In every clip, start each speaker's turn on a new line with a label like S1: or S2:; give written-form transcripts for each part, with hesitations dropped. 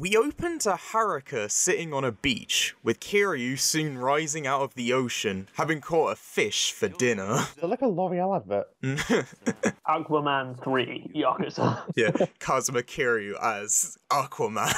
S1: We open to Haruka sitting on a beach, with Kiryu soon rising out of the ocean, having caught a fish for dinner.
S2: Is it like a L'Oreal advert?
S3: Aquaman 3, Yakuza.
S1: Yeah, Kazuma Kiryu as Aquaman.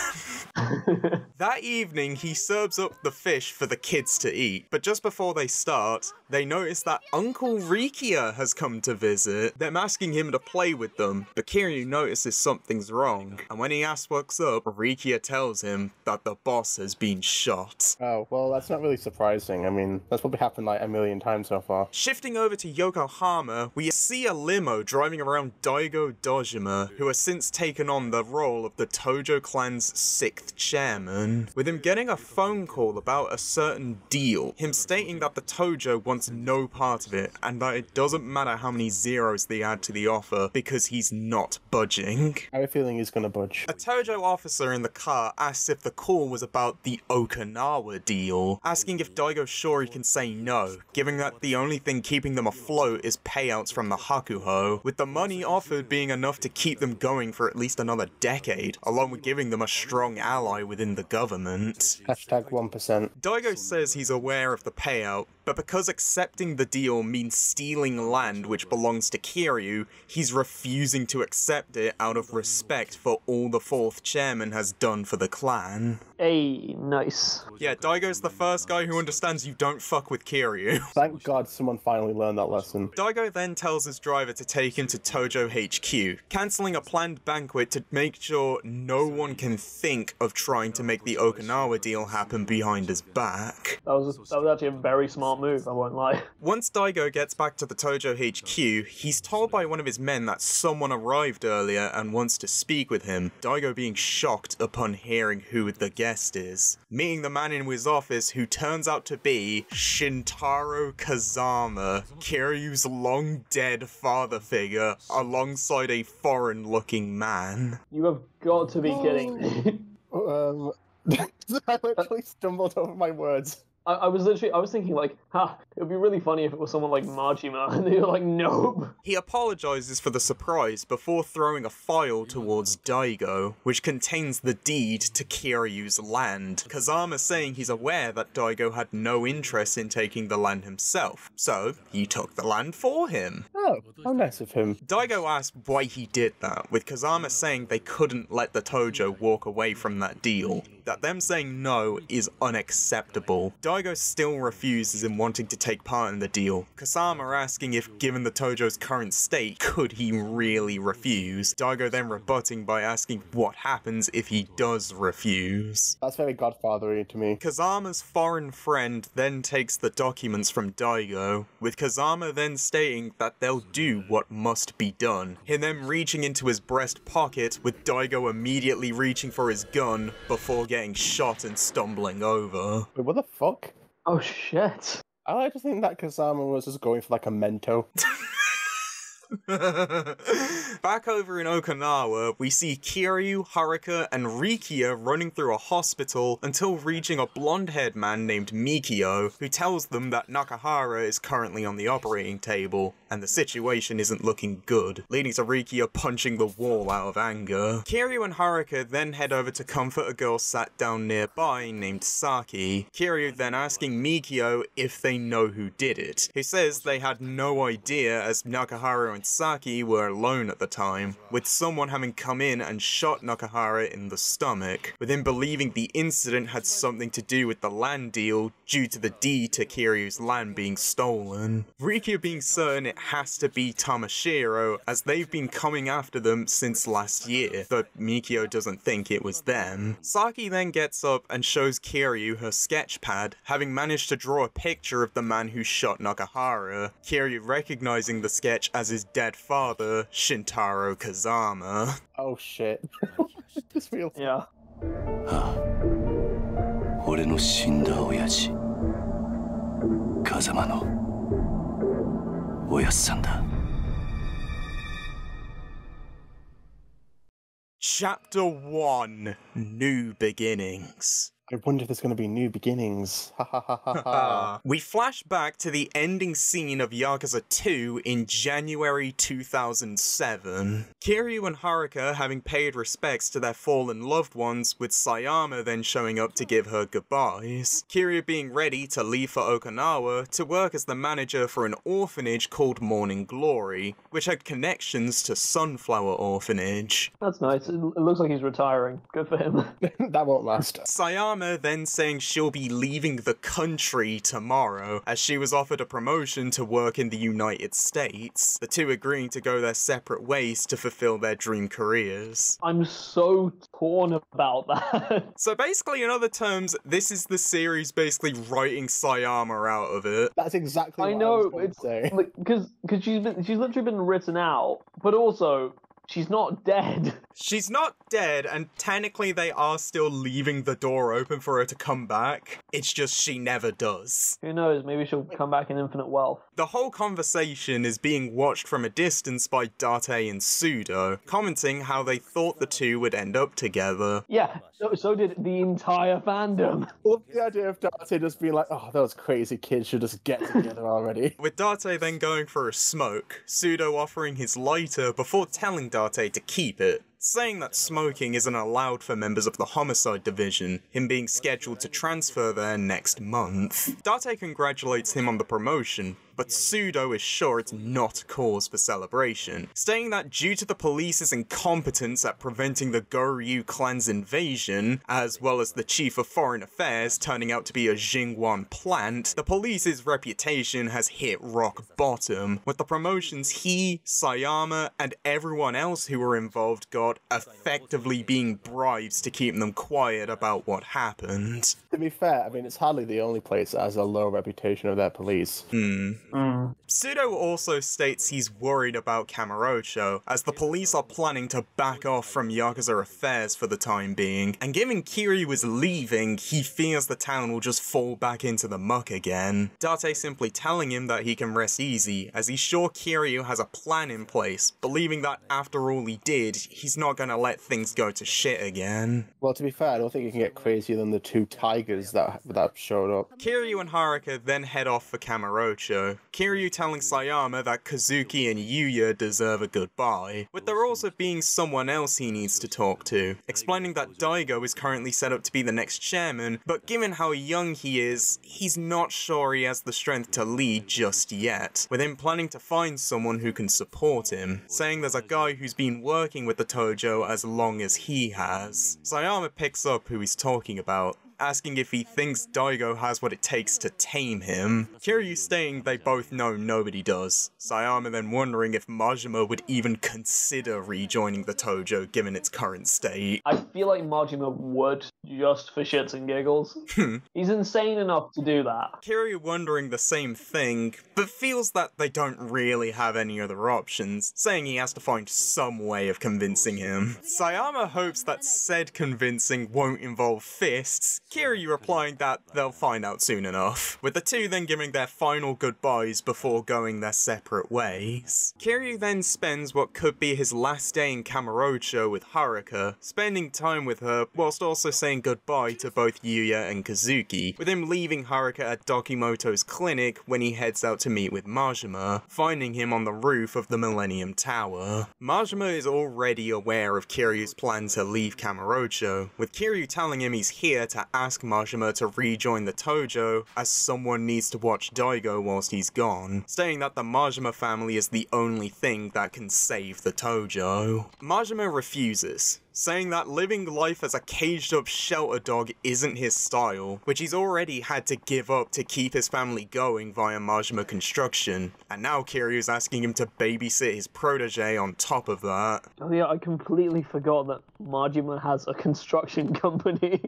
S1: That evening, he serves up the fish for the kids to eat, but just before they start, they notice that Uncle Rikia has come to visit, them asking him to play with them, but Kiryu notices something's wrong, and when he asks what's up, Rikia tells him that the boss has been shot.
S2: Oh, well, that's not really surprising. I mean, that's probably happened like a million times so far.
S1: Shifting over to Yokohama, we see a limo driving around Daigo Dojima, who has since taken on the role of the Tojo clan's 6th chairman, with him getting a phone call about a certain deal, him stating that the Tojo wants no part of it, and that it doesn't matter how many zeros they add to the offer, because he's not budging.
S2: I have a feeling he's gonna budge.
S1: A Tojo officer in the car asks if the call was about the Okinawa deal, asking if Daigo's sure he can say no, given that the only thing keeping them afloat is payouts from the Hakuho, with the money offered being enough to keep them going for at least another decade, along with giving them a strong ally within the government.
S2: Hashtag 1%.
S1: Daigo says he's aware of the payout, but because accepting the deal means stealing land which belongs to Kiryu, he's refusing to accept it out of respect for all the 4th chairman has done for the clan.
S3: Hey, nice.
S1: Yeah, Daigo's the first guy who understands you don't fuck with Kiryu.
S2: Thank God someone finally learned that lesson.
S1: Daigo then tells his driver to take him to Tojo HQ, cancelling a planned banquet to make sure no one can think of trying to make the Okinawa deal happen behind his back.
S3: That was actually a very smart move, I won't lie.
S1: Once Daigo gets back to the Tojo HQ, he's told by one of his men that someone arrived earlier and wants to speak with him, Daigo being shocked upon hearing who the guest is, meeting the man in his office who turns out to be Shintaro Kazama, Kiryu's long-dead father figure, alongside a foreign-looking man.
S3: You have got to be kidding me.
S2: I literally stumbled over my words.
S3: I was thinking like, it would be really funny if it was someone like Majima, and they were like, nope.
S1: He apologizes for the surprise before throwing a file towards Daigo, which contains the deed to Kiryu's land. Kazama saying he's aware that Daigo had no interest in taking the land himself, so he took the land for him.
S2: Oh, how nice of him.
S1: Daigo asked why he did that, with Kazama saying they couldn't let the Tojo walk away from that deal. That them saying no is unacceptable. Daigo still refuses in wanting to take part in the deal. Kazama asking if, given the Tojo's current state, could he really refuse? Daigo then rebutting by asking what happens if he does refuse.
S2: That's very godfathery to me.
S1: Kazama's foreign friend then takes the documents from Daigo, with Kazama then stating that they'll do what must be done. Him then reaching into his breast pocket, with Daigo immediately reaching for his gun before getting shot and stumbling over.
S2: Wait, what the fuck?
S3: Oh shit.
S2: I like to think that Kazama was just going for like a mento.
S1: Back over in Okinawa, we see Kiryu, Haruka, and Rikia running through a hospital until reaching a blonde-haired man named Mikio, who tells them that Nakahara is currently on the operating table, and the situation isn't looking good, leading to Rikia punching the wall out of anger. Kiryu and Haruka then head over to comfort a girl sat down nearby named Saki, Kiryu then asking Mikio if they know who did it, who says they had no idea as Nakahara and Saki were alone at the time, with someone having come in and shot Nakahara in the stomach, with him believing the incident had something to do with the land deal due to the deed to Kiryu's land being stolen. Rikia being certain it has to be Tamashiro, as they've been coming after them since last year, though Mikio doesn't think it was them. Saki then gets up and shows Kiryu her sketch pad, having managed to draw a picture of the man who shot Nakahara, Kiryu recognizing the sketch as his dead father, Shintaro Kazama.
S2: Oh shit. This feels...
S3: Yeah.
S4: 俺の死んだ親父風間のおやっさんだ
S1: Chapter 1 New Beginnings.
S2: I wonder if there's going to be new beginnings. Ha ha ha ha ha.
S1: We flash back to the ending scene of Yakuza 2 in January 2007. Kiryu and Haruka having paid respects to their fallen loved ones, with Sayama then showing up to give her goodbyes. Kiryu being ready to leave for Okinawa to work as the manager for an orphanage called Morning Glory, which had connections to Sunflower Orphanage.
S3: That's nice. It looks like he's retiring. Good for him.
S2: That won't last.
S1: Sayama then saying she'll be leaving the country tomorrow, as she was offered a promotion to work in the United States, the two agreeing to go their separate ways to fulfill their dream careers.
S3: I'm so torn about that.
S1: So basically, in other terms, this is the series basically writing Sayama out of it.
S2: That's exactly what
S3: I know,
S2: I was going to say.
S3: because she's literally been written out, but also she's not dead.
S1: She's not dead, and technically they are still leaving the door open for her to come back. It's just she never does.
S3: Who knows, maybe she'll come back in infinite wealth.
S1: The whole conversation is being watched from a distance by Date and Sudo, commenting how they thought the two would end up together.
S3: Yeah, so did the entire fandom.
S2: Love the idea of Date just being like, oh, those crazy kids should just get together already.
S1: With Date then going for a smoke, Sudo offering his lighter before telling Date to keep it, saying that smoking isn't allowed for members of the Homicide Division, him being scheduled to transfer there next month. Date congratulates him on the promotion, but Sudo is sure it's not cause for celebration, stating that due to the police's incompetence at preventing the Goryu clan's invasion, as well as the Chief of Foreign Affairs turning out to be a Jingweon plant, the police's reputation has hit rock bottom, with the promotions he, Sayama, and everyone else who were involved got effectively being bribes to keep them quiet about what happened.
S2: To be fair, I mean, it's hardly the only place that has a low reputation of their police.
S1: Sudo also states he's worried about Kamurocho, as the police are planning to back off from Yakuza affairs for the time being, and given Kiryu is leaving, he fears the town will just fall back into the muck again. Date simply telling him that he can rest easy, as he's sure Kiryu has a plan in place, believing that after all he did, he's not gonna let things go to shit again.
S2: Well, to be fair, I don't think you can get crazier than the two tigers that showed up.
S1: Kiryu and Haruka then head off for Kamurocho, Kiryu telling Sayama that Kazuki and Yuya deserve a goodbye, with there also being someone else he needs to talk to, explaining that Daigo is currently set up to be the next chairman, but given how young he is, he's not sure he has the strength to lead just yet, with him planning to find someone who can support him, saying there's a guy who's been working with the Tojo as long as he has. Sayama picks up who he's talking about, asking if he thinks Daigo has what it takes to tame him. Kiryu saying they both know nobody does. Sayama then wondering if Majima would even consider rejoining the Tojo given its current state.
S3: I feel like Majima would, just for shits and giggles. He's insane enough to do that.
S1: Kiryu wondering the same thing, but feels that they don't really have any other options, saying he has to find some way of convincing him. Sayama hopes that said convincing won't involve fists, Kiryu replying that they'll find out soon enough, with the two then giving their final goodbyes before going their separate ways. Kiryu then spends what could be his last day in Kamurocho with Haruka, spending time with her whilst also saying goodbye to both Yuya and Kazuki, with him leaving Haruka at Dokimoto's clinic when he heads out to meet with Majima, finding him on the roof of the Millennium Tower. Majima is already aware of Kiryu's plan to leave Kamurocho, with Kiryu telling him he's here to ask Majima to rejoin the Tojo, as someone needs to watch Daigo whilst he's gone, saying that the Majima family is the only thing that can save the Tojo. Majima refuses, saying that living life as a caged-up shelter dog isn't his style, which he's already had to give up to keep his family going via Majima Construction, and now Kiryu's asking him to babysit his protege on top of that.
S3: Oh yeah, I completely forgot that Majima has a construction company.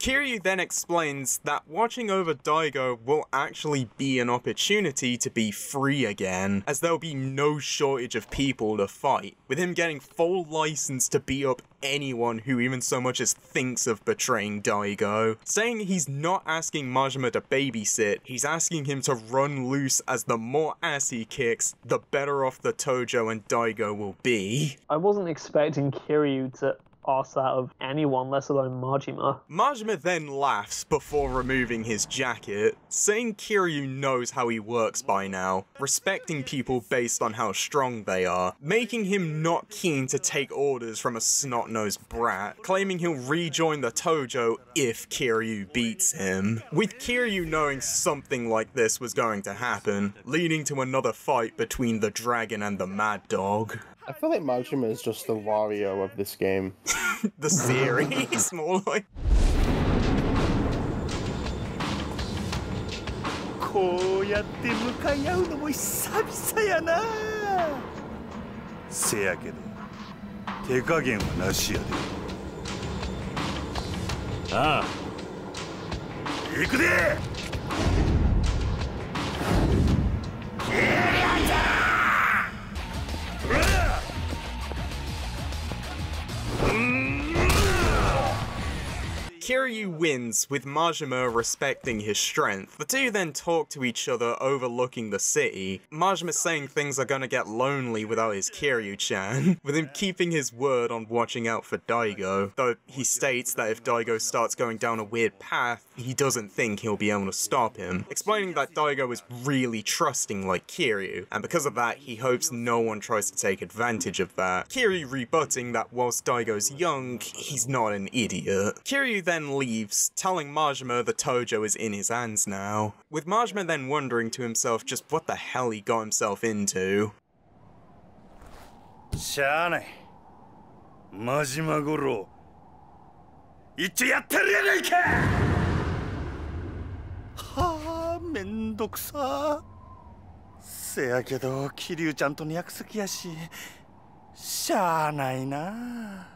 S1: Kiryu then explains that watching over Daigo will actually be an opportunity to be free again, as there'll be no shortage of people to fight, with him getting full license to beat up anyone who even so much as thinks of betraying Daigo, saying he's not asking Majima to babysit, he's asking him to run loose, as the more ass he kicks, the better off the Tojo and Daigo will be.
S3: I wasn't expecting Kiryu to ask that of anyone, less alone Majima.
S1: Majima then laughs before removing his jacket, saying Kiryu knows how he works by now, respecting people based on how strong they are, making him not keen to take orders from a snot-nosed brat, claiming he'll rejoin the Tojo if Kiryu beats him. With Kiryu knowing something like this was going to happen, leading to another fight between the dragon and the mad dog.
S2: I feel like Majima is just the Wario of this game.
S1: The series, more like.
S5: こうやって向かい合うのも久々やな。せやけど手加減はなしやで。ああ。行くで。
S1: Kiryu wins, with Majima respecting his strength. The two then talk to each other overlooking the city, Majima saying things are gonna get lonely without his Kiryu-chan, with him keeping his word on watching out for Daigo, though he states that if Daigo starts going down a weird path, he doesn't think he'll be able to stop him, explaining that Daigo is really trusting like Kiryu, and because of that, he hopes no one tries to take advantage of that. Kiryu rebutting that whilst Daigo's young, he's not an idiot. Kiryu then leaves, telling Majima the Tojo is in his hands now, with Majima then wondering to himself just what the hell he got himself into.
S5: しゃあない。真島五郎、一応やってるやないか。はあ、めんどくさ。せやけど、桐生ちゃんとの約束やし、しゃあないな。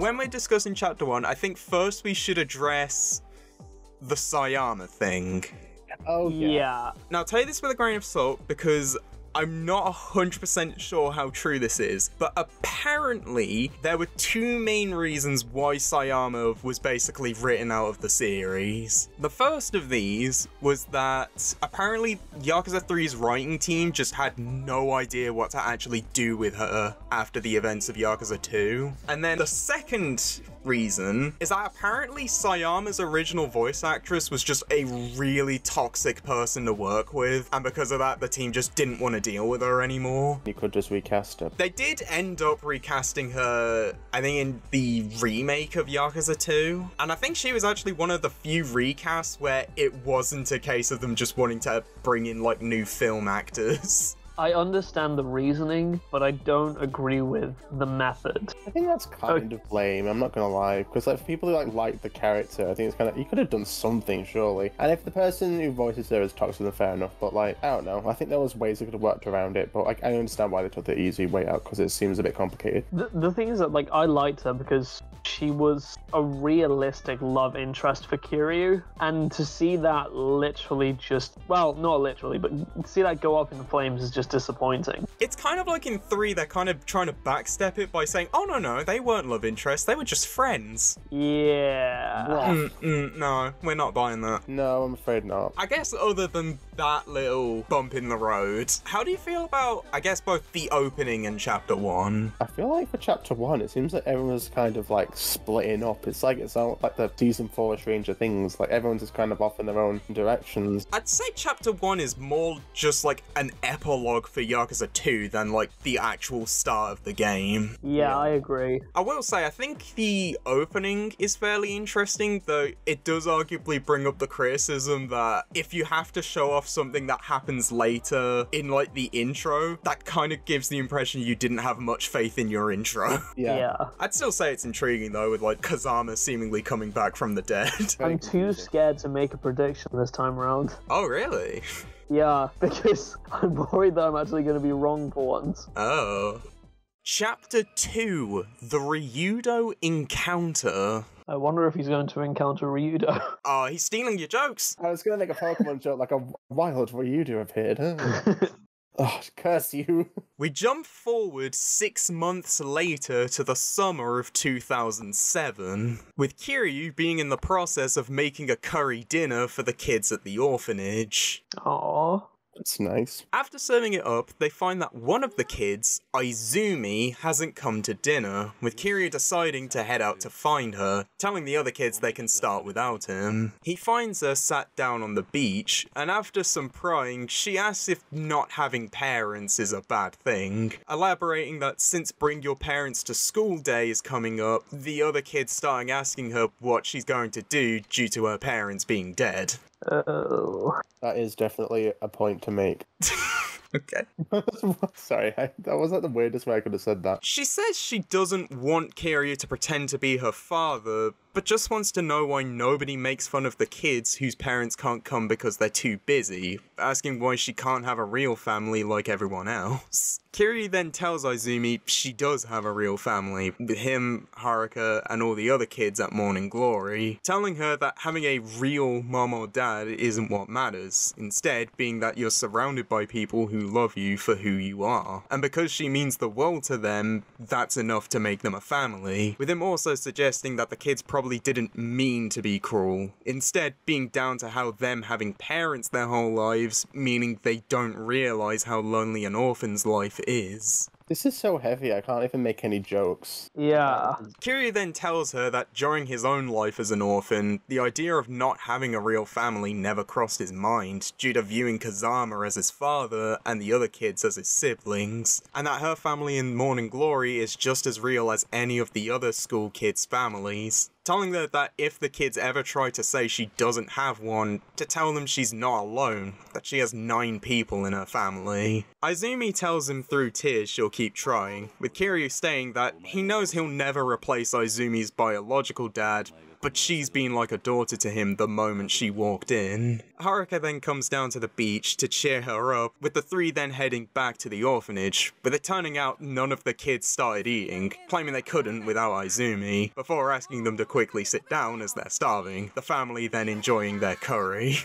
S1: When we're discussing Chapter 1, I think first we should address the Sayama thing.
S2: Oh, yeah.
S1: Now, take this with a grain of salt, because I'm not 100% sure how true this is, but apparently there were two main reasons why Sayama was basically written out of the series. The first of these was that apparently Yakuza 3's writing team just had no idea what to actually do with her after the events of Yakuza 2. And then the second reason is that apparently Sayama's original voice actress was just a really toxic person to work with, and because of that the team just didn't want to deal with her anymore.
S2: You could just recast her.
S1: They did end up recasting her, I think, in the remake of Yakuza 2, and I think she was actually one of the few recasts where it wasn't a case of them just wanting to bring in like new film actors.
S3: I understand the reasoning, but I don't agree with the method.
S2: I think that's kind of lame, I'm not gonna lie, because like for people who like the character, I think it's kind of, you could have done something surely. And if the person who voices her is toxic, then fair enough, but like, I don't know, I think there was ways they could have worked around it, but like, I understand why they took the easy way out, because it seems a bit complicated.
S3: The thing is that like, I liked her because she was a realistic love interest for Kiryu, and to see that literally just, well, not literally, but see that go up in flames is just disappointing.
S1: It's kind of like in 3, they're kind of trying to backstep it by saying, oh no, they weren't love interests, they were just friends.
S3: Yeah.
S1: No, we're not buying that.
S2: No, I'm afraid not.
S1: I guess other than that little bump in the road, how do you feel about, I guess, both the opening and Chapter 1?
S2: I feel like for Chapter 1, it seems like everyone's kind of like splitting up. It's like the Season 4 of Stranger Things, like everyone's just kind of off in their own directions.
S1: I'd say Chapter 1 is more just like an epilogue for Yakuza 2 than like the actual start of the game.
S3: Yeah, I agree.
S1: I will say, I think the opening is fairly interesting, though it does arguably bring up the criticism that if you have to show off something that happens later in like the intro, that kind of gives the impression you didn't have much faith in your intro.
S3: Yeah.
S1: I'd still say it's intriguing though, with like Kazama seemingly coming back from the dead.
S3: I'm too scared to make a prediction this time around.
S1: Oh, really?
S3: Yeah, because I'm worried that I'm actually going to be wrong for once.
S1: Oh. Chapter 2, The Ryudo Encounter.
S3: I wonder if he's going to encounter Ryudo.
S1: Oh, he's stealing your jokes.
S2: I was gonna make a Pokemon joke like a wild Ryudo appeared. Huh? Oh, curse you.
S1: We jump forward 6 months later to the summer of 2007, with Kiryu being in the process of making a curry dinner for the kids at the orphanage.
S3: Aww.
S2: That's nice.
S1: After serving it up, they find that one of the kids, Izumi, hasn't come to dinner, with Kiryu deciding to head out to find her, telling the other kids they can start without him. He finds her sat down on the beach, and after some prying, she asks if not having parents is a bad thing, elaborating that since Bring Your Parents to School Day is coming up, the other kids starting asking her what she's going to do due to her parents being dead.
S3: Oh.
S2: That is definitely a point to make.
S1: Okay.
S2: Sorry, that was like the weirdest way I could have said that.
S1: She says she doesn't want Kiryu to pretend to be her father, but just wants to know why nobody makes fun of the kids whose parents can't come because they're too busy, asking why she can't have a real family like everyone else. Kiryu then tells Izumi she does have a real family, with him, Haruka, and all the other kids at Morning Glory, telling her that having a real mom or dad isn't what matters, instead being that you're surrounded by people who love you for who you are. And because she means the world to them, that's enough to make them a family, with him also suggesting that the kids probably didn't mean to be cruel, instead being down to how them having parents their whole lives, meaning they don't realise how lonely an orphan's life is.
S2: This is so heavy, I can't even make any jokes.
S3: Yeah.
S1: Kiryu then tells her that during his own life as an orphan, the idea of not having a real family never crossed his mind, due to viewing Kazama as his father and the other kids as his siblings, and that her family in Morning Glory is just as real as any of the other school kids' families. Telling her that if the kids ever try to say she doesn't have one, to tell them she's not alone, that she has 9 people in her family. Izumi tells him through tears she'll keep trying, with Kiryu saying that he knows he'll never replace Izumi's biological dad, but she's been like a daughter to him the moment she walked in. Haruka then comes down to the beach to cheer her up, with the 3 then heading back to the orphanage, with it turning out none of the kids started eating, claiming they couldn't without Izumi, before asking them to quickly sit down as they're starving, the family then enjoying their curry.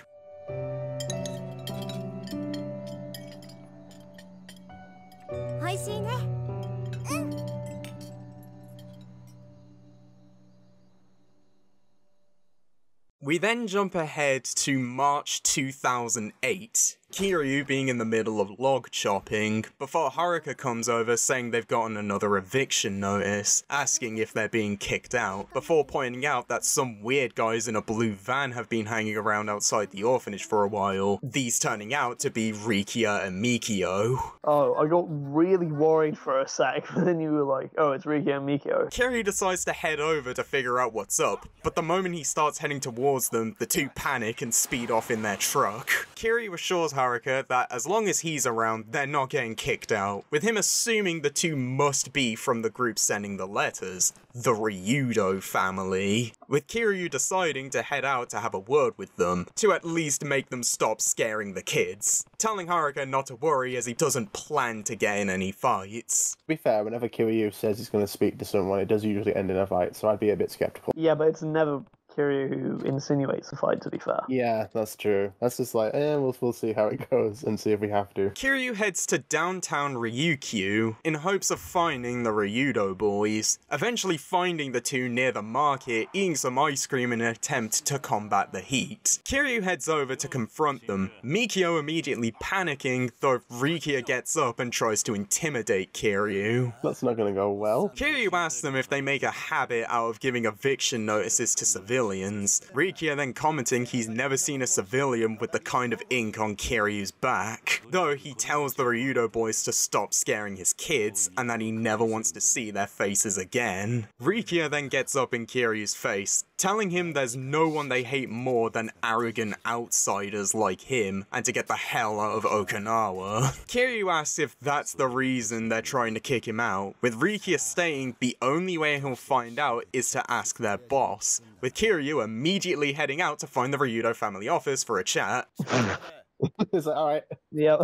S1: We then jump ahead to March 2008, Kiryu being in the middle of log chopping, before Haruka comes over saying they've gotten another eviction notice, asking if they're being kicked out, before pointing out that some weird guys in a blue van have been hanging around outside the orphanage for a while, these turning out to be Rikia and Mikio.
S3: Oh, I got really worried for a sec, but then you were like, oh, it's Rikia and Mikio.
S1: Kiryu decides to head over to figure out what's up, but the moment he starts heading towards them, the 2 panic and speed off in their truck. Kiryu assures Haruka that as long as he's around, they're not getting kicked out, with him assuming the 2 must be from the group sending the letters, the Ryudo family, with Kiryu deciding to head out to have a word with them, to at least make them stop scaring the kids, telling Haruka not to worry as he doesn't plan to get in any fights.
S2: To be fair, whenever Kiryu says he's going to speak to someone, it does usually end in a fight, so I'd be a bit skeptical.
S3: Yeah, but it's never Kiryu who insinuates a fight, to be fair.
S2: Yeah, that's true. That's just like, we'll see how it goes and see if we have to.
S1: Kiryu heads to downtown Ryukyu in hopes of finding the Ryudo boys, eventually finding the 2 near the market, eating some ice cream in an attempt to combat the heat. Kiryu heads over to confront them, Mikio immediately panicking, though Rikia gets up and tries to intimidate Kiryu.
S2: That's not going to go well.
S1: Kiryu asks them if they make a habit out of giving eviction notices to civilians, Rikia then commenting he's never seen a civilian with the kind of ink on Kiryu's back, though he tells the Ryudo boys to stop scaring his kids and that he never wants to see their faces again. Rikia then gets up in Kiryu's face, telling him there's no one they hate more than arrogant outsiders like him, and to get the hell out of Okinawa. Kiryu asks if that's the reason they're trying to kick him out, with Rikia stating the only way he'll find out is to ask their boss, with Kiryu immediately heading out to find the Ryudo family office for a chat.
S2: Is that alright?
S3: Yeah.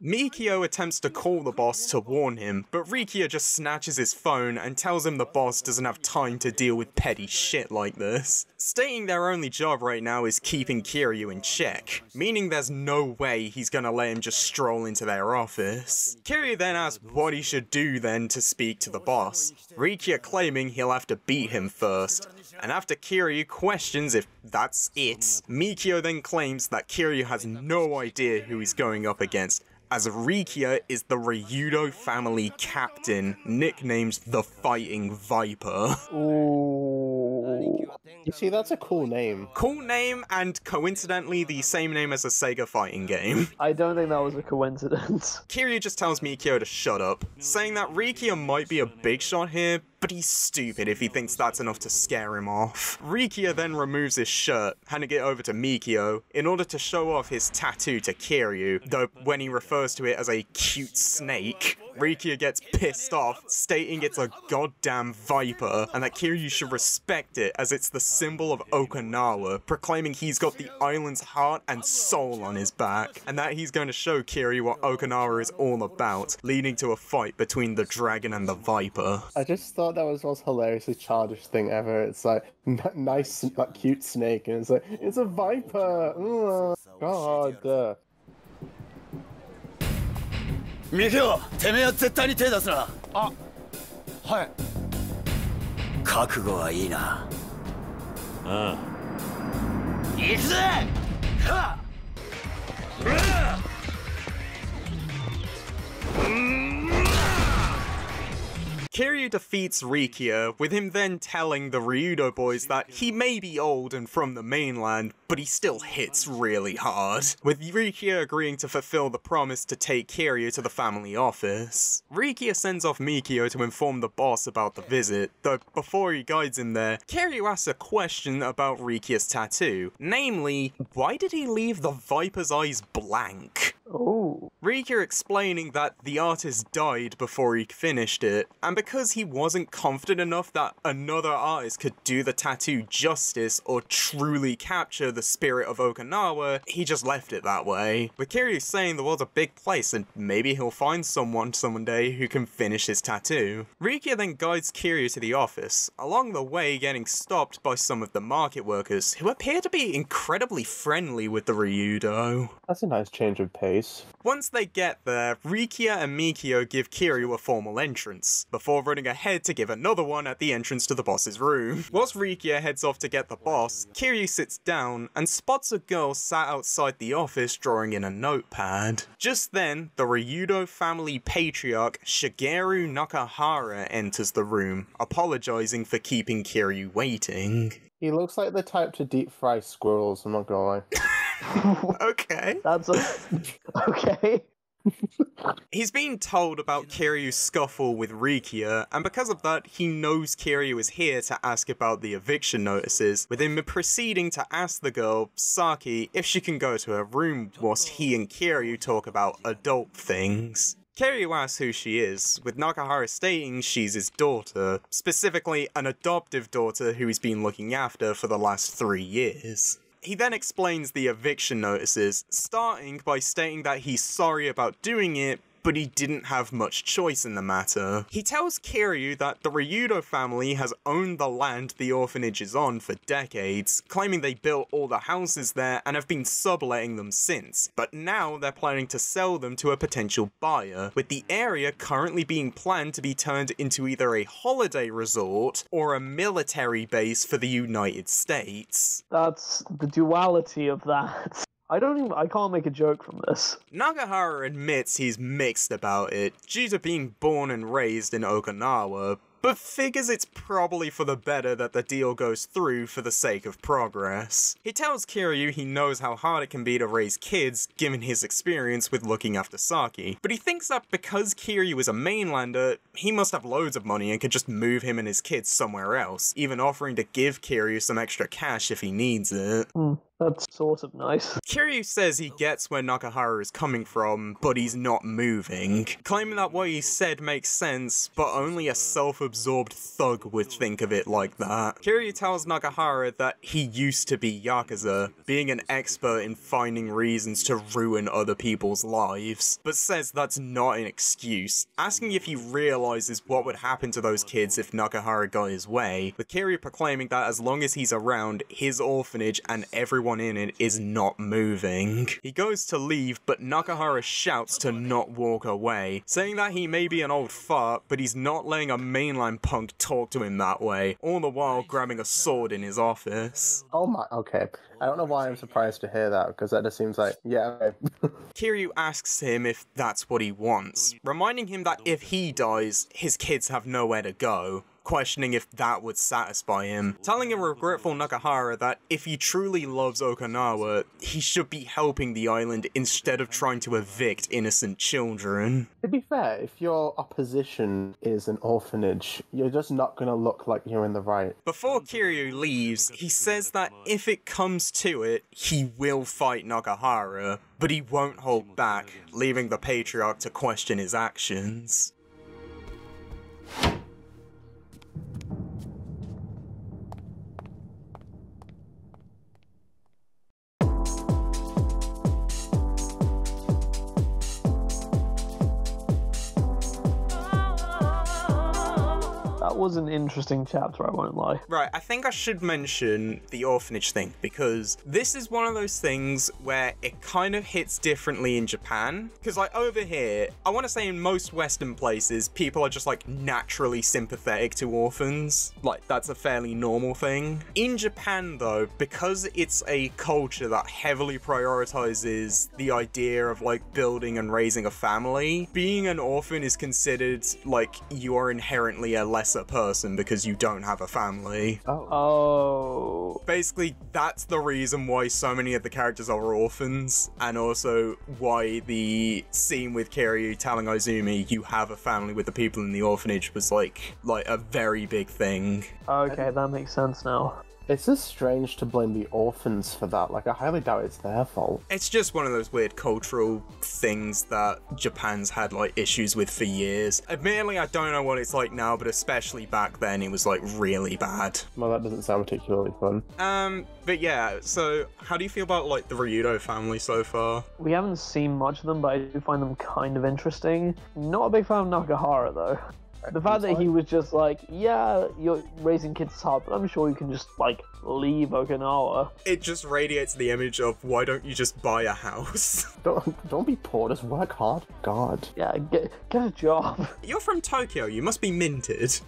S1: Mikio attempts to call the boss to warn him, but Rikia just snatches his phone and tells him the boss doesn't have time to deal with petty shit like this, stating their only job right now is keeping Kiryu in check, meaning there's no way he's gonna let him just stroll into their office. Kiryu then asks what he should do then to speak to the boss, Rikia claiming he'll have to beat him first, and after Kiryu questions if that's it, Mikio then claims that Kiryu has no idea who he's going up against, as Rikia is the Ryudo family captain, nicknamed the Fighting Viper.
S3: Ooh.
S2: You see, that's a cool name.
S1: Cool name, and coincidentally the same name as a Sega fighting game.
S3: I don't think that was a coincidence.
S1: Kiryu just tells Mikio to shut up, saying that Rikia might be a big shot here, but he's stupid if he thinks that's enough to scare him off. Rikia then removes his shirt, handing it over to Mikio, in order to show off his tattoo to Kiryu, though when he refers to it as a cute snake, Rikia gets pissed off, stating it's a goddamn viper, and that Kiryu should respect it as it's the symbol of Okinawa, proclaiming he's got the island's heart and soul on his back, and that he's going to show Kiryu what Okinawa is all about, leading to a fight between the dragon and the viper.
S2: I just thought that was the most hilariously childish thing ever. It's like, nice, like, cute snake, and it's like, it's a viper! Oh, God.
S5: ミキオ、てめえは絶対に手出すな。あ、はい。覚悟はいいな。うん。行くぜ！はっ！
S1: Kiryu defeats Rikia, with him then telling the Ryudo boys that he may be old and from the mainland, but he still hits really hard, with Rikia agreeing to fulfill the promise to take Kiryu to the family office. Rikia sends off Mikio to inform the boss about the visit, though before he guides him there, Kiryu asks a question about Rikia's tattoo, namely, why did he leave the viper's eyes blank?
S3: Oh.
S1: Rikia explaining that the artist died before he finished it, and because he wasn't confident enough that another artist could do the tattoo justice or truly capture the spirit of Okinawa, he just left it that way. With Kiryu saying the world's a big place and maybe he'll find someone someday who can finish his tattoo. Rikia then guides Kiryu to the office, along the way getting stopped by some of the market workers, who appear to be incredibly friendly with the Ryudo.
S2: That's a nice change of pace.
S1: Once they get there, Rikia and Mikio give Kiryu a formal entrance, before running ahead to give another one at the entrance to the boss's room. Whilst Rikia heads off to get the boss, Kiryu sits down and spots a girl sat outside the office drawing in a notepad. Just then, the Ryudo family patriarch Shigeru Nakahara enters the room, apologizing for keeping Kiryu waiting.
S2: He looks like the type to deep fry squirrels, I'm not gonna lie.
S1: Okay.
S3: That's okay.
S1: He's been told about Kiryu's scuffle with Rikia, and because of that, he knows Kiryu is here to ask about the eviction notices, with him proceeding to ask the girl, Saki, if she can go to her room whilst he and Kiryu talk about adult things. Kiryu asks who she is, with Nakahara stating she's his daughter, specifically an adoptive daughter who he's been looking after for the last 3 years. He then explains the eviction notices, starting by stating that he's sorry about doing it, but he didn't have much choice in the matter. He tells Kiryu that the Ryudo family has owned the land the orphanage is on for decades, claiming they built all the houses there and have been subletting them since, but now they're planning to sell them to a potential buyer, with the area currently being planned to be turned into either a holiday resort or a military base for the United States.
S3: That's the duality of that. I can't make a joke from this.
S1: Nakahara admits he's mixed about it, due to being born and raised in Okinawa, but figures it's probably for the better that the deal goes through for the sake of progress. He tells Kiryu he knows how hard it can be to raise kids, given his experience with looking after Saki, but he thinks that because Kiryu is a mainlander, he must have loads of money and could just move him and his kids somewhere else, even offering to give Kiryu some extra cash if he needs it.
S3: That's sort of nice.
S1: Kiryu says he gets where Nakahara is coming from, but he's not moving, claiming that what he said makes sense, but only a self-absorbed thug would think of it like that. Kiryu tells Nakahara that he used to be Yakuza, being an expert in finding reasons to ruin other people's lives, but says that's not an excuse, asking if he realizes what would happen to those kids if Nakahara got his way, with Kiryu proclaiming that as long as he's around, his orphanage and everyone in it is not moving. He goes to leave, but Nakahara shouts to not walk away, saying that he may be an old fart, but he's not letting a mainland punk talk to him that way, all the while grabbing a sword in his office.
S2: Oh my, okay. I don't know why I'm surprised to hear that, because that just seems like, yeah, okay.
S1: Kiryu asks him if that's what he wants, reminding him that if he dies, his kids have nowhere to go, questioning if that would satisfy him, telling a regretful Nakahara that if he truly loves Okinawa, he should be helping the island instead of trying to evict innocent children.
S2: To be fair, if your opposition is an orphanage, you're just not gonna look like you're in the right.
S1: Before Kiryu leaves, he says that if it comes to it, he will fight Nakahara, but he won't hold back, leaving the patriarch to question his actions.
S3: That was an interesting chapter, I won't lie.
S1: Right, I think I should mention the orphanage thing, because this is one of those things where it kind of hits differently in Japan. Because, like, over here, I want to say in most Western places, people are just, like, naturally sympathetic to orphans. Like, that's a fairly normal thing. In Japan, though, because it's a culture that heavily prioritizes the idea of, like, building and raising a family, being an orphan is considered, like, you are inherently a lesser person because you don't have a family.
S3: Oh.
S1: Basically, that's the reason why so many of the characters are orphans, and also why the scene with Kiryu telling Izumi you have a family with the people in the orphanage was like a very big thing.
S3: Okay, that makes sense now.
S2: It's just strange to blame the orphans for that. Like, I highly doubt it's their fault.
S1: It's just one of those weird cultural things that Japan's had, like, issues with for years. Admittedly, I don't know what it's like now, but especially back then, it was, like, really bad.
S2: Well, that doesn't sound particularly fun.
S1: But yeah, so how do you feel about, like, the Ryudo family so far?
S3: We haven't seen much of them, but I do find them kind of interesting. Not a big fan of Nakahara, though. The fact that he was just like, yeah, you're raising kids is hard, but I'm sure you can just, like, leave Okinawa.
S1: It just radiates the image of, why don't you just buy a house?
S2: Don't be poor, just work hard. God.
S3: Yeah, get a job.
S1: You're from Tokyo, you must be minted.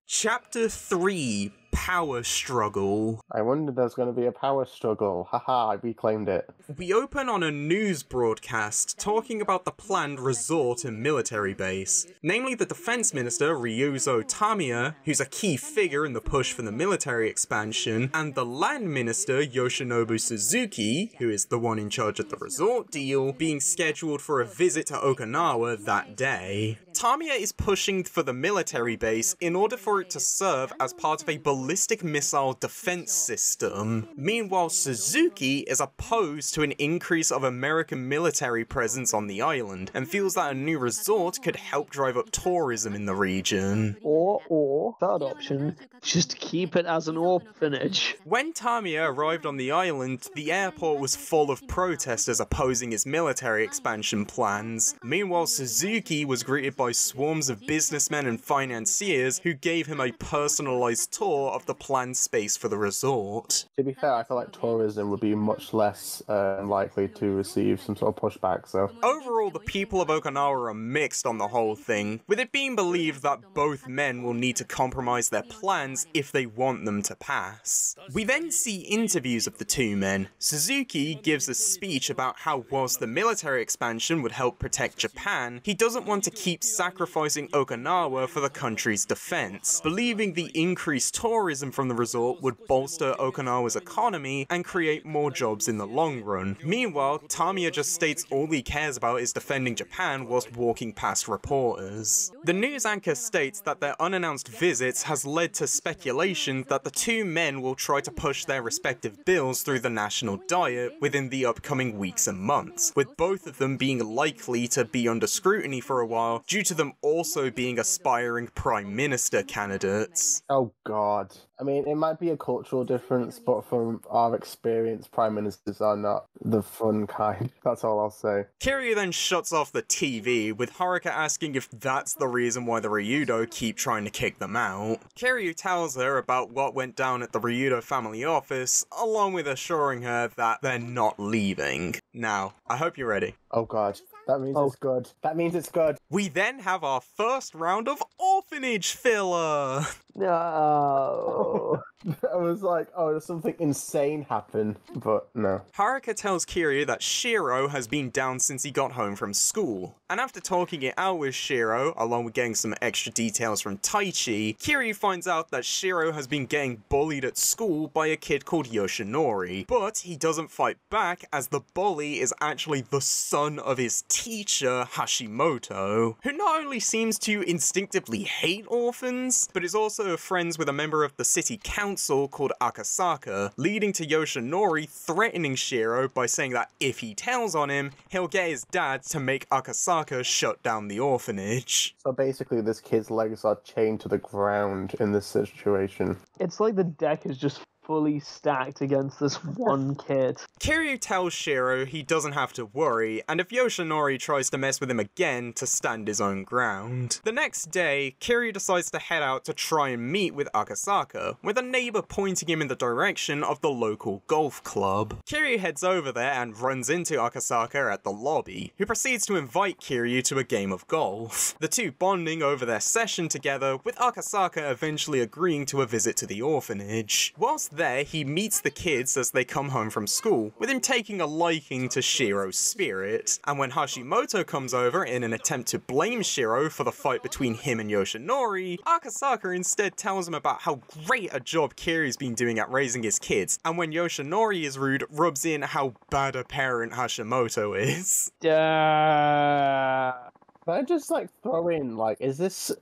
S1: Chapter 3, Power Struggle.
S2: I wondered there's going to be a power struggle. Haha, I reclaimed it.
S1: We open on a news broadcast talking about the planned resort and military base. Namely the defense minister Ryuzo Tamiya, who's a key figure in the push for the military expansion, and the land minister Yoshinobu Suzuki, who is the one in charge of the resort deal, being scheduled for a visit to Okinawa that day. Tamiya is pushing for the military base in order for it to serve as part of a ballistic missile defense system. Meanwhile, Suzuki is opposed to an increase of American military presence on the island, and feels that a new resort could help drive up tourism in the region.
S3: Or, third option, just keep it as an orphanage.
S1: When Tamiya arrived on the island, the airport was full of protesters opposing his military expansion plans. Meanwhile, Suzuki was greeted by swarms of businessmen and financiers who gave him a personalized tour of the planned space for the resort.
S2: To be fair, I feel like tourism would be much less likely to receive some sort of pushback, so...
S1: Overall, the people of Okinawa are mixed on the whole thing, with it being believed that both men will need to compromise their plans if they want them to pass. We then see interviews of the two men. Suzuki gives a speech about how whilst the military expansion would help protect Japan, he doesn't want to keep sacrificing Okinawa for the country's defense, believing the increased tourism from the resort would bolster Okinawa's economy and create more jobs in the long run. Meanwhile, Tamiya just states all he cares about is defending Japan whilst walking past reporters. The news anchor states that their unannounced visits has led to speculation that the two men will try to push their respective bills through the national diet within the upcoming weeks and months, with both of them being likely to be under scrutiny for a while due to them also being aspiring prime minister candidates.
S2: Oh god. I mean, it might be a cultural difference, but from our experience, prime ministers are not the fun kind. That's all I'll say.
S1: Kiryu then shuts off the TV, with Haruka asking if that's the reason why the Ryudo keep trying to kick them out. Kiryu tells her about what went down at the Ryudo family office, along with assuring her that they're not leaving. Now, I hope you're ready.
S2: Oh god. That means it's good. That means it's good.
S1: We then have our first round of orphanage filler!
S3: No.
S2: I was like, oh, there's something insane happen, but no.
S1: Haruka tells Kiryu that Shiro has been down since he got home from school, and after talking it out with Shiro, along with getting some extra details from Taichi, Kiryu finds out that Shiro has been getting bullied at school by a kid called Yoshinori, but he doesn't fight back as the bully is actually the son of his teacher, Hashimoto, who not only seems to instinctively hate orphans, but is also friends with a member of the city council called Akasaka, leading to Yoshinori threatening Shiro by saying that if he tells on him, he'll get his dad to make Akasaka shut down the orphanage.
S2: So basically this kid's legs are chained to the ground in this situation.
S3: It's like the deck is just fully stacked against this one kid.
S1: Kiryu tells Shiro he doesn't have to worry, and if Yoshinori tries to mess with him again, to stand his own ground. The next day, Kiryu decides to head out to try and meet with Akasaka, with a neighbor pointing him in the direction of the local golf club. Kiryu heads over there and runs into Akasaka at the lobby, who proceeds to invite Kiryu to a game of golf, the two bonding over their session together, with Akasaka eventually agreeing to a visit to the orphanage. Whilst there, he meets the kids as they come home from school, with him taking a liking to Shiro's spirit, and when Hashimoto comes over in an attempt to blame Shiro for the fight between him and Yoshinori, Akasaka instead tells him about how great a job Kiryu's been doing at raising his kids, and when Yoshinori is rude, rubs in how bad a parent Hashimoto is.
S2: Can I just throw in, is this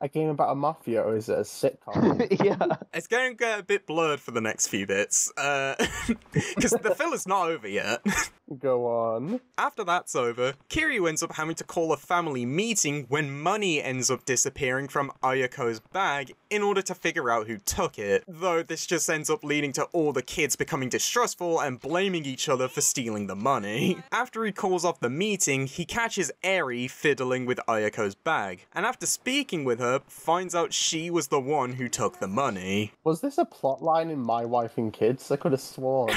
S2: a game about a mafia or is it a sitcom?
S3: Yeah.
S1: It's going to get a bit blurred for the next few bits, because the filler's not over yet.
S2: Go on.
S1: After that's over, Kiryu ends up having to call a family meeting when money ends up disappearing from Ayako's bag in order to figure out who took it, though this just ends up leading to all the kids becoming distrustful and blaming each other for stealing the money. After he calls off the meeting, he catches Eri fiddling with Ayako's bag, and after speaking with her, finds out she was the one who took the money.
S2: Was this a plot line in My Wife and Kids? I could have sworn.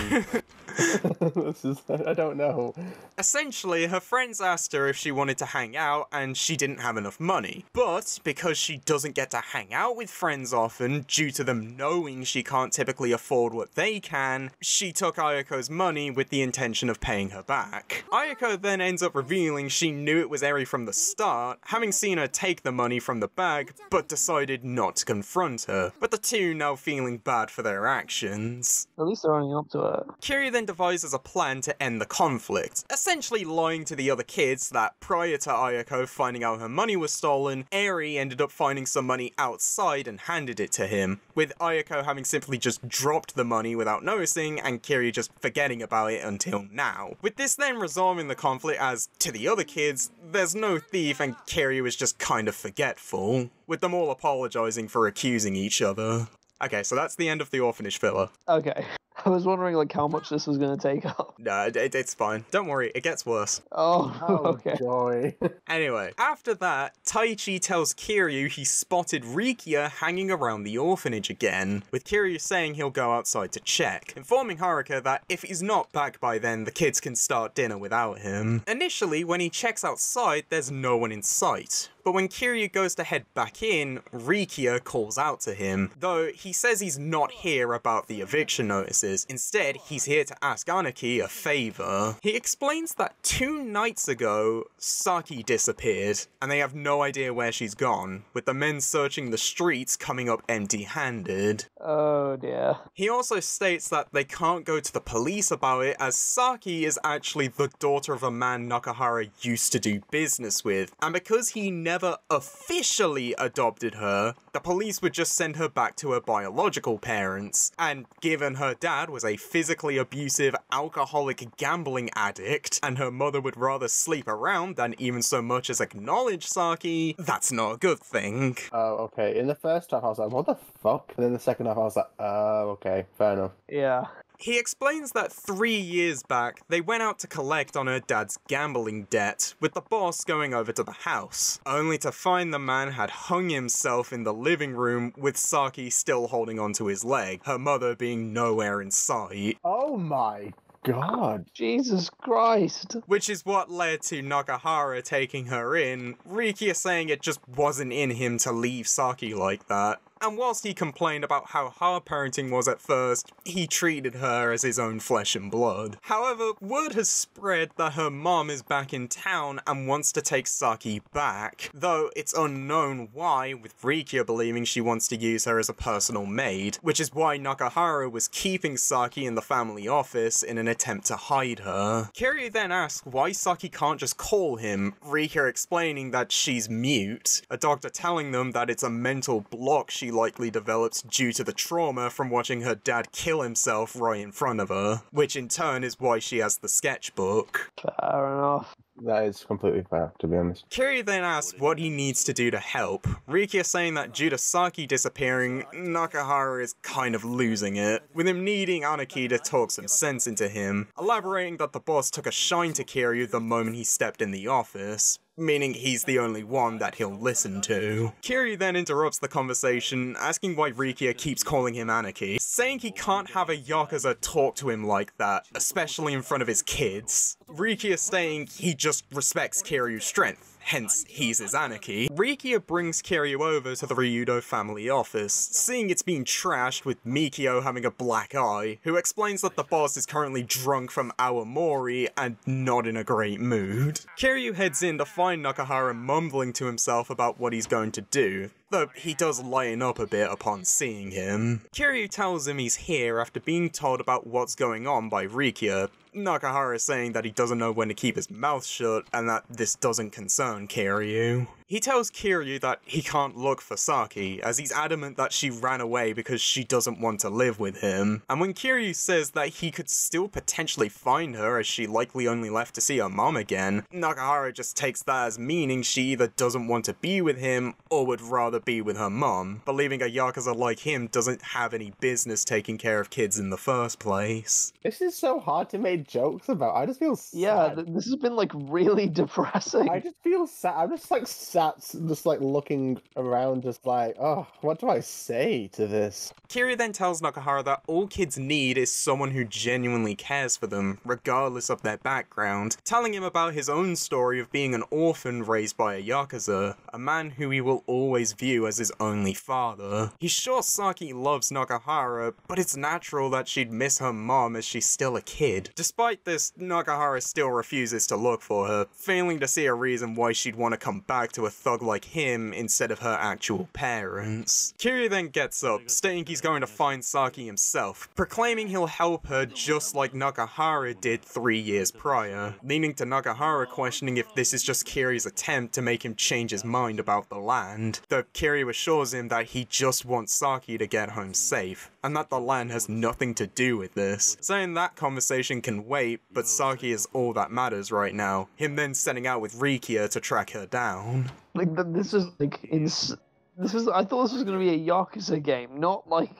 S2: I don't know.
S1: Essentially, her friends asked her if she wanted to hang out, and she didn't have enough money. But because she doesn't get to hang out with friends often, due to them knowing she can't typically afford what they can, she took Ayako's money with the intention of paying her back. Ayako then ends up revealing she knew it was Eri from the start, having seen her take the money from the bag, but decided not to confront her, with the two now feeling bad for their actions.
S3: At least they're owning up to it.
S1: Kiryu then devises a plan to end the conflict, essentially lying to the other kids that prior to Ayako finding out her money was stolen, Eri ended up finding some money outside and handed it to him, with Ayako having simply just dropped the money without noticing and Kiryu just forgetting about it until now. With this then resolving the conflict as, to the other kids, there's no thief and Kiryu is just kind of forgetful, with them all apologising for accusing each other. Okay, so that's the end of the orphanage filler.
S3: Okay. I was wondering how much this was going to take up.
S1: No, it's fine. Don't worry, it gets worse.
S3: Oh, okay.
S2: Joy.
S1: Anyway, after that, Taichi tells Kiryu he spotted Rikia hanging around the orphanage again, with Kiryu saying he'll go outside to check, informing Haruka that if he's not back by then, the kids can start dinner without him. Initially, when he checks outside, there's no one in sight. But but when Kiryu goes to head back in, Rikia calls out to him, though he says he's not here about the eviction notices. Instead, he's here to ask Anarchy a favor. He explains that 2 nights ago, Saki disappeared, and they have no idea where she's gone, with the men searching the streets coming up empty-handed.
S3: Oh dear.
S1: He also states that they can't go to the police about it, as Saki is actually the daughter of a man Nakahara used to do business with, and because he never officially adopted her, the police would just send her back to her biological parents, and given her dad was a physically abusive, alcoholic gambling addict, and her mother would rather sleep around than even so much as acknowledge Saki, that's not a good thing.
S2: Oh, okay. In the first half, I was like, what the fuck? And then the second half, I was like, oh, okay, fair enough.
S3: Yeah.
S1: He explains that 3 years back, they went out to collect on her dad's gambling debt, with the boss going over to the house, only to find the man had hung himself in the living room with Saki still holding onto his leg, her mother being nowhere in sight.
S2: Oh my god.
S3: Jesus Christ.
S1: Which is what led to Nakahara taking her in, Rikia saying it just wasn't in him to leave Saki like that. And whilst he complained about how hard parenting was at first, he treated her as his own flesh and blood. However, word has spread that her mom is back in town and wants to take Saki back, though it's unknown why, with Rikia believing she wants to use her as a personal maid, which is why Nakahara was keeping Saki in the family office in an attempt to hide her. Kiryu then asks why Saki can't just call him, Rikia explaining that she's mute, a doctor telling them that it's a mental block she likely develops due to the trauma from watching her dad kill himself right in front of her, which in turn is why she has the sketchbook.
S3: Fair enough.
S2: That is completely fair, to be honest.
S1: Kiryu then asks what he needs to do to help, Rikia saying that due to Saki disappearing, Nakahara is kind of losing it, with him needing Anarchy to talk some sense into him, elaborating that the boss took a shine to Kiryu the moment he stepped in the office, meaning he's the only one that he'll listen to. Kiryu then interrupts the conversation, asking why Rikia keeps calling him Anarchy, saying he can't have a Yakuza talk to him like that, especially in front of his kids. Rikia saying he just respects Kiryu's strength, hence he's his Anarchy. Rikia brings Kiryu over to the Ryudo family office, seeing it's being trashed with Mikio having a black eye, who explains that the boss is currently drunk from Awamori and not in a great mood. Kiryu heads in to find Nakahara mumbling to himself about what he's going to do, though he does lighten up a bit upon seeing him. Kiryu tells him he's here after being told about what's going on by Rikia, Nakahara saying that he doesn't know when to keep his mouth shut and that this doesn't concern Kiryu. He tells Kiryu that he can't look for Saki, as he's adamant that she ran away because she doesn't want to live with him, and when Kiryu says that he could still potentially find her as she likely only left to see her mom again, Nakahara just takes that as meaning she either doesn't want to be with him or would rather be with her mom, believing a Yakuza like him doesn't have any business taking care of kids in the first place.
S2: This is so hard to make jokes about. I just feel sad.
S3: Yeah, this has been like really depressing.
S2: I just feel sad. I'm just like sat, just like looking around, just like, oh, what do I say to this?
S1: Kiryu then tells Nakahara that all kids need is someone who genuinely cares for them, regardless of their background, telling him about his own story of being an orphan raised by a Yakuza, a man who he will always view as his only father. He's sure Saki loves Nakahara, but it's natural that she'd miss her mom as she's still a kid. Despite this, Nakahara still refuses to look for her, failing to see a reason why she'd want to come back to a thug like him instead of her actual parents. Kiryu then gets up, stating he's going to find Saki himself, proclaiming he'll help her just like Nakahara did 3 years prior, leading to Nakahara questioning if this is just Kiryu's attempt to make him change his mind about the land, though Kiryu assures him that he just wants Saki to get home safe, and that the land has nothing to do with this, saying that conversation can wait, but Saki is all that matters right now, him then setting out with Rikia to track her down.
S3: Like, this is like, I thought this was going to be a Yakuza game, not like,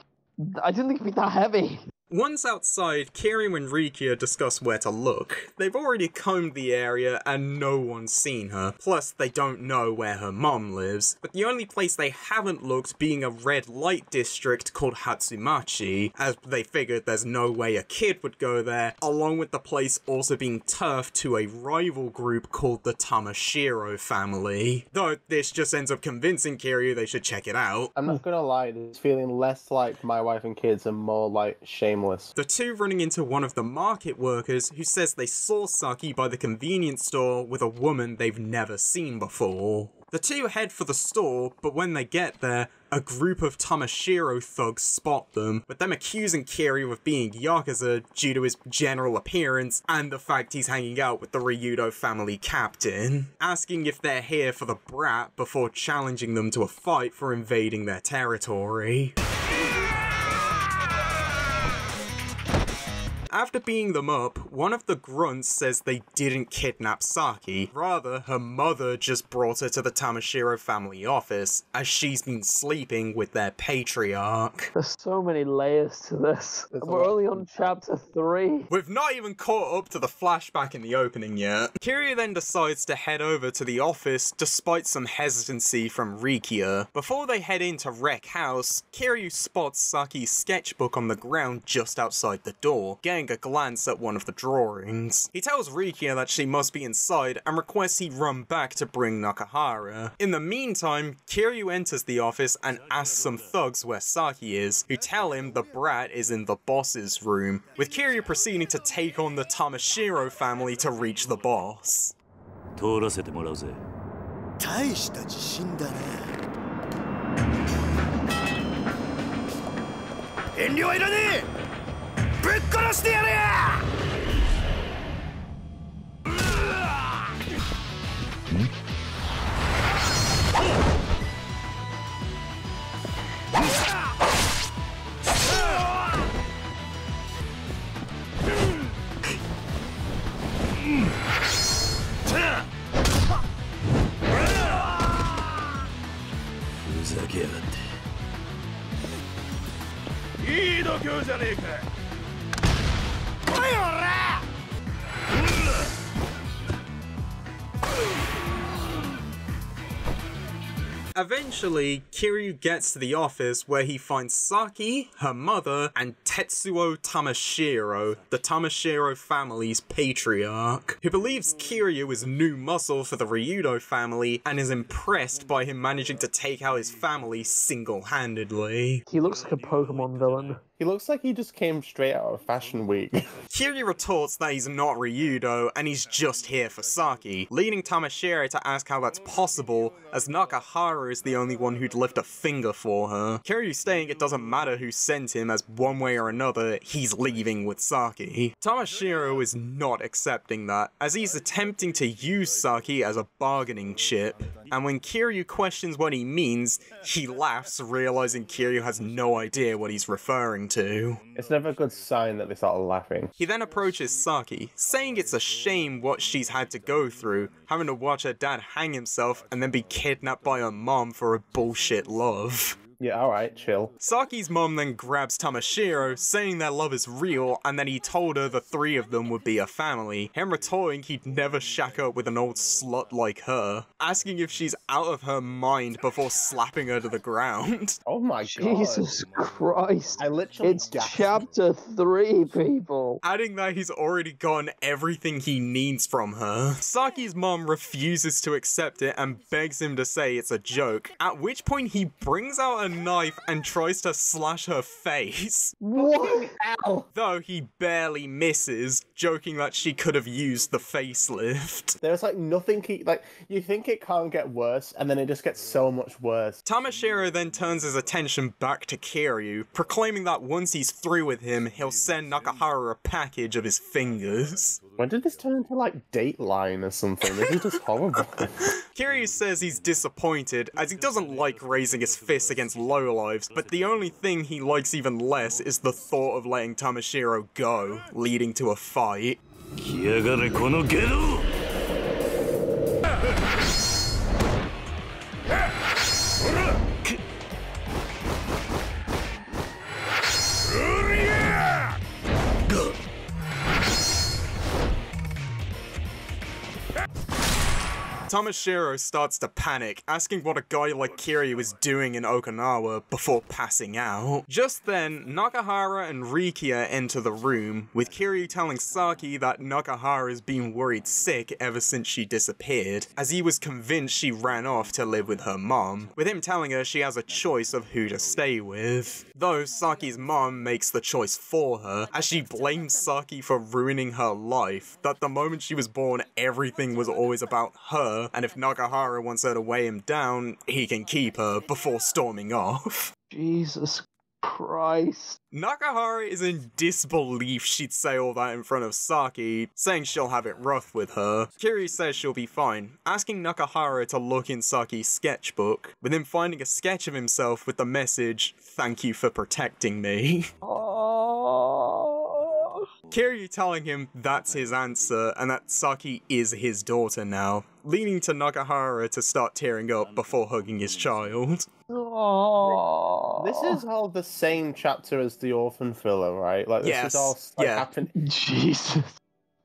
S3: I didn't think it'd be that heavy.
S1: Once outside, Kiryu and Rikia discuss where to look. They've already combed the area and no one's seen her, plus they don't know where her mom lives. But the only place they haven't looked being a red light district called Hatsumachi, as they figured there's no way a kid would go there, along with the place also being turfed to a rival group called the Tamashiro family. Though this just ends up convincing Kiryu they should check it out.
S2: I'm not gonna lie, it's feeling less like My Wife and Kids and more like Shameless.
S1: The two running into one of the market workers who says they saw Saki by the convenience store with a woman they've never seen before. The two head for the store, but when they get there, a group of Tamashiro thugs spot them, with them accusing Kiryu of being Yakuza due to his general appearance and the fact he's hanging out with the Ryudo family captain, asking if they're here for the brat before challenging them to a fight for invading their territory. After beating them up, one of the grunts says they didn't kidnap Saki, rather her mother just brought her to the Tamashiro family office, as she's been sleeping with their patriarch.
S3: There's so many layers to this. We're only on chapter 3.
S1: We've not even caught up to the flashback in the opening yet. Kiryu then decides to head over to the office despite some hesitancy from Rikia. Before they head into Wreck House, Kiryu spots Saki's sketchbook on the ground just outside the door, getting a glance at one of the drawings. He tells Rikia that she must be inside and requests he run back to bring Nakahara. In the meantime, Kiryu enters the office and asks some thugs where Saki is, who tell him the brat is in the boss's room, with Kiryu proceeding to take on the Tamashiro family to reach the boss.
S5: 通らせてもらうぜ。大した自信だね。遠慮はいらねえ。ぶっ殺してやるや。ふざけやがって。いい度胸じゃねえか。
S1: Eventually, Kiryu gets to the office where he finds Saki, her mother, and Tetsuo Tamashiro, the Tamashiro family's patriarch, who believes Kiryu is new muscle for the Ryudo family and is impressed by him managing to take out his family single-handedly.
S3: He looks like a Pokemon villain.
S2: He looks like he just came straight out of Fashion Week.
S1: Kiryu retorts that he's not Ryudo and he's just here for Saki, leading Tamashiro to ask how that's possible, as Nakahara is the only one who'd lift a finger for her. Kiryu stating it doesn't matter who sent him, as one way or another, he's leaving with Saki. Tamashiro is not accepting that, as he's attempting to use Saki as a bargaining chip, and when Kiryu questions what he means, he laughs, realizing Kiryu has no idea what he's referring to.
S2: It's never a good sign that they start laughing.
S1: He then approaches Saki, saying it's a shame what she's had to go through, having to watch her dad hang himself and then be kidnapped by her mom for a bullshit love.
S2: Yeah, alright, chill.
S1: Saki's mom then grabs Tamashiro, saying their love is real and that he told her the three of them would be a family, him retorting he'd never shack up with an old slut like her, asking if she's out of her mind before slapping her to the ground.
S2: Oh my god.
S3: Jesus Christ.
S2: I literally
S3: It's chapter 3, people.
S1: Adding that he's already gotten everything he needs from her. Saki's mom refuses to accept it and begs him to say it's a joke, at which point he brings out a knife and tries to slash her face.
S3: What?
S1: Though he barely misses, joking that she could have used the facelift.
S2: There's like nothing, you think it can't get worse, and then it just gets so much worse.
S1: Tamashiro then turns his attention back to Kiryu, proclaiming that once he's through with him, he'll send Nakahara a package of his fingers.
S2: When did this turn into like Dateline or something? This is just horrible.
S1: Kiryu says he's disappointed, as he doesn't like raising his fists against lowlives, but the only thing he likes even less is the thought of letting Tamashiro go, leading to a fight. Tamashiro starts to panic, asking what a guy like Kiryu is doing in Okinawa before passing out. Just then, Nakahara and Rikia enter the room, with Kiryu telling Saki that Nakahara's been worried sick ever since she disappeared, as he was convinced she ran off to live with her mom, with him telling her she has a choice of who to stay with. Though Saki's mom makes the choice for her, as she blames Saki for ruining her life, that the moment she was born everything was always about her, and if Nakahara wants her to weigh him down, he can keep her before storming off.
S3: Jesus Christ.
S1: Nakahara is in disbelief she'd say all that in front of Saki, saying she'll have it rough with her. Kiryu says she'll be fine, asking Nakahara to look in Saki's sketchbook, with him finding a sketch of himself with the message, "Thank you for protecting me." Kiryu telling him that's his answer and that Saki is his daughter now, leading to Nakahara to start tearing up before hugging his child.
S2: This is all the same chapter as the orphan filler, right? Like, this is all happening.
S3: Jesus.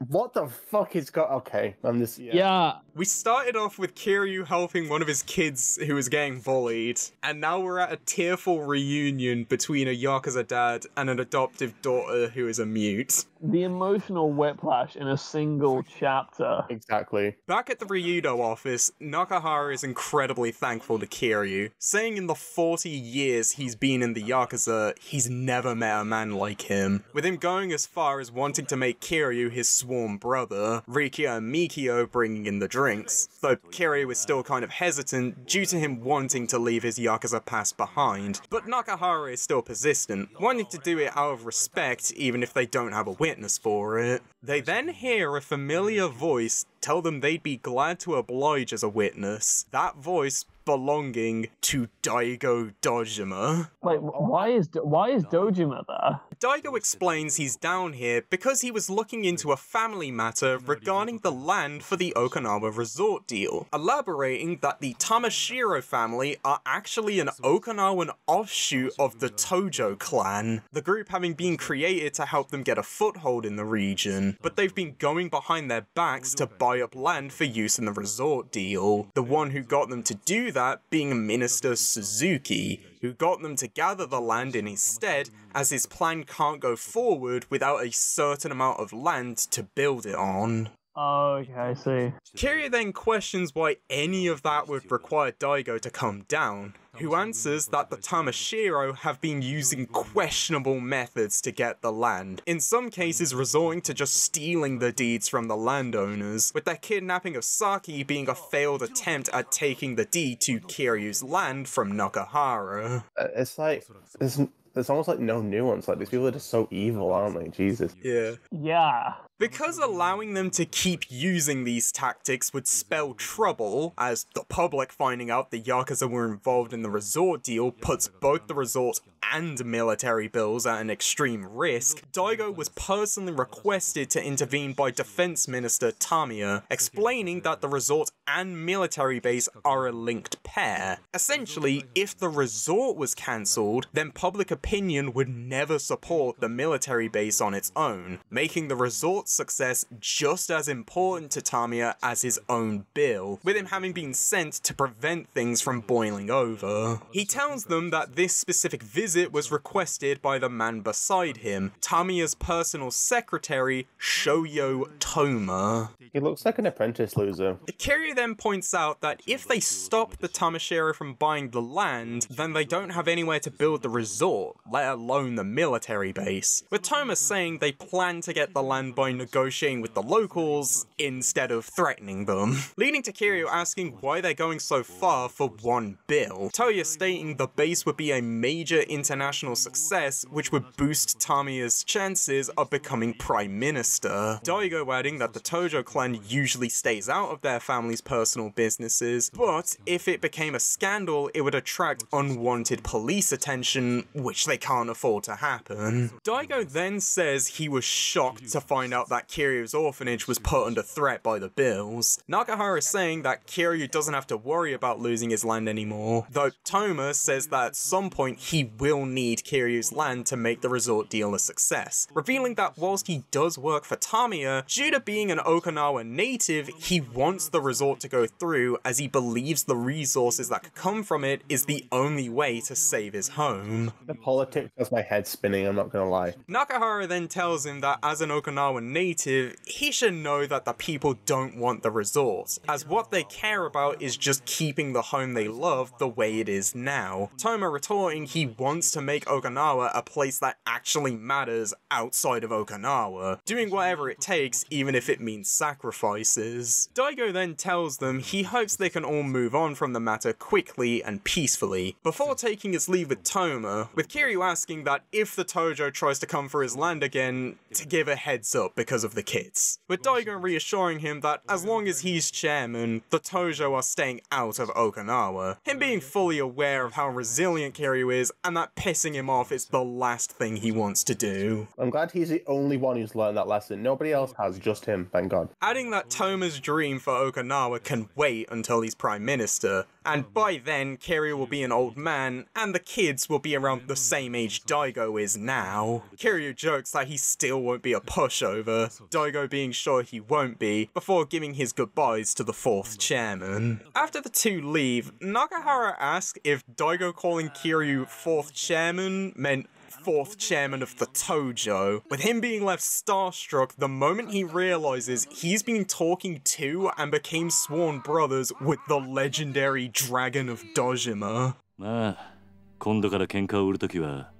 S2: What the fuck is okay, I'm just...
S3: Yeah.
S1: We started off with Kiryu helping one of his kids who was getting bullied, and now we're at a tearful reunion between a Yakuza dad and an adoptive daughter who is a mute.
S3: The emotional whiplash in a single chapter.
S2: Exactly.
S1: Back at the Ryudo office, Nakahara is incredibly thankful to Kiryu, saying in the 40 years he's been in the Yakuza, he's never met a man like him, with him going as far as wanting to make Kiryu his sworn brother, Rikia and Mikio bringing in the drinks, though Kiryu was still kind of hesitant due to him wanting to leave his Yakuza past behind. But Nakahara is still persistent, wanting to do it out of respect even if they don't have a witness for it. They then hear a familiar voice tell them they'd be glad to oblige as a witness, that voice belonging to Daigo Dojima.
S3: Wait, why is Dojima there?
S1: Daigo explains he's down here because he was looking into a family matter regarding the land for the Okinawa resort deal, elaborating that the Tamashiro family are actually an Okinawan offshoot of the Tojo clan, the group having been created to help them get a foothold in the region, but they've been going behind their backs to buy up land for use in the resort deal, the one who got them to do that being Minister Suzuki, who got them to gather the land in his stead, as his plan can't go forward without a certain amount of land to build it on.
S3: Oh, okay, I see.
S1: Kiryu then questions why any of that would require Daigo to come down, who answers that the Tamashiro have been using questionable methods to get the land, in some cases resorting to just stealing the deeds from the landowners, with their kidnapping of Saki being a failed attempt at taking the deed to Kiryu's land from Nakahara.
S2: It's like, there's almost like no nuance, like these people are just so evil, aren't they? Jesus.
S1: Yeah.
S3: Yeah.
S1: Because allowing them to keep using these tactics would spell trouble, as the public finding out the Yakuza were involved in the resort deal puts both the resort and military bills at an extreme risk, Daigo was personally requested to intervene by Defense Minister Tamiya, explaining that the resort and military base are a linked pair. Essentially, if the resort was cancelled, then public opinion would never support the military base on its own, making the resort's success just as important to Tamiya as his own bill, with him having been sent to prevent things from boiling over. He tells them that this specific visit was requested by the man beside him, Tamiya's personal secretary, Shoyo Toma.
S2: He looks like an apprentice loser.
S1: Kiryu then points out that if they stop the Tamashiro from buying the land, then they don't have anywhere to build the resort, let alone the military base, with Toma saying they plan to get the land by negotiating with the locals instead of threatening them, leading to Kiryu asking why they're going so far for one bill, Toya stating the base would be a major international success which would boost Tamiya's chances of becoming prime minister, Daigo adding that the Tojo clan usually stays out of their family's personal businesses, but if it became a scandal it would attract unwanted police attention, which they can't afford to happen. Daigo then says he was shocked to find out out that Kiryu's orphanage was put under threat by the bills. Nakahara is saying that Kiryu doesn't have to worry about losing his land anymore, though Toma says that at some point he will need Kiryu's land to make the resort deal a success, revealing that whilst he does work for Tamiya, due to being an Okinawa native, he wants the resort to go through as he believes the resources that could come from it is the only way to save his home.
S2: The politics has my head spinning, I'm not gonna lie.
S1: Nakahara then tells him that as an Okinawan native, he should know that the people don't want the resort, as what they care about is just keeping the home they love the way it is now. Toma retorting he wants to make Okinawa a place that actually matters outside of Okinawa, doing whatever it takes even if it means sacrifices. Daigo then tells them he hopes they can all move on from the matter quickly and peacefully, before taking his leave with Toma, with Kiryu asking that if the Tojo tries to come for his land again, to give a heads up because of the kids, with Daigo reassuring him that as long as he's chairman, the Tojo are staying out of Okinawa, him being fully aware of how resilient Kiryu is and that pissing him off is the last thing he wants to do.
S2: I'm glad he's the only one who's learned that lesson. Nobody else has, just him, thank God.
S1: Adding that Toma's dream for Okinawa can wait until he's Prime Minister, and by then Kiryu will be an old man, and the kids will be around the same age Daigo is now. Kiryu jokes that he still won't be a pushover, Daigo being sure he won't be, before giving his goodbyes to the 4th chairman. After the two leave, Nakahara asks if Daigo calling Kiryu 4th chairman meant 4th chairman of the Tojo, with him being left starstruck the moment he realizes he's been talking to and became sworn brothers with the legendary Dragon of Dojima.
S4: まあ、今度から喧嘩を売るときは、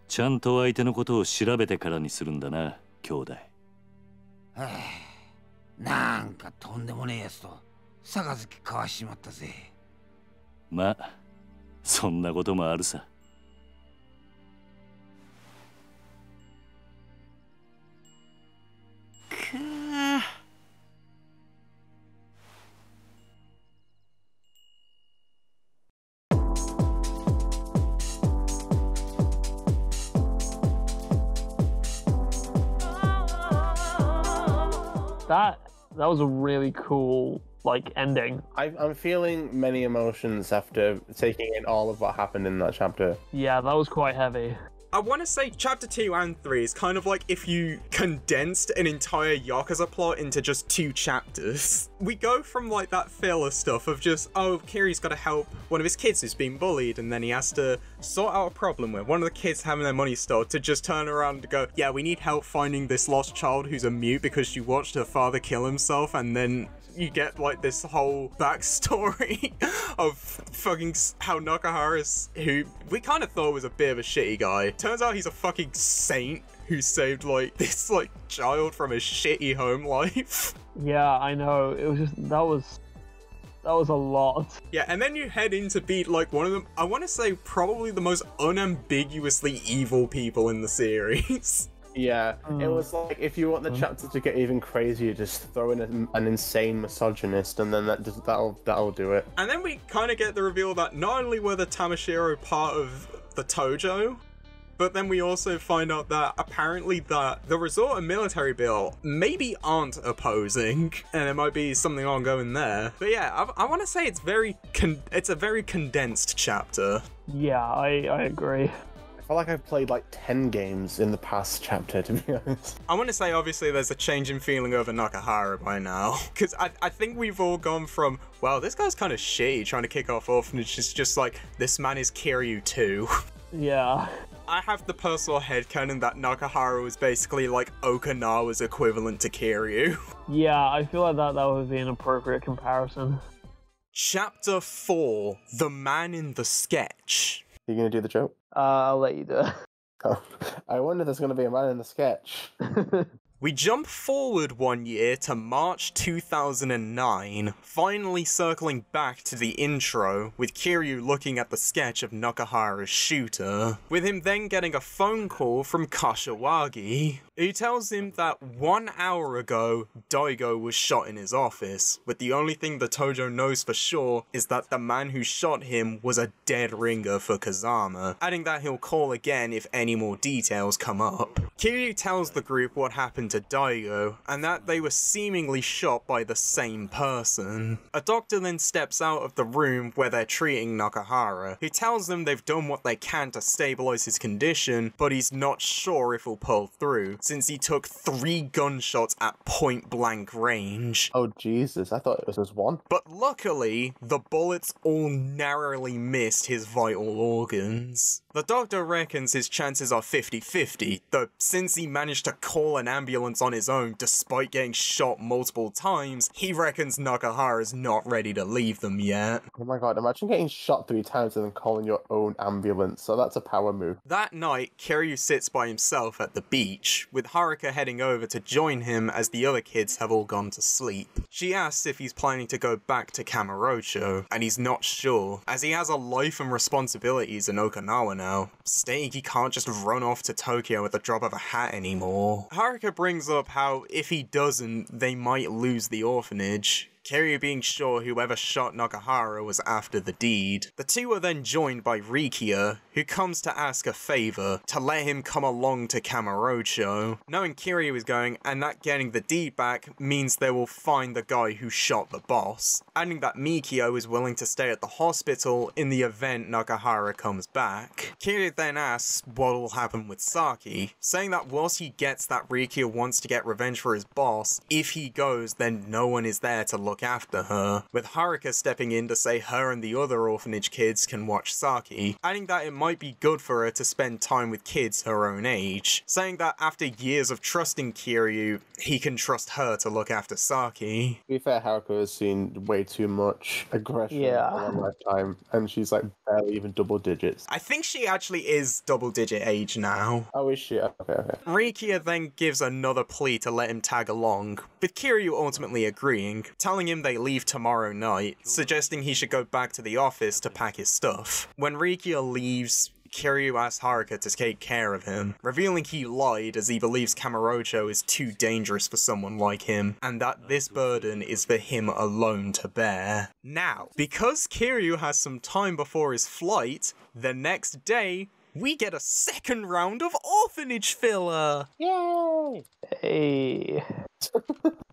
S4: ちゃんと相手のことを調べてからにするんだな、兄弟。
S5: はあ、なんかとんでもねえやつと杯交わしちまったぜ。
S4: まあ、そんなこともあるさ。
S3: That was a really cool, like, ending.
S2: I'm feeling many emotions after taking in all of what happened in that chapter.
S3: Yeah, that was quite heavy.
S1: I want to say chapter 2 and 3 is kind of like if you condensed an entire Yakuza plot into just 2 chapters. We go from like that filler stuff of just, oh, Kiryu's got to help one of his kids who's being bullied, and then he has to sort out a problem where one of the kids having their money stolen, to just turn around and go, yeah, we need help finding this lost child who's a mute because she watched her father kill himself, and then you get like this whole backstory of fucking how Nakahara's, who we kind of thought was a bit of a shitty guy, turns out he's a fucking saint who saved like this like child from a shitty home life.
S3: Yeah, I know. It was just that was a lot.
S1: Yeah, and then you head in to beat like one of them, I want to say probably the most unambiguously evil people in the series.
S2: Yeah, it was like if you want the chapter to get even crazier, just throw in an insane misogynist, and then that'll do it.
S1: And then we kind of get the reveal that not only were the Tamashiro part of the Tojo, but then we also find out that apparently that the resort and military bill maybe aren't opposing, and there might be something ongoing there. But yeah, I want to say it's a very condensed chapter.
S3: Yeah, I agree.
S2: I feel like I've played like 10 games in the past chapter, to be honest.
S1: I want to say, obviously, there's a change in feeling over Nakahara by now. Because I think we've all gone from, wow, this guy's kind of shitty trying to kick off orphanage, it's just like, this man is Kiryu too.
S3: Yeah.
S1: I have the personal headcanon that Nakahara was basically like Okinawa's equivalent to Kiryu.
S3: Yeah, I feel like that would be an appropriate comparison.
S1: Chapter 4, The Man in the Sketch.
S2: Are you going to do the joke?
S3: I'll let you do it.
S2: Oh, I wonder if there's going to be a man in the sketch.
S1: We jump forward 1 year to March 2009, finally circling back to the intro, with Kiryu looking at the sketch of Nakahara's shooter, with him then getting a phone call from Kashiwagi. who tells him that 1 hour ago, Daigo was shot in his office, but the only thing the Tojo knows for sure is that the man who shot him was a dead ringer for Kazama, adding that he'll call again if any more details come up. Kiryu tells the group what happened to Daigo, and that they were seemingly shot by the same person. A doctor then steps out of the room where they're treating Nakahara, who tells them they've done what they can to stabilize his condition, but he's not sure if he'll pull through, since he took 3 gunshots at point blank range.
S2: Oh Jesus, I thought it was just one.
S1: But luckily, the bullets all narrowly missed his vital organs. The doctor reckons his chances are 50-50, though since he managed to call an ambulance on his own despite getting shot multiple times, he reckons Nakahara's not ready to leave them yet.
S2: Oh my god, imagine getting shot 3 times and then calling your own ambulance, so that's a power move.
S1: That night, Kiryu sits by himself at the beach, with Haruka heading over to join him as the other kids have all gone to sleep. She asks if he's planning to go back to Kamurocho, and he's not sure, as he has a life and responsibilities in Okinawa now, stating he can't just run off to Tokyo at the drop of a hat anymore. Haruka brings up how if he doesn't, they might lose the orphanage, Kiryu being sure whoever shot Nakahara was after the deed. The two are then joined by Rikia, who comes to ask a favor, to let him come along to Kamurocho, knowing Kiryu is going and that getting the deed back means they will find the guy who shot the boss, adding that Mikio is willing to stay at the hospital in the event Nakahara comes back. Kiryu then asks what will happen with Saki, saying that whilst he gets that Rikia wants to get revenge for his boss, if he goes then no one is there to look after her, with Haruka stepping in to say her and the other orphanage kids can watch Saki, adding that it might be good for her to spend time with kids her own age, saying that after years of trusting Kiryu, he can trust her to look after Saki.
S2: To be fair, Haruka has seen way too much aggression in her lifetime, and she's like barely even double digits.
S1: I think she actually is double digit age now.
S2: Oh, is she? Okay.
S1: Rikia then gives another plea to let him tag along, with Kiryu ultimately agreeing, telling him they leave tomorrow night, suggesting he should go back to the office to pack his stuff. When Rikia leaves, Kiryu asks Haruka to take care of him, revealing he lied as he believes Kamurocho is too dangerous for someone like him, and that this burden is for him alone to bear. Now, because Kiryu has some time before his flight, the next day, we get a second round of orphanage filler!
S2: Yay!
S3: Hey.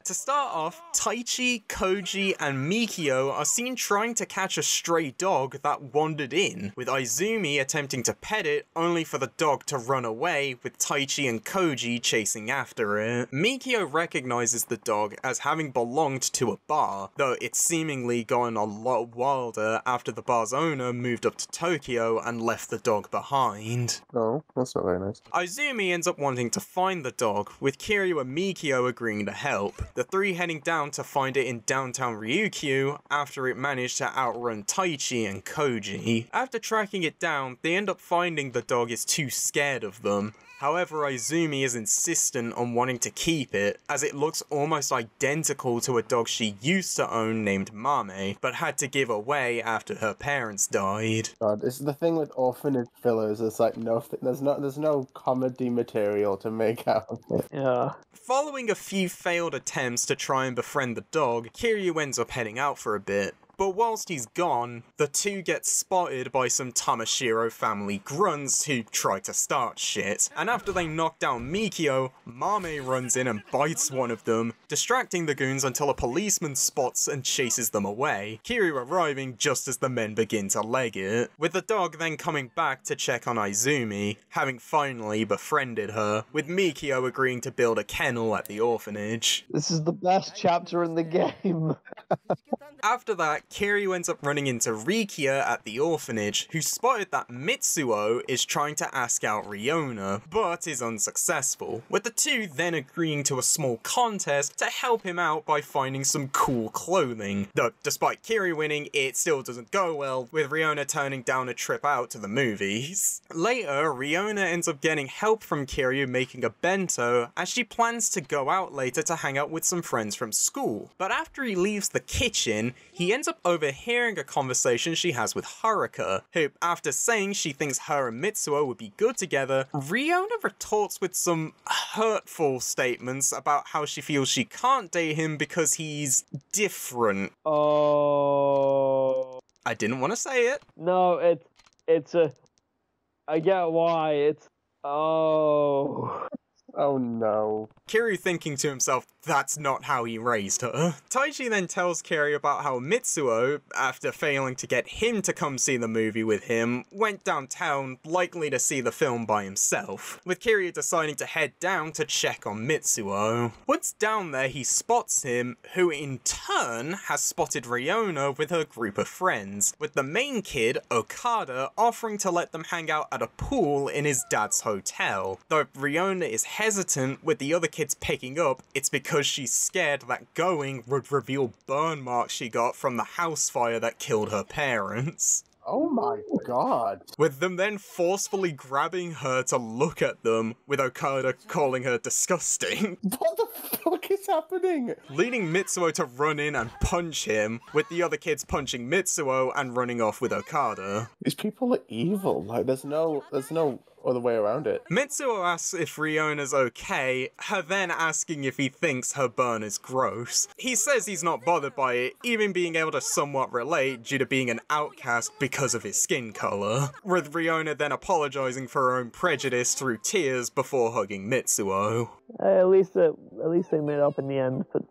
S1: To start off, Taichi, Koji, and Mikio are seen trying to catch a stray dog that wandered in, with Izumi attempting to pet it, only for the dog to run away, with Taichi and Koji chasing after it. Mikio recognizes the dog as having belonged to a bar, though it's seemingly gone a lot wilder after the bar's owner moved up to Tokyo and left the dog behind.
S2: Oh, that's not very nice.
S1: Izumi ends up wanting to find the dog, with Kiryu and Mikio agreeing to help, the three heading down to find it in downtown Ryukyu after it managed to outrun Taichi and Koji. After tracking it down, they end up finding the dog is too scared of them. However, Izumi is insistent on wanting to keep it, as it looks almost identical to a dog she used to own named Mame, but had to give away after her parents died.
S2: God, it's the thing with orphanage fillers, it's like there's no comedy material to make out of it.
S3: Yeah.
S1: Following a few failed attempts to try and befriend the dog, Kiryu ends up heading out for a bit. But whilst he's gone, the two get spotted by some Tamashiro family grunts who try to start shit, and after they knock down Mikio, Mame runs in and bites one of them, distracting the goons until a policeman spots and chases them away, Kiryu arriving just as the men begin to leg it, with the dog then coming back to check on Izumi, having finally befriended her, with Mikio agreeing to build a kennel at the orphanage.
S3: This is the best chapter in the game.
S1: After that, Kiryu ends up running into Rikia at the orphanage, who spotted that Mitsuo is trying to ask out Riona, but is unsuccessful, with the two then agreeing to a small contest to help him out by finding some cool clothing. Though, despite Kiryu winning, it still doesn't go well, with Ryona turning down a trip out to the movies. Later, Ryona ends up getting help from Kiryu making a bento, as she plans to go out later to hang out with some friends from school. But after he leaves the kitchen, he ends up overhearing a conversation she has with Haruka, who, after saying she thinks her and Mitsuo would be good together, Ryona retorts with some hurtful statements about how she feels she can't date him because he's different.
S3: Oh.
S1: I didn't want to say it.
S3: No, I get why. Oh
S2: no.
S1: Kiryu thinking to himself, that's not how he raised her. Taiji then tells Kiryu about how Mitsuo, after failing to get him to come see the movie with him, went downtown, likely to see the film by himself, with Kiryu deciding to head down to check on Mitsuo. Once down there, he spots him, who in turn has spotted Ryona with her group of friends, with the main kid, Okada, offering to let them hang out at a pool in his dad's hotel. Though Ryona is hesitant with the other kids picking up, it's because she's scared that going would reveal burn marks she got from the house fire that killed her parents.
S2: Oh my god.
S1: With them then forcefully grabbing her to look at them, with Okada calling her disgusting.
S2: What the fuck is happening?
S1: Leading Mitsuo to run in and punch him, with the other kids punching Mitsuo and running off with Okada.
S2: These people are evil. Like, there's no other way around it.
S1: Mitsuo asks if Ryona's okay, her then asking if he thinks her burn is gross. He says he's not bothered by it, even being able to somewhat relate due to being an outcast because of his skin color, with Ryona then apologizing for her own prejudice through tears before hugging Mitsuo.
S3: At least they made up in the end, for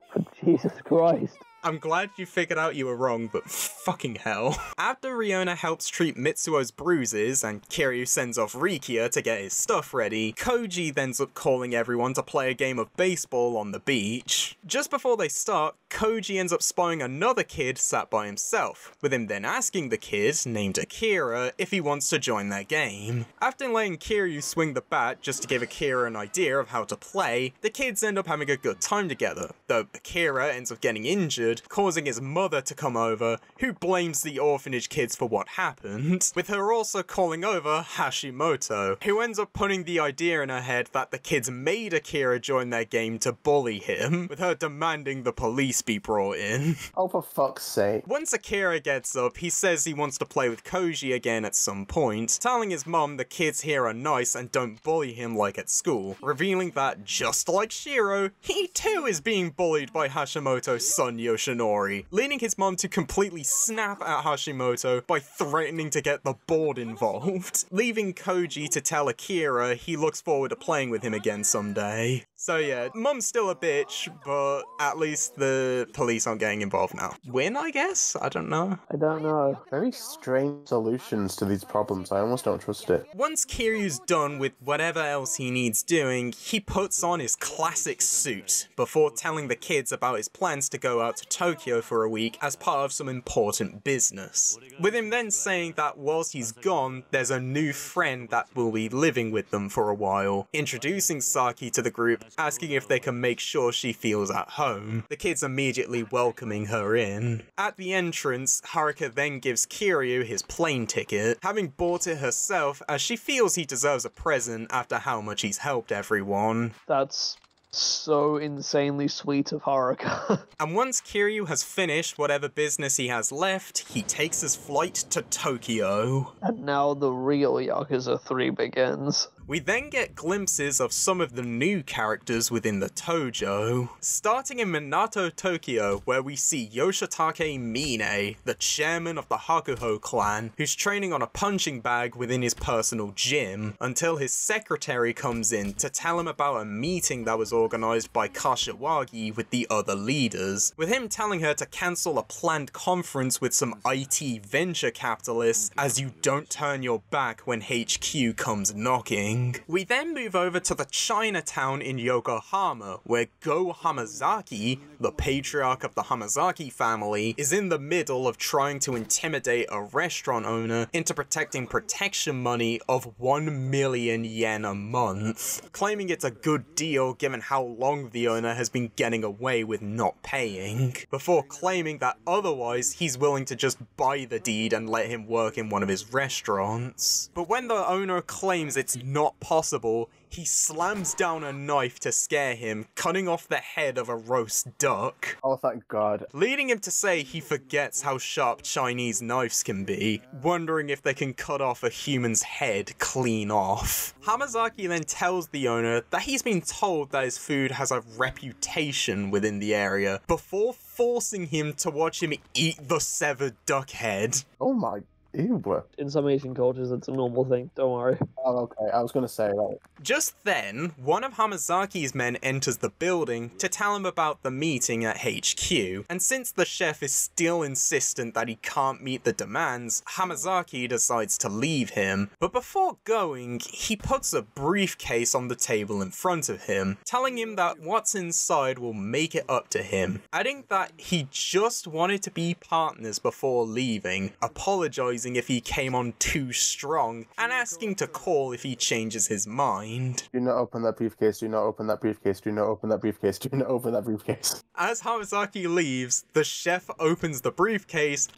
S3: Jesus Christ.
S1: I'm glad you figured out you were wrong, but fucking hell. After Ryona helps treat Mitsuo's bruises and Kiryu sends off Rikia to get his stuff ready, Koji then ends up calling everyone to play a game of baseball on the beach. Just before they start, Koji ends up spying another kid sat by himself, with him then asking the kid, named Akira, if he wants to join their game. After letting Kiryu swing the bat just to give Akira an idea of how to play, the kids end up having a good time together, though Akira ends up getting injured, causing his mother to come over, who blames the orphanage kids for what happened, with her also calling over Hashimoto, who ends up putting the idea in her head that the kids made Akira join their game to bully him, with her demanding the police be brought in.
S2: Oh, for fuck's sake.
S1: Once Akira gets up, he says he wants to play with Koji again at some point, telling his mum the kids here are nice and don't bully him like at school, revealing that, just like Shiro, he too is being bullied by Hashimoto's son Yoshinori, leading his mom to completely snap at Hashimoto by threatening to get the board involved, leaving Koji to tell Akira he looks forward to playing with him again someday. So yeah, mum's still a bitch, but at least the police aren't getting involved now. Win, I guess? I don't know.
S3: I don't know.
S2: Very strange solutions to these problems. I almost don't trust it.
S1: Once Kiryu's done with whatever else he needs doing, he puts on his classic suit, before telling the kids about his plans to go out to Tokyo for a week as part of some important business. With him then saying that whilst he's gone, there's a new friend that will be living with them for a while, introducing Saki to the group, asking if they can make sure she feels at home, the kids immediately welcoming her in. At the entrance, Haruka then gives Kiryu his plane ticket, having bought it herself as she feels he deserves a present after how much he's helped everyone.
S3: That's so insanely sweet of Haruka.
S1: And once Kiryu has finished whatever business he has left, he takes his flight to Tokyo.
S3: And now the real Yakuza 3 begins.
S1: We then get glimpses of some of the new characters within the Tojo, starting in Minato, Tokyo, where we see Yoshitake Mine, the chairman of the Hakuho clan, who's training on a punching bag within his personal gym, until his secretary comes in to tell him about a meeting that was organised by Kashiwagi with the other leaders, with him telling her to cancel a planned conference with some IT venture capitalists as you don't turn your back when HQ comes knocking. leaving. We then move over to the Chinatown in Yokohama, where Go Hamazaki, the patriarch of the Hamazaki family, is in the middle of trying to intimidate a restaurant owner into protecting protection money of 1 million yen a month, claiming it's a good deal given how long the owner has been getting away with not paying, before claiming that otherwise he's willing to just buy the deed and let him work in one of his restaurants. But when the owner claims it's not possible, he slams down a knife to scare him, cutting off the head of a roast duck.
S2: Oh, thank God.
S1: Leading him to say he forgets how sharp Chinese knives can be, wondering if they can cut off a human's head clean off. Hamazaki then tells the owner that he's been told that his food has a reputation within the area, before forcing him to watch him eat the severed duck head.
S2: Oh my... Ew.
S3: In some Asian cultures, it's a normal thing. Don't worry.
S2: Oh, okay. I was going to say, like...
S1: Just then, one of Hamazaki's men enters the building to tell him about the meeting at HQ, and since the chef is still insistent that he can't meet the demands, Hamazaki decides to leave him. But before going, he puts a briefcase on the table in front of him, telling him that what's inside will make it up to him, adding that he just wanted to be partners before leaving, apologizing if he came on too strong, and asking to call if he changes his mind.
S2: Do not open that briefcase, do not open that briefcase, do not open that briefcase, do not open that briefcase.
S1: As Hamazaki leaves, the chef opens the briefcase,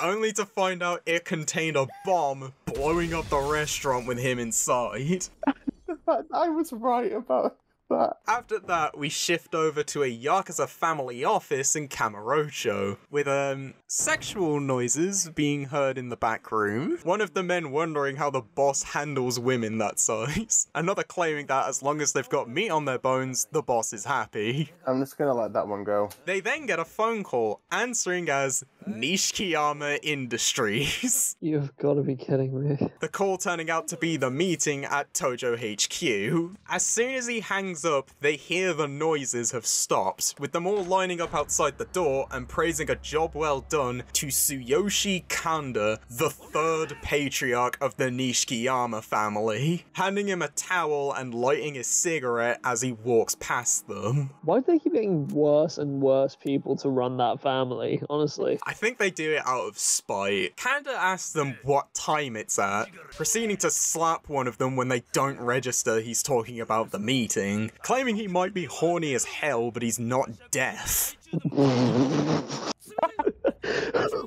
S1: only to find out it contained a bomb, blowing up the restaurant with him inside.
S2: I was right about that.
S1: After that, we shift over to a Yakuza family office in Kamurocho, with sexual noises being heard in the back room. One of the men wondering how the boss handles women that size. Another claiming that as long as they've got meat on their bones, the boss is happy.
S2: I'm just gonna let that one go.
S1: They then get a phone call, answering as Nishikiyama Industries.
S3: You've got to be kidding me.
S1: The call turning out to be the meeting at Tojo HQ. As soon as he hangs up, they hear the noises have stopped, with them all lining up outside the door and praising a job well done to Tsuyoshi Kanda, the third patriarch of the Nishikiyama family, handing him a towel and lighting a cigarette as he walks past them.
S3: Why do they keep getting worse and worse people to run that family, honestly?
S1: I think they do it out of spite. Kanda asks them what time it's at, proceeding to slap one of them when they don't register he's talking about the meeting, claiming he might be horny as hell, but he's not deaf.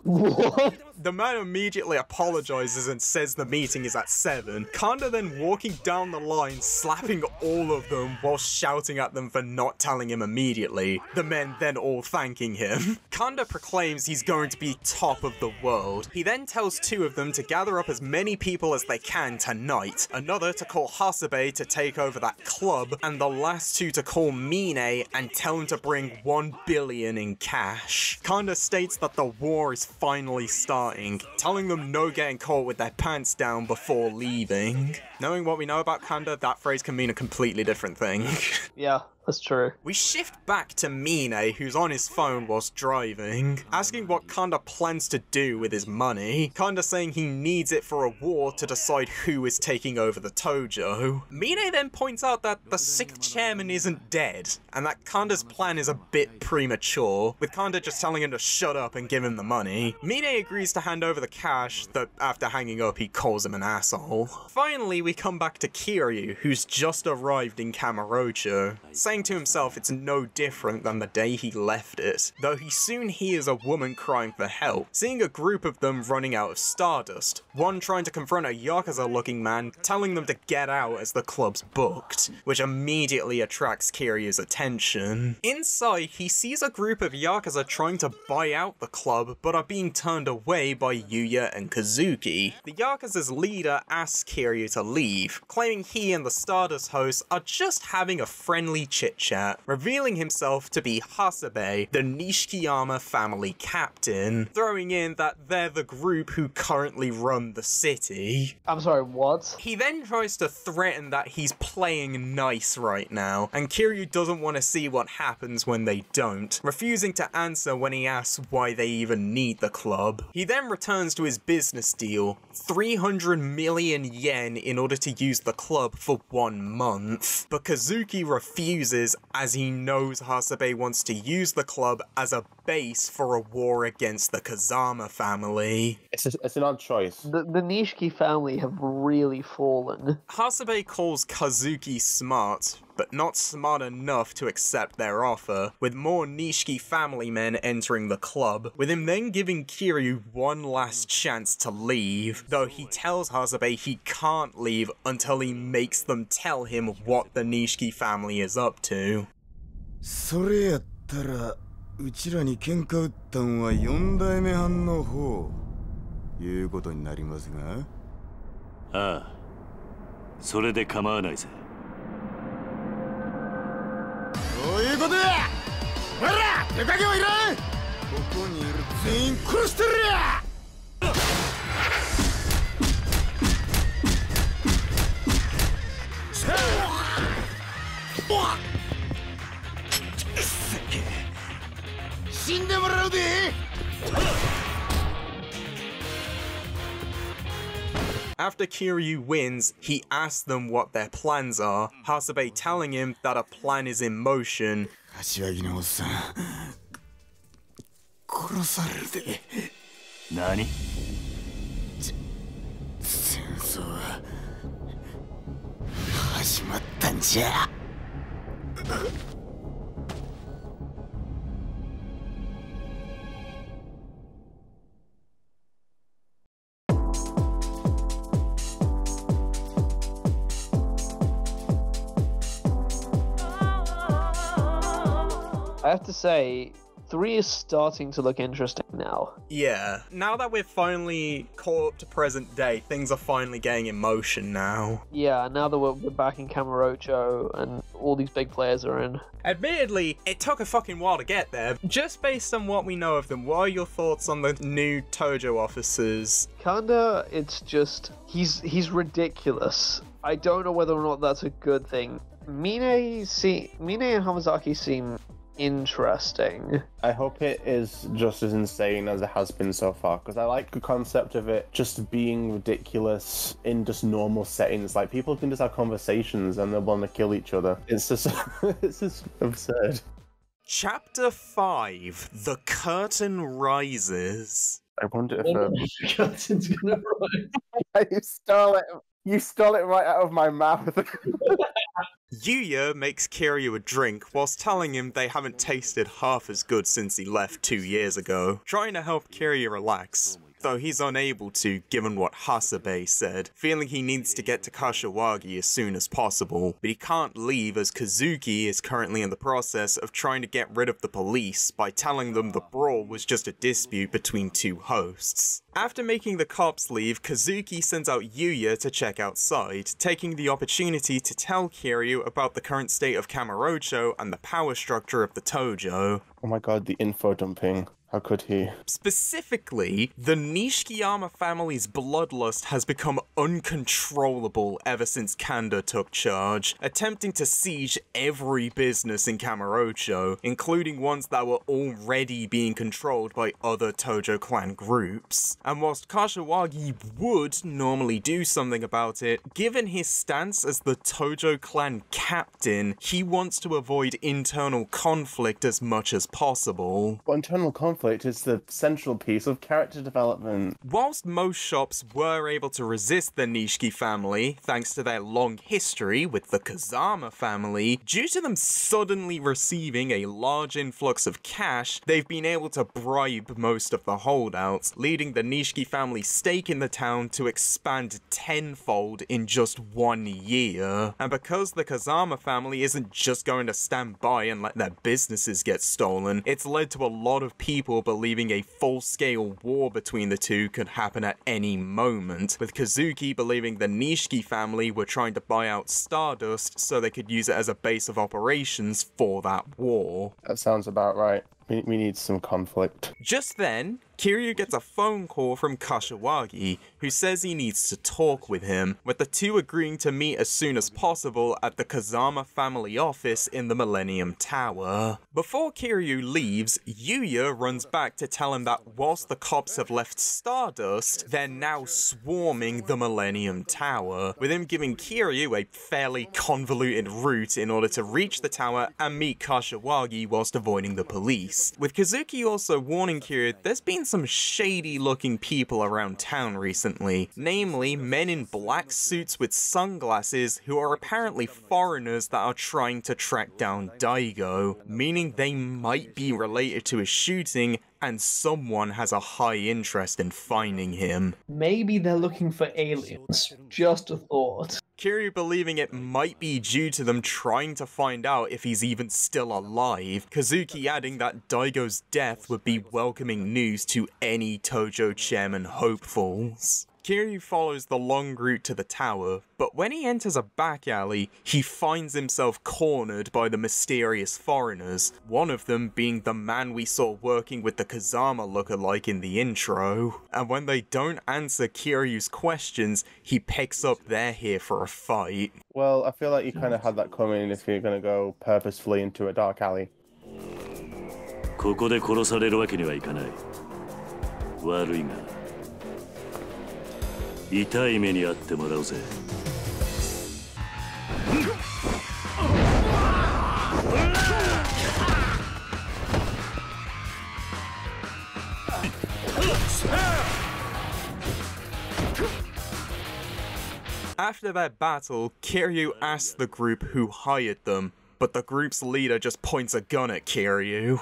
S3: What?
S1: The man immediately apologizes and says the meeting is at 7. Kanda then walking down the line, slapping all of them while shouting at them for not telling him immediately, the men then all thanking him. Kanda proclaims he's going to be top of the world. He then tells 2 of them to gather up as many people as they can tonight, another to call Hasebe to take over that club, and the last 2 to call Mine and tell him to bring 1 billion in cash. Kanda states that the war is finally starting, telling them no getting caught with their pants down before leaving. Knowing what we know about Kanda, that phrase can mean a completely different thing.
S3: Yeah, that's true.
S1: We shift back to Mine, who's on his phone whilst driving, asking what Kanda plans to do with his money. Kanda saying he needs it for a war to decide who is taking over the Tojo. Mine then points out that the 6th chairman isn't dead, and that Kanda's plan is a bit premature, with Kanda just telling him to shut up and give him the money. Mine agrees to hand over the cash, though after hanging up he calls him an asshole. Finally, we come back to Kiryu, who's just arrived in Kamurocho, saying to himself it's no different than the day he left it, though he soon hears a woman crying for help, seeing a group of them running out of stardust, one trying to confront a Yakuza-looking man, telling them to get out as the club's booked, which immediately attracts Kiryu's attention. Inside, he sees a group of Yakuza trying to buy out the club, but are being turned away by Yuya and Kazuki. The Yakuza's leader asks Kiryu to leave, claiming he and the Stardust hosts are just having a friendly chit chit-chat, revealing himself to be Hasebe, the Nishikiyama family captain, throwing in that they're the group who currently run the city.
S3: I'm sorry, what?
S1: He then tries to threaten that he's playing nice right now, and Kiryu doesn't want to see what happens when they don't, refusing to answer when he asks why they even need the club. He then returns to his business deal, 300 million yen in order to use the club for 1 month, but Kazuki refuses as he knows Hasebe wants to use the club as a base for a war against the Kazama family.
S2: It's an odd choice.
S3: The Nishiki family have really fallen.
S1: Hasebe calls Kazuki smart, but not smart enough to accept their offer, with more Nishiki family men entering the club, with him then giving Kiryu one last chance to leave, though he tells Hasebe he can't leave until he makes them tell him what the Nishiki family is up to.
S6: それやったらうちらに喧嘩売ったんは4代目藩の方いうことになりますが。
S4: ああ、それで構わないぜ。
S6: そういうことや。ほら、手加減はいらん。ここにいる全員殺してるや。死んでもらうで。
S1: After Kiryu wins, he asks them what their plans are, Hasebe telling him that a plan is in motion.
S6: 柏木のおっさん、殺されるで。
S4: 何？
S6: 戦争は始まったんじゃ。
S3: I have to say, 3 is starting to look interesting now.
S1: Yeah, now that we're finally caught up to present day, things are finally getting in motion now.
S3: Yeah, now that we're back in Kamurocho and all these big players are in.
S1: Admittedly, it took a fucking while to get there. Just based on what we know of them, what are your thoughts on the new Tojo officers?
S3: Kanda, it's just, he's ridiculous. I don't know whether or not that's a good thing. Mine and Hamazaki seem interesting.
S2: I hope it is just as insane as it has been so far, because I like the concept of it just being ridiculous in just normal settings. Like, people can just have conversations and they want to kill each other. It's just it's just absurd.
S1: Chapter 5, The Curtain Rises.
S2: I wonder if
S3: The curtain's gonna rise.
S2: You stole it right out of my mouth.
S1: Yuya makes Kiryu a drink whilst telling him they haven't tasted half as good since he left 2 years ago, trying to help Kiryu relax, though he's unable to given what Hasebe said, feeling he needs to get to Kashiwagi as soon as possible, but he can't leave as Kazuki is currently in the process of trying to get rid of the police by telling them the brawl was just a dispute between 2 hosts. After making the cops leave, Kazuki sends out Yuya to check outside, taking the opportunity to tell Kiryu about the current state of Kamurocho and the power structure of the Tojo.
S2: Oh my god, the info dumping. How could he?
S1: Specifically, the Nishikiyama family's bloodlust has become uncontrollable ever since Kanda took charge, attempting to siege every business in Kamurocho, including ones that were already being controlled by other Tojo clan groups. And whilst Kashiwagi would normally do something about it, given his stance as the Tojo clan captain, he wants to avoid internal conflict as much as possible.
S2: But internal conflict is the central piece of character development.
S1: Whilst most shops were able to resist the Nishiki family, thanks to their long history with the Kazama family, due to them suddenly receiving a large influx of cash, they've been able to bribe most of the holdouts, leading the Nishiki family's stake in the town to expand tenfold in just 1 year. And because the Kazama family isn't just going to stand by and let their businesses get stolen, stolen, it's led to a lot of people believing a full-scale war between the two could happen at any moment, with Kazuki believing the Nishiki family were trying to buy out Stardust so they could use it as a base of operations for that war.
S2: That sounds about right. We need some conflict.
S1: Just then, Kiryu gets a phone call from Kashiwagi, who says he needs to talk with him, with the two agreeing to meet as soon as possible at the Kazama family office in the Millennium Tower. Before Kiryu leaves, Yuya runs back to tell him that whilst the cops have left Stardust, they're now swarming the Millennium Tower, with him giving Kiryu a fairly convoluted route in order to reach the tower and meet Kashiwagi whilst avoiding the police. With Kazuki also warning Kiryu there's been some shady looking people around town recently, namely men in black suits with sunglasses who are apparently foreigners that are trying to track down Daigo, meaning they might be related to his shooting and someone has a high interest in finding him.
S3: Maybe they're looking for aliens. Just a thought.
S1: Kiryu believing it might be due to them trying to find out if he's even still alive, Kazuki adding that Daigo's death would be welcoming news to any Tojo chairman hopefuls. Kiryu follows the long route to the tower, but when he enters a back alley, he finds himself cornered by the mysterious foreigners, one of them being the man we saw working with the Kazama lookalike in the intro. And when they don't answer Kiryu's questions, he picks up they're here for a fight.
S2: Well, I feel like you kind of had that coming if you're going to go purposefully into a dark alley.
S4: ここで殺されるわけにはいかない。悪いが痛い目に遭ってもらうぜ。
S1: After their battle, Kiryu asks the group who hired them, but the group's leader just points a gun at Kiryu.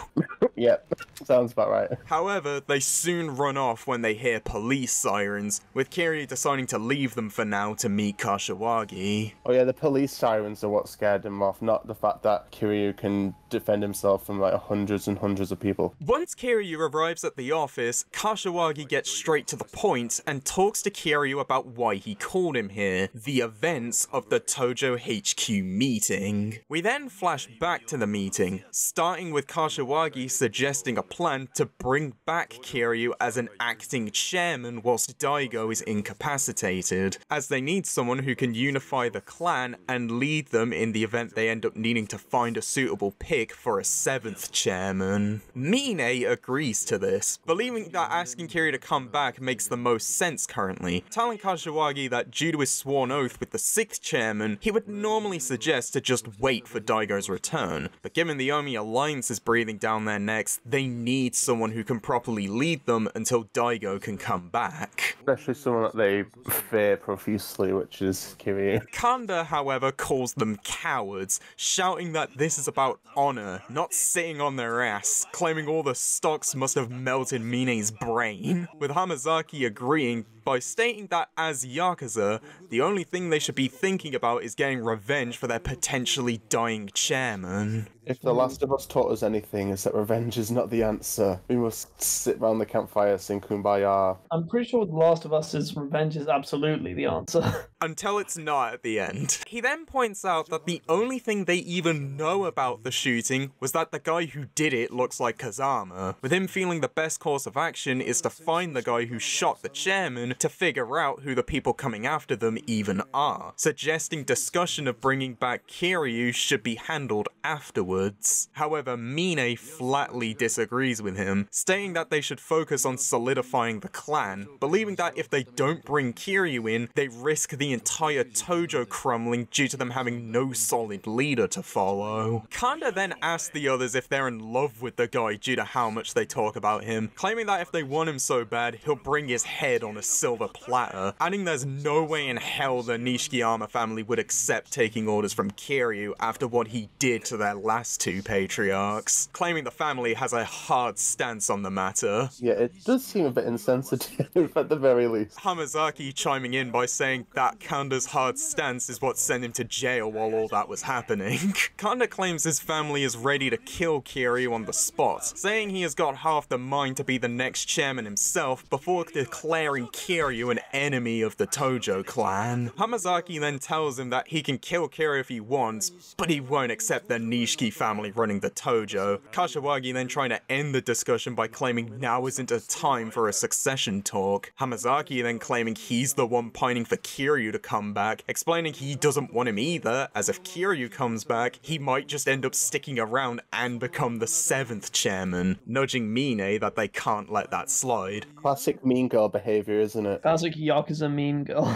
S2: Yep, sounds about right.
S1: However, they soon run off when they hear police sirens, with Kiryu deciding to leave them for now to meet Kashiwagi.
S2: Oh yeah, the police sirens are what scared him off, not the fact that Kiryu can defend himself from like hundreds and hundreds of people.
S1: Once Kiryu arrives at the office, Kashiwagi gets straight to the point and talks to Kiryu about why he called him here, the events of the Tojo HQ meeting. We then flash back to the meeting, starting with Kashiwagi suggesting a plan to bring back Kiryu as an acting chairman whilst Daigo is incapacitated, as they need someone who can unify the clan and lead them in the event they end up needing to find a suitable pick for a 7th chairman. Mine agrees to this, believing that asking Kiryu to come back makes the most sense currently, telling Kashiwagi that due to his sworn oath with the 6th chairman, he would normally suggest to just wait for Daigo's return, but given the Omi Alliance is breathing down their necks, they need someone who can properly lead them until Daigo can come back.
S2: Especially someone that they fear profusely, which is Kiryu.
S1: Kanda, however, calls them cowards, shouting that this is about honor, not sitting on their ass, claiming all the stocks must have melted Mine's brain, with Hamazaki agreeing by stating that as Yakuza, the only thing they should be thinking about is getting revenge for their potentially dying chairman.
S2: If The Last of Us taught us anything, it's that revenge is not the answer. We must sit round the campfire, sing Kumbaya.
S3: I'm pretty sure The Last of Us's revenge is absolutely the answer.
S1: Until it's not at the end. He then points out that the only thing they even know about the shooting was that the guy who did it looks like Kazama, with him feeling the best course of action is to find the guy who shot the chairman to figure out who the people coming after them even are, suggesting discussion of bringing back Kiryu should be handled afterwards. However, Mine flatly disagrees with him, stating that they should focus on solidifying the clan, believing that if they don't bring Kiryu in, they risk the entire Tojo crumbling due to them having no solid leader to follow. Kanda then asks the others if they're in love with the guy due to how much they talk about him, claiming that if they want him so bad, he'll bring his head on a silver platter, adding there's no way in hell the Nishikiyama family would accept taking orders from Kiryu after what he did to their last two patriarchs, claiming the family has a hard stance on the matter.
S2: Yeah, it does seem a bit insensitive at the very least.
S1: Hamazaki chiming in by saying that Kanda's hard stance is what sent him to jail while all that was happening. Kanda claims his family is ready to kill Kiryu on the spot, saying he has got half the mind to be the next chairman himself before declaring Kiryu an enemy of the Tojo clan. Hamazaki then tells him that he can kill Kiryu if he wants, but he won't accept the Nishiki family running the Tojo. Kashiwagi then trying to end the discussion by claiming now isn't a time for a succession talk. Hamazaki then claiming he's the one pining for Kiryu to come back, explaining he doesn't want him either, as if Kiryu comes back, he might just end up sticking around and become the 7th chairman, nudging Mine that they can't let that slide.
S2: Classic mean girl behavior, isn't it?
S3: Classic Yakuza mean girl.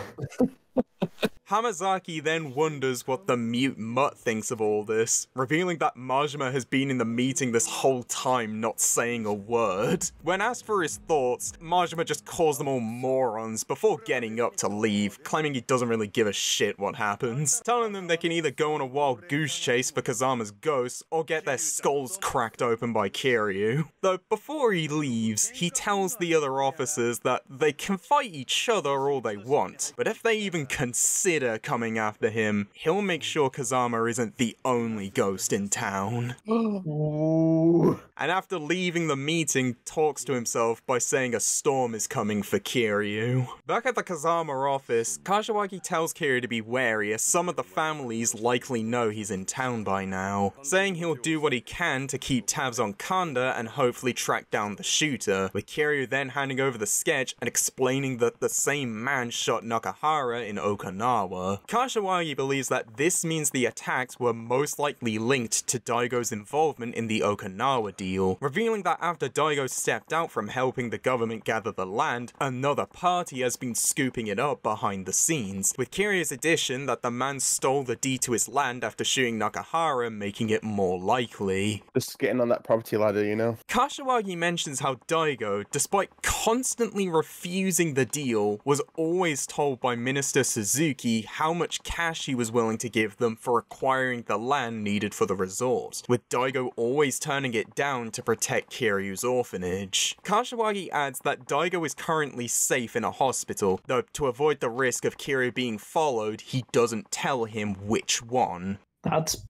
S1: Hamazaki then wonders what the mute mutt thinks of all this, revealing that Majima has been in the meeting this whole time not saying a word. When asked for his thoughts, Majima just calls them all morons before getting up to leave, claiming he doesn't really give a shit what happens, telling them they can either go on a wild goose chase for Kazama's ghost or get their skulls cracked open by Kiryu. Though before he leaves, he tells the other officers that they can fight each other all they want, but if they even consider coming after him, he'll make sure Kazama isn't the only ghost in town. And after leaving the meeting, talks to himself by saying a storm is coming for Kiryu. Back at the Kazama office, Kashiwagi tells Kiryu to be wary as some of the families likely know he's in town by now, saying he'll do what he can to keep tabs on Kanda and hopefully track down the shooter, with Kiryu then handing over the sketch and explaining that the same man shot Nakahara in Okinawa. Kashiwagi believes that this means the attacks were most likely linked to Daigo's involvement in the Okinawa deal, revealing that after Daigo stepped out from helping the government gather the land, another party has been scooping it up behind the scenes, with Kiryu's addition that the man stole the deed to his land after shooting Nakahara, making it more likely.
S2: Just getting on that property ladder, you know?
S1: Kashiwagi mentions how Daigo, despite constantly refusing the deal, was always told by Minister Suzuki how much cash he was willing to give them for acquiring the land needed for the resort, with Daigo always turning it down to protect Kiryu's orphanage. Kashiwagi adds that Daigo is currently safe in a hospital, though to avoid the risk of Kiryu being followed, he doesn't tell him which one.
S3: That's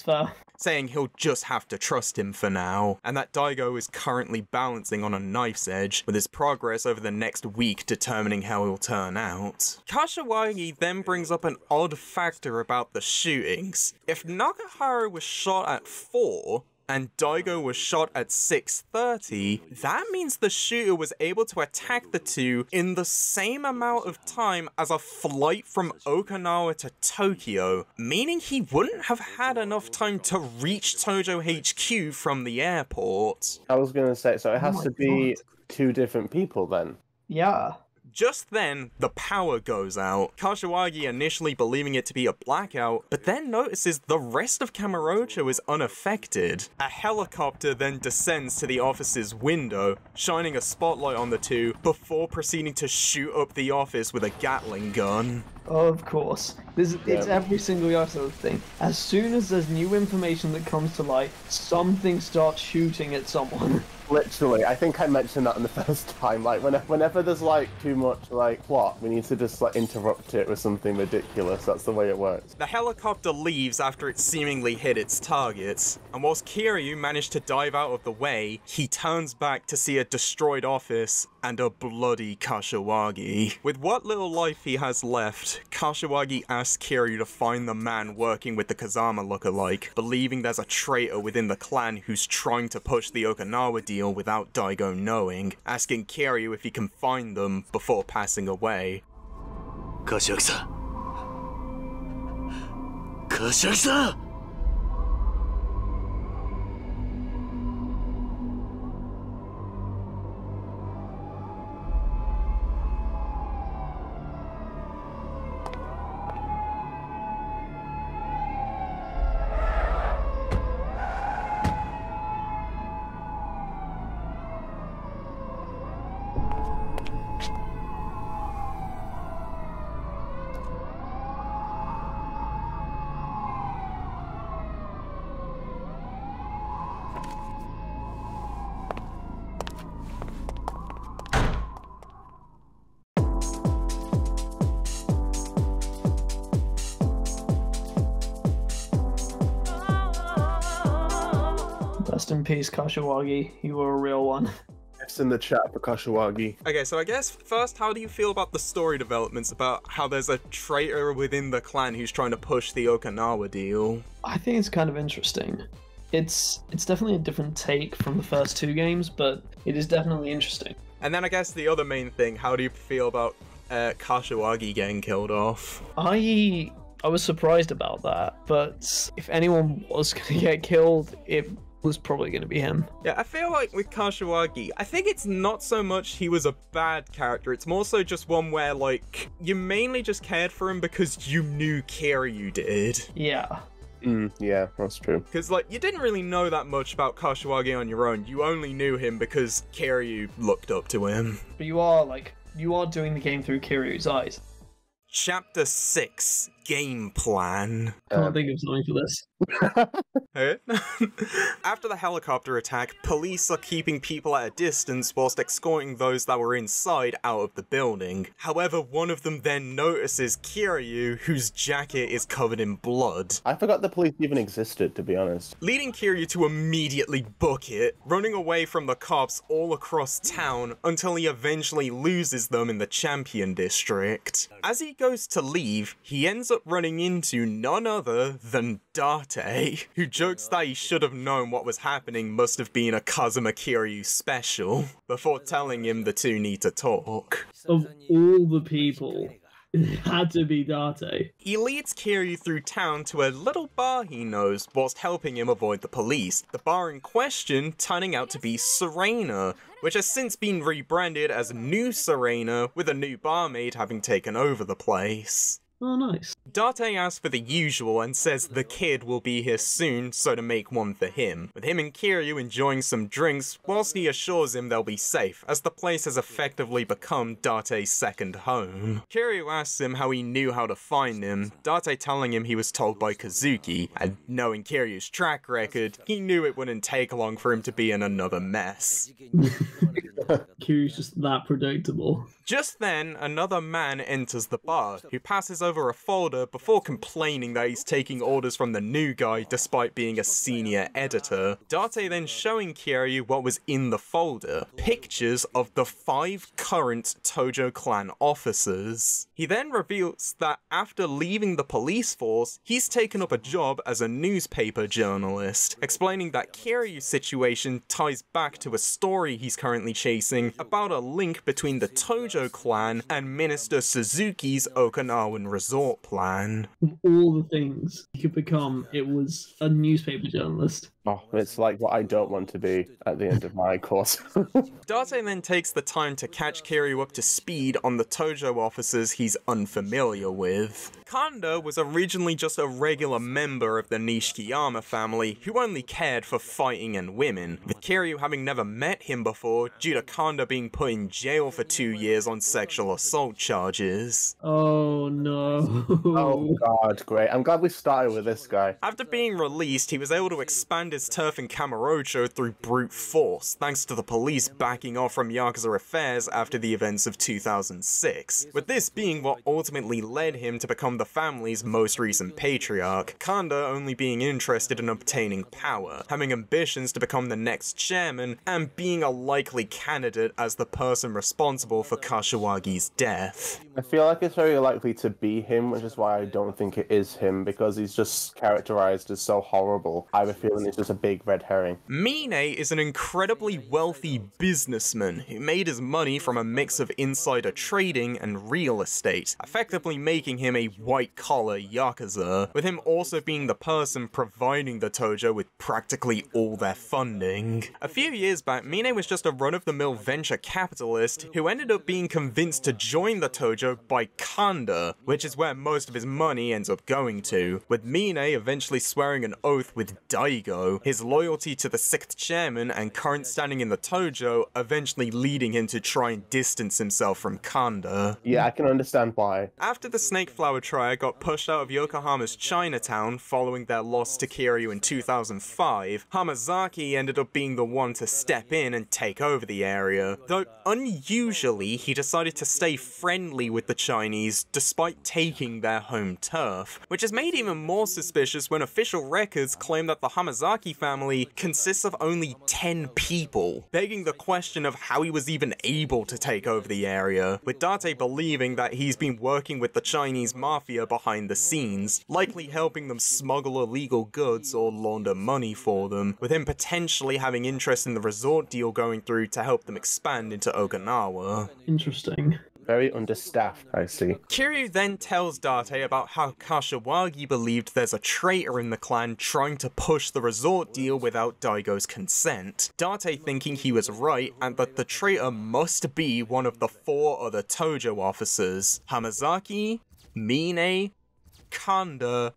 S3: fair.
S1: Saying he'll just have to trust him for now, and that Daigo is currently balancing on a knife's edge, with his progress over the next week determining how he'll turn out. Kashiwagi then brings up an odd factor about the shootings. If Nakahara was shot at 4, and Daigo was shot at 6:30, that means the shooter was able to attack the two in the same amount of time as a flight from Okinawa to Tokyo, meaning he wouldn't have had enough time to reach Tojo HQ from the airport.
S2: I was gonna say, so it has to be 2 different people then?
S3: Yeah.
S1: Just then, the power goes out, Kashiwagi initially believing it to be a blackout, but then notices the rest of Kamurocho is unaffected. A helicopter then descends to the office's window, shining a spotlight on the two, before proceeding to shoot up the office with a Gatling gun.
S3: Of course. It's every single Yakuza thing. As soon as there's new information that comes to light, something starts shooting at someone.
S2: Literally, I think I mentioned that in the first time. Like, whenever there's like too much like plot, we need to just like interrupt it with something ridiculous. That's the way it works.
S1: The helicopter leaves after it seemingly hit its targets, and whilst Kiryu managed to dive out of the way, he turns back to see a destroyed office and a bloody Kashiwagi. With what little life he has left, Kashiwagi asks Kiryu to find the man working with the Kazama lookalike, believing there's a traitor within the clan who's trying to push the Okinawa deal without Daigo knowing, asking Kiryu if he can find them before passing away.
S5: Kashiwagi-san! Kashiwagi-san!
S3: Rest in peace, Kashiwagi. You were a real one.
S2: It's in the chat for Kashiwagi.
S1: Okay, so I guess first, how do you feel about the story developments about how there's a traitor within the clan who's trying to push the Okinawa deal?
S3: I think it's kind of interesting. It's definitely a different take from the first 2 games, but it is definitely interesting.
S1: And then I guess the other main thing, how do you feel about Kashiwagi getting killed off?
S3: I was surprised about that, but if anyone was going to get killed, it was probably going to be him.
S1: Yeah, I feel like with Kashiwagi, I think it's not so much he was a bad character, it's more so just one where, like, you mainly just cared for him because you knew Kiryu did.
S3: Yeah.
S2: Yeah, that's true.
S1: Because, like, you didn't really know that much about Kashiwagi on your own, you only knew him because Kiryu looked up to him.
S3: But you are doing the game through Kiryu's eyes.
S1: Chapter 6, Gameplan.
S3: Can't think of something for this.
S1: After the helicopter attack, police are keeping people at a distance whilst escorting those that were inside out of the building. However, one of them then notices Kiryu, whose jacket is covered in blood.
S2: I forgot the police even existed, to be honest.
S1: Leading Kiryu to immediately book it, running away from the cops all across town until he eventually loses them in the Champion District. As he goes to leave, he ends up running into none other than Date, who jokes that he should have known what was happening must have been a Kazuma Kiryu special, before telling him the two need to talk.
S3: Of all the people, it had to be Date.
S1: He leads Kiryu through town to a little bar he knows, whilst helping him avoid the police. The bar in question turning out to be Serena, which has since been rebranded as New Serena, with a new barmaid having taken over the place.
S3: Oh, nice.
S1: Date asks for the usual and says the kid will be here soon, so to make one for him, with him and Kiryu enjoying some drinks, whilst he assures him they'll be safe, as the place has effectively become Date's second home. Kiryu asks him how he knew how to find him, Date telling him he was told by Kazuki, and knowing Kiryu's track record, he knew it wouldn't take long for him to be in another mess.
S3: Kiryu's just that predictable.
S1: Just then, another man enters the bar, who passes over a folder before complaining that he's taking orders from the new guy despite being a senior editor. Date then showing Kiryu what was in the folder, pictures of the 5 current Tojo clan officers. He then reveals that after leaving the police force, he's taken up a job as a newspaper journalist, explaining that Kiryu's situation ties back to a story he's currently chasing about a link between the Tojo clan and Minister Suzuki's Okinawan resort plan.
S3: Of all the things you could become, it was a newspaper journalist.
S2: Oh, it's like what I don't want to be at the end of my course.
S1: Date then takes the time to catch Kiryu up to speed on the Tojo officers he's unfamiliar with. Kanda was originally just a regular member of the Nishikiyama family who only cared for fighting and women, with Kiryu having never met him before due to Kanda being put in jail for 2 years on sexual assault charges.
S3: Oh no.
S2: Oh god, great. I'm glad we started with this guy.
S1: After being released, he was able to expand his turf in Kamurocho through brute force, thanks to the police backing off from Yakuza affairs after the events of 2006, with this being what ultimately led him to become the family's most recent patriarch, Kanda only being interested in obtaining power, having ambitions to become the next chairman, and being a likely candidate as the person responsible for Kashiwagi's death.
S2: I feel like it's very likely to be him, which is why I don't think it is him, because he's just characterized as so horrible. I have a feeling it's just a big red herring.
S1: Mine is an incredibly wealthy businessman who made his money from a mix of insider trading and real estate, effectively making him a white-collar Yakuza, with him also being the person providing the Tojo with practically all their funding. A few years back, Mine was just a run-of-the-mill venture capitalist who ended up being convinced to join the Tojo by Kanda, which is where most of his money ends up going to, with Mine eventually swearing an oath with Daigo, his loyalty to the 6th chairman and current standing in the Tojo eventually leading him to try and distance himself from Kanda.
S2: Yeah, I can understand why.
S1: After the Snake Flower Triad got pushed out of Yokohama's Chinatown following their loss to Kiryu in 2005, Hamazaki ended up being the one to step in and take over the area, though unusually he decided to stay friendly with the Chinese despite taking their home turf, which is made even more suspicious when official records claim that the Hamazaki Hamazaki family consists of only 10 people, begging the question of how he was even able to take over the area, with Date believing that he's been working with the Chinese mafia behind the scenes, likely helping them smuggle illegal goods or launder money for them, with him potentially having interest in the resort deal going through to help them expand into Okinawa.
S3: Interesting.
S2: Very understaffed, I see.
S1: Kiryu then tells Date about how Kashiwagi believed there's a traitor in the clan trying to push the resort deal without Daigo's consent. Date thinking he was right and that the traitor must be one of the 4 other Tojo officers: Hamazaki, Mine, Kanda,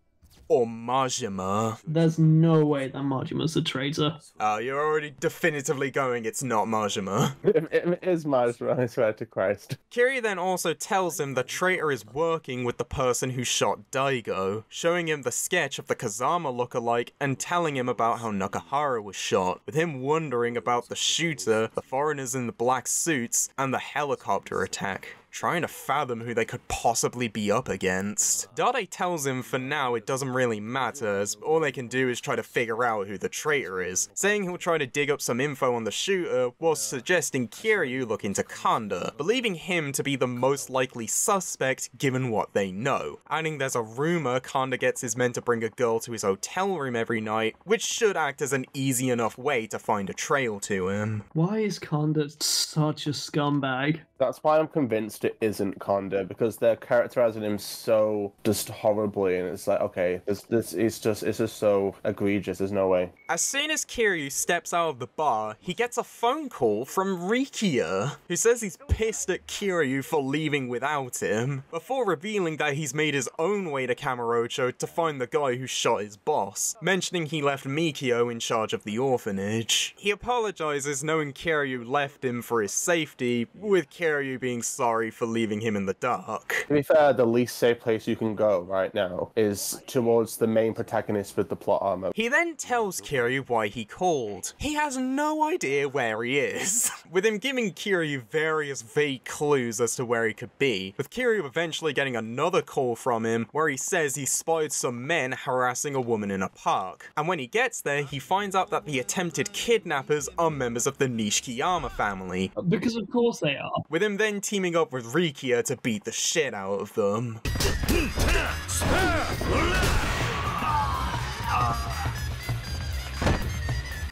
S1: or Majima.
S3: There's no way that Majima's a traitor.
S1: You're already definitively going it's not Majima.
S2: It is Majima, I swear to Christ.
S1: Kiryu then also tells him the traitor is working with the person who shot Daigo, showing him the sketch of the Kazama lookalike and telling him about how Nakahara was shot, with him wondering about the shooter, the foreigners in the black suits, and the helicopter attack, trying to fathom who they could possibly be up against. Date tells him for now it doesn't really matter, as all they can do is try to figure out who the traitor is, saying he'll try to dig up some info on the shooter, whilst suggesting Kiryu look into Kanda, believing him to be the most likely suspect given what they know, adding there's a rumor Kanda gets his men to bring a girl to his hotel room every night, which should act as an easy enough way to find a trail to him.
S3: Why is Kanda such a scumbag?
S2: That's why I'm convinced it isn't Kanda, because they're characterizing him so just horribly, and it's like, okay, it's just so egregious, there's no way.
S1: As soon as Kiryu steps out of the bar, he gets a phone call from Rikiya, who says he's pissed at Kiryu for leaving without him, before revealing that he's made his own way to Kamurocho to find the guy who shot his boss, mentioning he left Mikio in charge of the orphanage. He apologizes knowing Kiryu left him for his safety, with Kiryu being sorry for leaving him in the dark.
S2: To be fair, the least safe place you can go right now is towards the main protagonist with the plot armor.
S1: He then tells Kiryu why he called. He has no idea where he is, with him giving Kiryu various vague clues as to where he could be, with Kiryu eventually getting another call from him where he says he spotted some men harassing a woman in a park. And when he gets there, he finds out that the attempted kidnappers are members of the Nishikiyama family.
S3: Because of course they are.
S1: With him then teaming up with Rikiya to beat the shit out of them.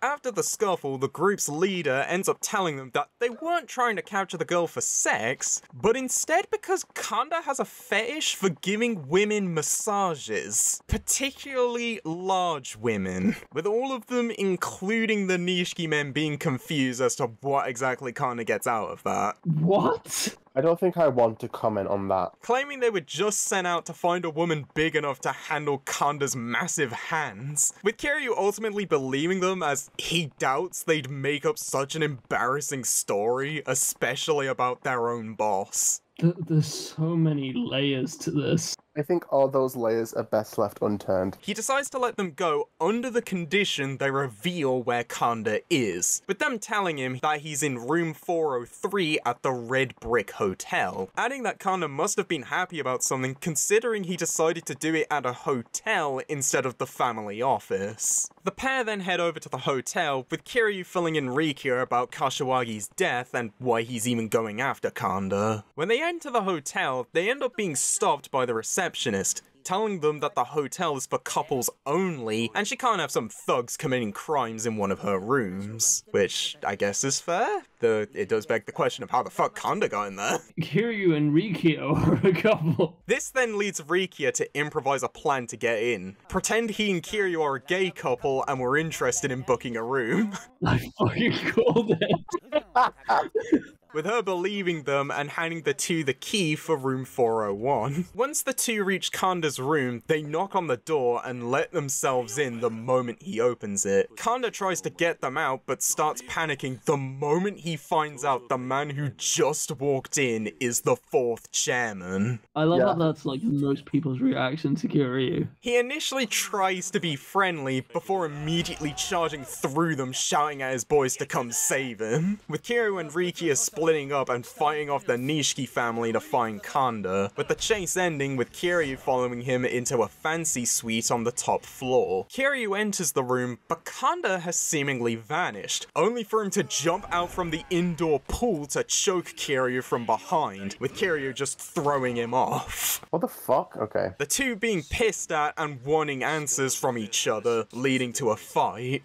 S1: After the scuffle, the group's leader ends up telling them that they weren't trying to capture the girl for sex, but instead because Kanda has a fetish for giving women massages, particularly large women, with all of them, including the Nishiki men, being confused as to what exactly Kanda gets out of that.
S3: What?
S2: I don't think I want to comment on that.
S1: Claiming they were just sent out to find a woman big enough to handle Kanda's massive hands, with Kiryu ultimately believing them as he doubts they'd make up such an embarrassing story, especially about their own boss.
S3: There's so many layers to this.
S2: I think all those layers are best left unturned.
S1: He decides to let them go under the condition they reveal where Kanda is, with them telling him that he's in room 403 at the Red Brick Hotel, adding that Kanda must have been happy about something considering he decided to do it at a hotel instead of the family office. The pair then head over to the hotel, with Kiryu filling in Rikiya about Kashiwagi's death and why he's even going after Kanda. When they enter the hotel, they end up being stopped by the receptionist, telling them that the hotel is for couples only, and she can't have some thugs committing crimes in one of her rooms. Which, I guess is fair, though it does beg the question of how the fuck Kanda got in there.
S3: Kiryu and Rikiya are a couple.
S1: This then leads Rikiya to improvise a plan to get in. Pretend he and Kiryu are a gay couple and we're interested in booking a room.
S3: I fucking called it.
S1: With her believing them and handing the two the key for room 401. Once the two reach Kanda's room, they knock on the door and let themselves in the moment he opens it. Kanda tries to get them out but starts panicking the moment he finds out the man who just walked in is the fourth chairman.
S3: I love how that's like most people's reaction to Kiryu.
S1: He initially tries to be friendly before immediately charging through them, shouting at his boys to come save him. With Kiryu and Rikiya split splitting up and fighting off the Nishiki family to find Kanda, with the chase ending with Kiryu following him into a fancy suite on the top floor. Kiryu enters the room, but Kanda has seemingly vanished, only for him to jump out from the indoor pool to choke Kiryu from behind, with Kiryu just throwing him off.
S2: What the fuck? Okay.
S1: The two being pissed at and wanting answers from each other, leading to a fight.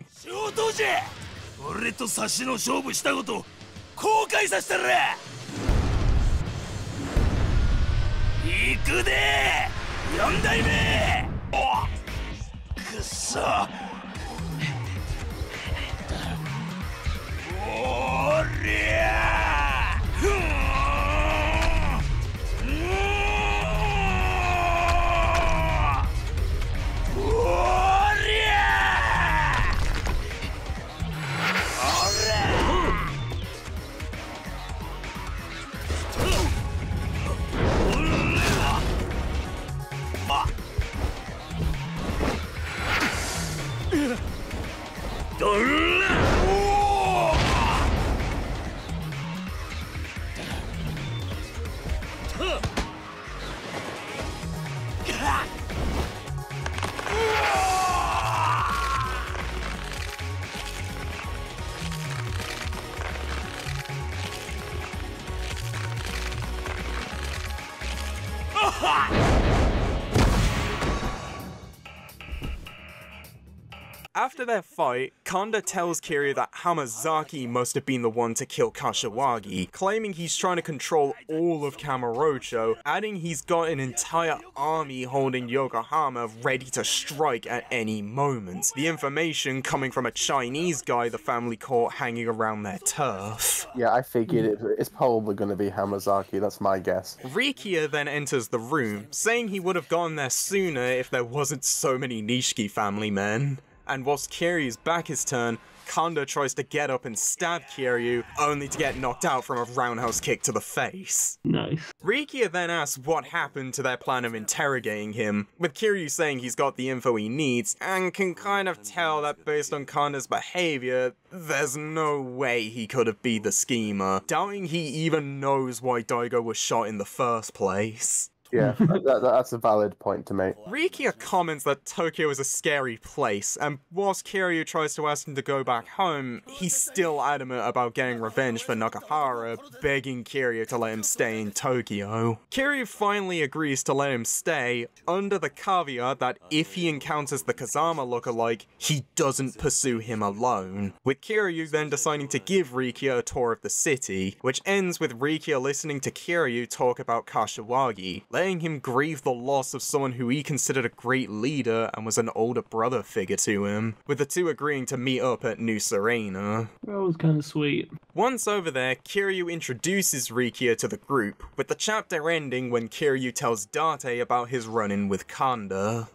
S1: After their fight, Kanda tells Kiryu that Hamazaki must have been the one to kill Kashiwagi, claiming he's trying to control all of Kamurocho, adding he's got an entire army holding Yokohama ready to strike at any moment. The information coming from a Chinese guy the family caught hanging around their turf.
S2: Yeah, I figured it's probably going to be Hamazaki, that's my guess.
S1: Rikia then enters the room, saying he would have gone there sooner if there wasn't so many Nishiki family men. And whilst Kiryu's back is turned, Kanda tries to get up and stab Kiryu, only to get knocked out from a roundhouse kick to the face.
S3: Nice.
S1: Rikia then asks what happened to their plan of interrogating him, with Kiryu saying he's got the info he needs, and can kind of tell that based on Kanda's behavior, there's no way he could have been the schemer, doubting he even knows why Daigo was shot in the first place.
S2: Yeah, that's a valid point to make.
S1: Rikia comments that Tokyo is a scary place, and whilst Kiryu tries to ask him to go back home, he's still adamant about getting revenge for Nakahara, begging Kiryu to let him stay in Tokyo. Kiryu finally agrees to let him stay, under the caveat that if he encounters the Kazama lookalike, he doesn't pursue him alone, with Kiryu then deciding to give Rikia a tour of the city, which ends with Rikia listening to Kiryu talk about Kashiwagi, letting him grieve the loss of someone who he considered a great leader and was an older brother figure to him, with the two agreeing to meet up at New Serena.
S3: That was kind of sweet.
S1: Once over there, Kiryu introduces Rikia to the group, with the chapter ending when Kiryu tells Date about his run-in with Kanda.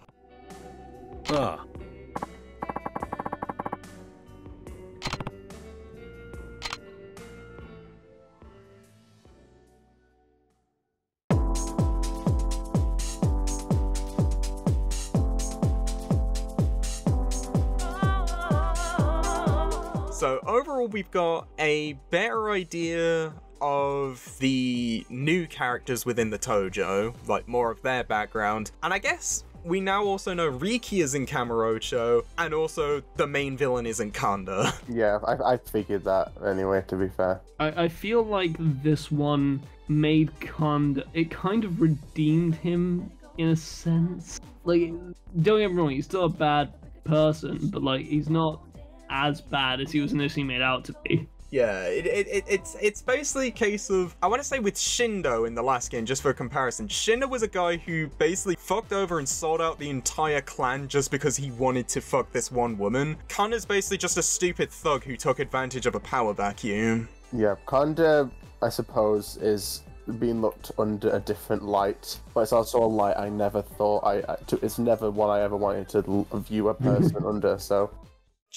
S4: Ah.
S1: So overall, we've got a better idea of the new characters within the Tojo, like more of their background, and I guess we now also know Riki is in Kamurocho, and also the main villain isn't Kanda.
S2: Yeah, I figured that anyway, to be fair.
S3: I feel like this one made Kanda, it kind of redeemed him in a sense. Like, don't get me wrong, he's still a bad person, but like, he's not as bad as he was initially made out to be.
S1: Yeah, it's basically a case of, I want to say with Shindo in the last game, just for comparison, Shindo was a guy who basically fucked over and sold out the entire clan just because he wanted to fuck this one woman. Kanda's basically just a stupid thug who took advantage of a power vacuum.
S2: Yeah, Kanda, I suppose, is being looked under a different light, but it's also a light I never thought it's never one I ever wanted to view a person under, so...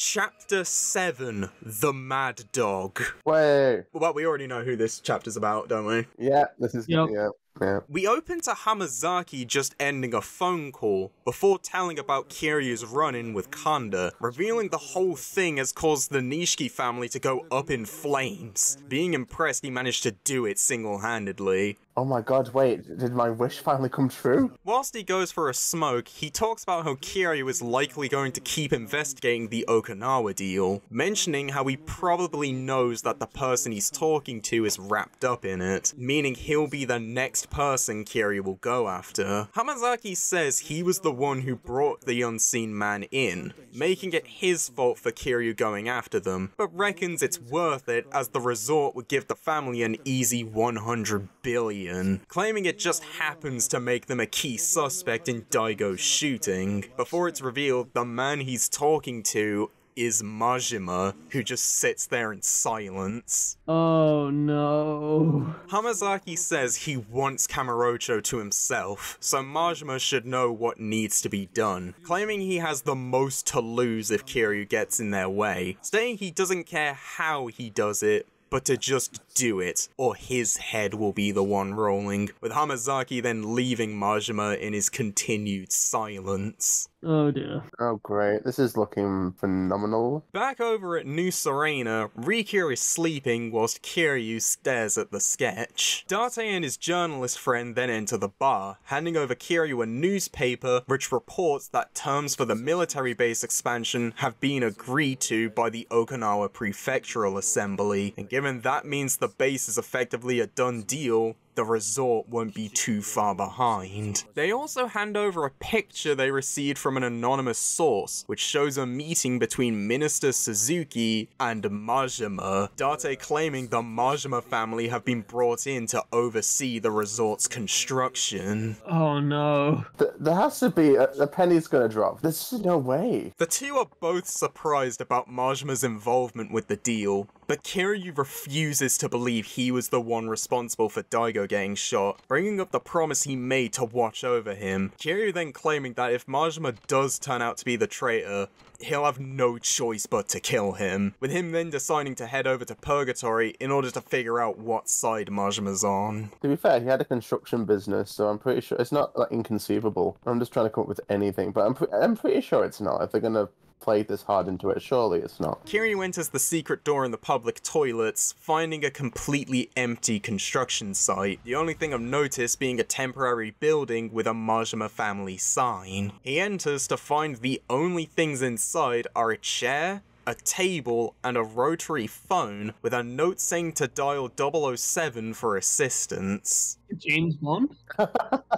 S1: Chapter 7, The Mad Dog.
S2: Wait.
S1: Well, we already know who this chapter's about, don't we?
S2: Yeah, this is...
S3: Yep.
S2: Yeah. Yeah.
S1: We open to Hamazaki just ending a phone call before telling about Kiryu's run-in with Kanda, revealing the whole thing has caused the Nishiki family to go up in flames. Being impressed he managed to do it single-handedly.
S2: Oh my god, wait, did my wish finally come true?
S1: Whilst he goes for a smoke, he talks about how Kiryu is likely going to keep investigating the Okinawa deal, mentioning how he probably knows that the person he's talking to is wrapped up in it, meaning he'll be the next person Kiryu will go after. Hamazaki says he was the one who brought the unseen man in, making it his fault for Kiryu going after them, but reckons it's worth it as the resort would give the family an easy 100 billion. Claiming it just happens to make them a key suspect in Daigo's shooting. Before it's revealed, the man he's talking to is Majima, who just sits there in silence.
S3: Oh no.
S1: Hamazaki says he wants Kamurocho to himself, so Majima should know what needs to be done, claiming he has the most to lose if Kiryu gets in their way, saying he doesn't care how he does it, but to just do it, or his head will be the one rolling, with Hamazaki then leaving Majima in his continued silence.
S3: Oh dear.
S2: Oh great, this is looking phenomenal.
S1: Back over at New Serena, Riku is sleeping whilst Kiryu stares at the sketch. Date and his journalist friend then enter the bar, handing over Kiryu a newspaper which reports that terms for the military base expansion have been agreed to by the Okinawa Prefectural Assembly, and given that means the base is effectively a done deal, the resort won't be too far behind. They also hand over a picture they received from an anonymous source, which shows a meeting between Minister Suzuki and Majima, Date claiming the Majima family have been brought in to oversee the resort's construction.
S3: Oh no.
S2: There has to be a penny's gonna drop. There's no way.
S1: The two are both surprised about Majima's involvement with the deal, but Kiryu refuses to believe he was the one responsible for Daigo getting shot, bringing up the promise he made to watch over him. Kiryu then claiming that if Majima does turn out to be the traitor, he'll have no choice but to kill him, with him then deciding to head over to Purgatory in order to figure out what side Majima's on.
S2: To be fair, he had a construction business, so I'm pretty sure it's not like inconceivable. I'm just trying to come up with anything, but I'm pretty sure it's not. If they're gonna play this hard into it, surely it's not.
S1: Kiryu enters the secret door in the public toilets, finding a completely empty construction site, the only thing of notice being a temporary building with a Majima family sign. He enters to find the only things inside are a chair, a table, and a rotary phone with a note saying to dial 007 for assistance.
S3: James Bond?
S2: I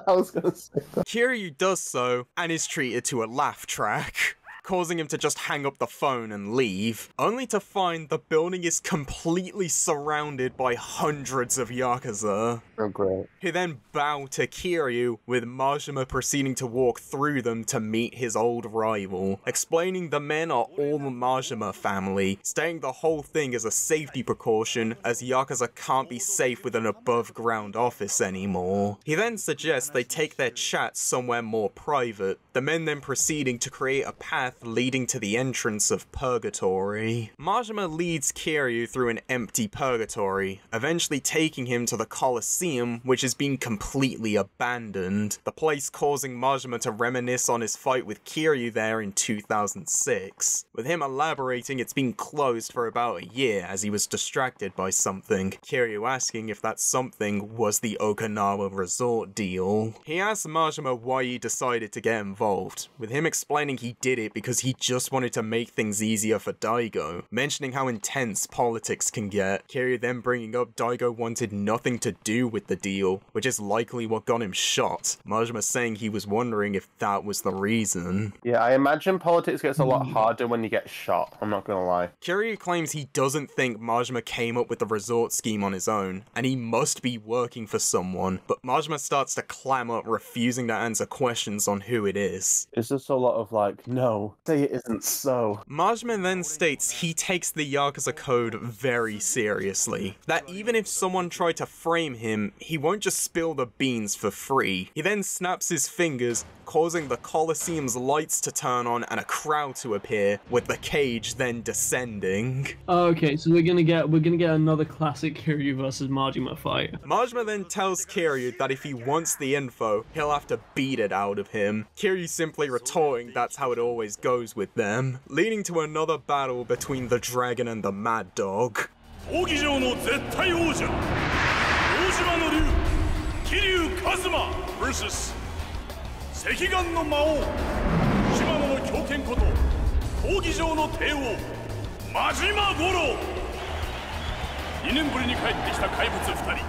S2: was gonna say that.
S1: Kiryu does so, and is treated to a laugh track, causing him to just hang up the phone and leave, only to find the building is completely surrounded by hundreds of Yakuza,
S2: Oh great.
S1: who then bow to Kiryu, with Majima proceeding to walk through them to meet his old rival, explaining the men are all the Majima family, stating the whole thing is a safety precaution as Yakuza can't be safe with an above-ground office anymore. He then suggests they take their chat somewhere more private, the men then proceeding to create a path leading to the entrance of Purgatory. Majima leads Kiryu through an empty Purgatory, eventually taking him to the Colosseum, which has been completely abandoned, the place causing Majima to reminisce on his fight with Kiryu there in 2006, with him elaborating it's been closed for about a year as he was distracted by something, Kiryu asking if that something was the Okinawa resort deal. He asks Majima why he decided to get involved, with him explaining he did it because he just wanted to make things easier for Daigo, mentioning how intense politics can get. Kiryu then bringing up Daigo wanted nothing to do with the deal, which is likely what got him shot. Majima saying he was wondering if that was the reason.
S2: Yeah, I imagine politics gets a lot harder when you get shot, I'm not gonna lie.
S1: Kiryu claims he doesn't think Majima came up with the resort scheme on his own, and he must be working for someone, but Majima starts to clam up, refusing to answer questions on who it is.
S2: It's just a lot of like, no, say it isn't so.
S1: Majima then states he takes the Yakuza code very seriously, that even if someone tried to frame him, he won't just spill the beans for free. He then snaps his fingers, causing the Colosseum's lights to turn on and a crowd to appear, with the cage then descending.
S3: Okay, so we're gonna get another classic Kiryu versus Majima fight.
S1: Majima then tells Kiryu that if he wants the info, he'll have to beat it out of him. Kiryu simply retorting that's how it always goes with them, leading to another battle between the dragon and the mad dog.
S7: 闘技場の絶対王者大島の竜桐生一馬 vs 赤岩の魔王島野の狂犬こと闘技場の帝王真島五郎2年ぶりに帰ってきた怪物2人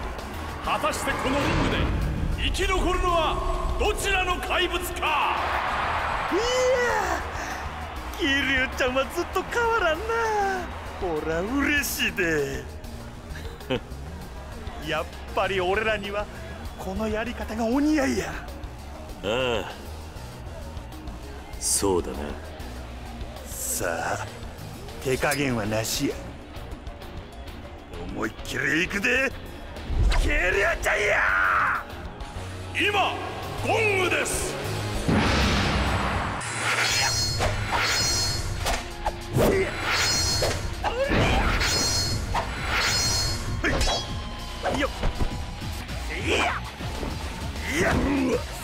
S7: 果たしてこのリングで生き残るのはどちらの怪物か。
S5: いや桐生ちゃんはずっと変わらんな。ほら嬉しいでやっぱり俺らにはこのやり方がお似合いや。
S4: ああそうだな。
S5: さあ手加減はなしや。思いっきりいくで桐生ちゃんや。
S7: 今ゴングです。
S5: よっいやいや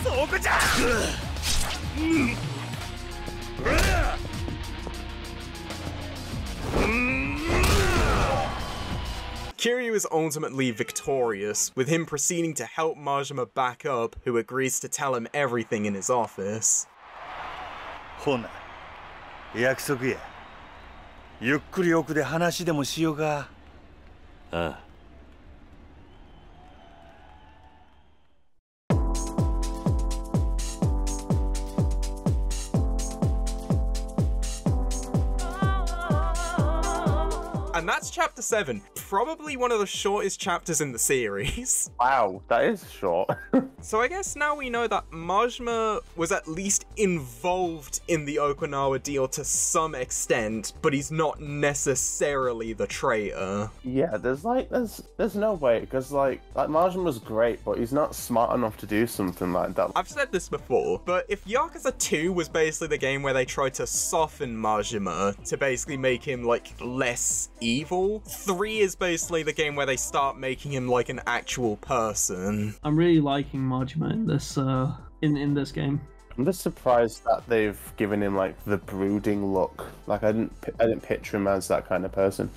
S5: そこじゃ。
S1: Kiryu is ultimately victorious, with him proceeding to help Majima back up, who agrees to tell him everything in his office.
S5: ほな約束や。ゆっくり奥で話でもしようか。
S4: ああ。
S1: And that's chapter 7, probably one of the shortest chapters in the series.
S2: Wow, that is short.
S1: So I guess now we know that Majima was at least involved in the Okinawa deal to some extent, but he's not necessarily the traitor.
S2: Yeah, there's no way, because like Majima was great, but he's not smart enough to do something like that.
S1: I've said this before, but if Yakuza 2 was basically the game where they tried to soften Majima to basically make him like less evil, 3 is basically the game where they start making him like an actual person.
S3: I'm really liking Majima in this in this game.
S2: I'm just surprised that they've given him like the brooding look. Like I didn't picture him as that kind of person.